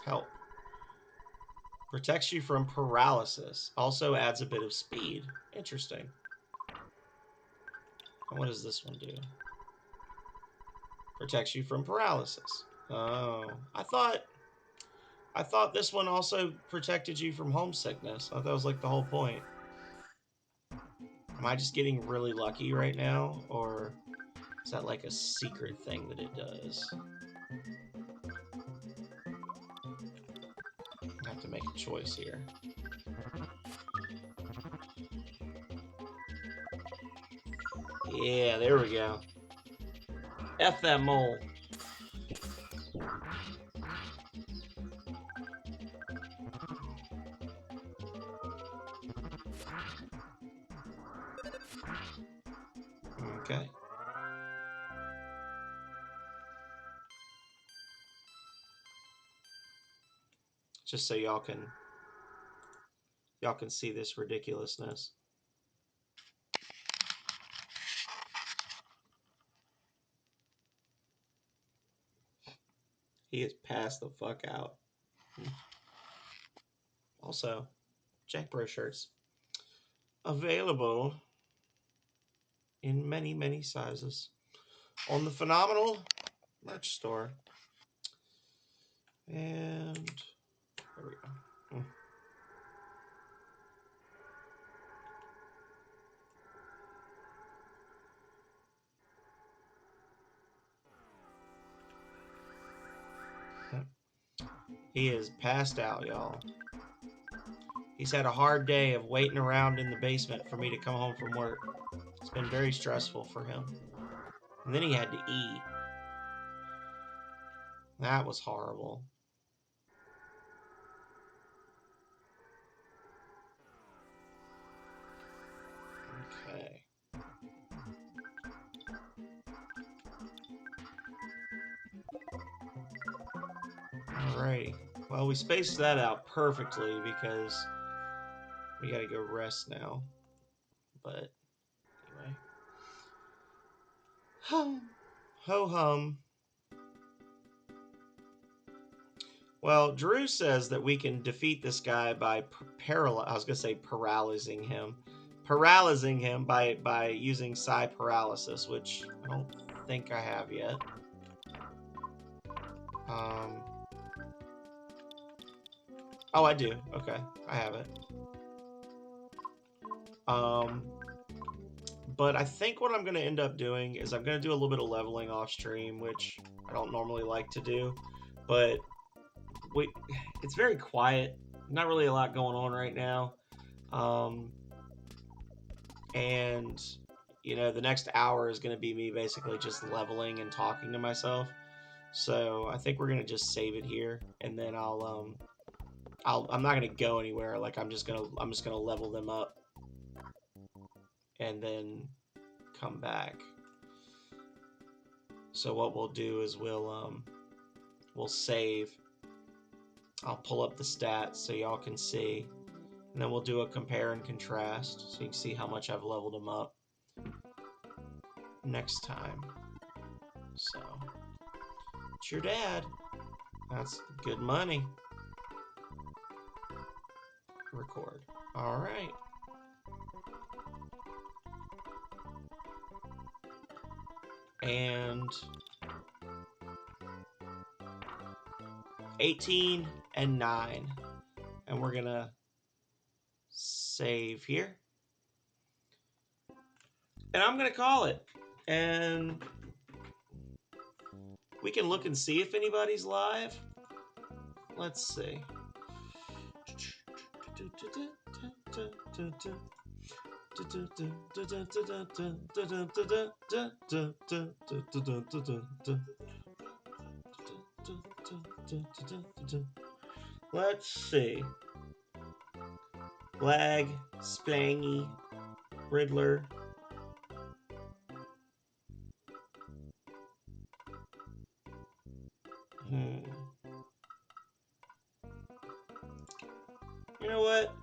Help. Protects you from paralysis. Also adds a bit of speed. Interesting. And what does this one do? Protects you from paralysis. Oh. I thought this one also protected you from homesickness. I thought that was like the whole point. Am I just getting really lucky right now? Or is that like a secret thing that it does? I have to make a choice here. Yeah, there we go. F that mole. just so y'all can see this ridiculousness. He is passed the fuck out. Also, Jack Bro shirts available in many, many sizes on the Phenomenal merch store. And there we go. He is passed out, y'all. He's had a hard day of waiting around in the basement for me to come home from work. It's been very stressful for him. And then he had to eat. That was horrible. Okay. Alrighty. Well, we spaced that out perfectly because we gotta go rest now. But anyway. Hum. Ho hum. Well, Drew says that we can defeat this guy by paralyzing him. Paralyzing him by using psi paralysis, which I don't think I have yet. Oh, I do. Okay, I have it. But I think what I'm going to end up doing is I'm going to do a little bit of leveling off stream, which I don't normally like to do, but it's very quiet. Not really a lot going on right now. And you know, the next hour is going to be me basically just leveling and talking to myself. So I think we're going to just save it here, and then I'm not going to go anywhere. Like I'm just going to level them up and then come back. So what we'll do is we'll save. I'll pull up the stats so y'all can see, and then we'll do a compare and contrast so you can see how much I've leveled them up next time. So it's your dad. That's good money. Record. All right. And 18 and 9. And we're going to save here. And I'm going to call it. And we can look and see if anybody's live. Let's see. Let's see. Lag, Splangy, Riddler. You know what?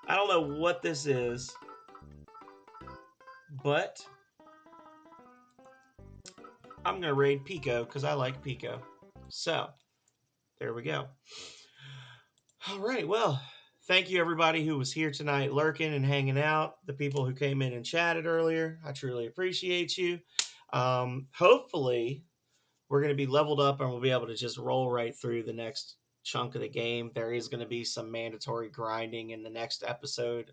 I don't know what this is, but I'm going to raid Pico because I like Pico. So, there we go. All right, well, thank you everybody who was here tonight lurking and hanging out. The people who came in and chatted earlier, I truly appreciate you. Hopefully, we're going to be leveled up and we'll be able to just roll right through the next chunk of the game. There is going to be some mandatory grinding in the next episode.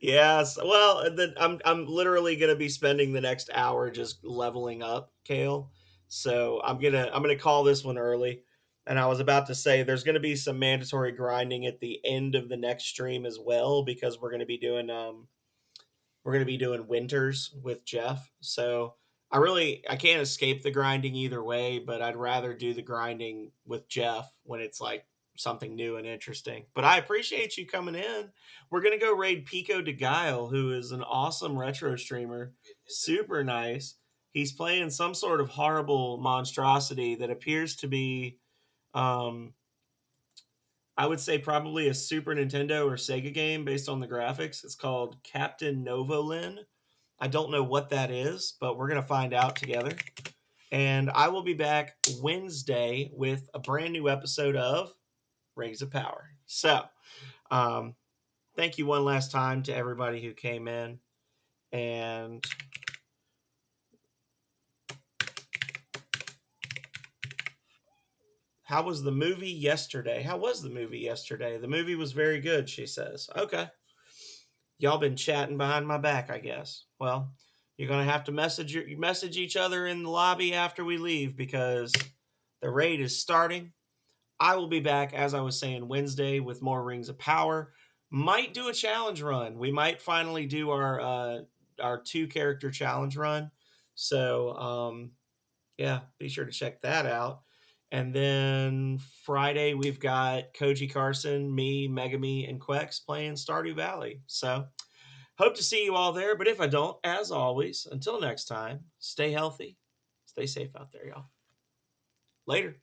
Yes, well, I'm literally gonna be spending the next hour just leveling up, Kale. So I'm gonna call this one early. And I was about to say there's gonna be some mandatory grinding at the end of the next stream as well, because we're gonna be doing winters with Jeff. So I can't escape the grinding either way, but I'd rather do the grinding with Jeff when it's like something new and interesting. But I appreciate you coming in. We're gonna go raid Pico de Guile, who is an awesome retro streamer, super nice. He's playing some sort of horrible monstrosity that appears to be, um, I would say, probably a Super Nintendo or Sega game based on the graphics. It's called Captain Novolin. I don't know what that is, but we're going to find out together. And I will be back Wednesday with a brand new episode of Rings of Power. So, um, thank you one last time to everybody who came in. And how was the movie yesterday? How was the movie yesterday? The movie was very good, she says. Okay. Y'all been chatting behind my back, I guess. Well, you're gonna have to message each other in the lobby after we leave because the raid is starting. I will be back, as I was saying, Wednesday with more Rings of Power. Might do a challenge run. We might finally do our 2 character challenge run. So yeah, be sure to check that out. And then Friday we've got Koji Carson, me, Megami, and Quex playing Stardew Valley. So hope to see you all there. But if I don't, as always, until next time, stay healthy, stay safe out there, y'all. Later.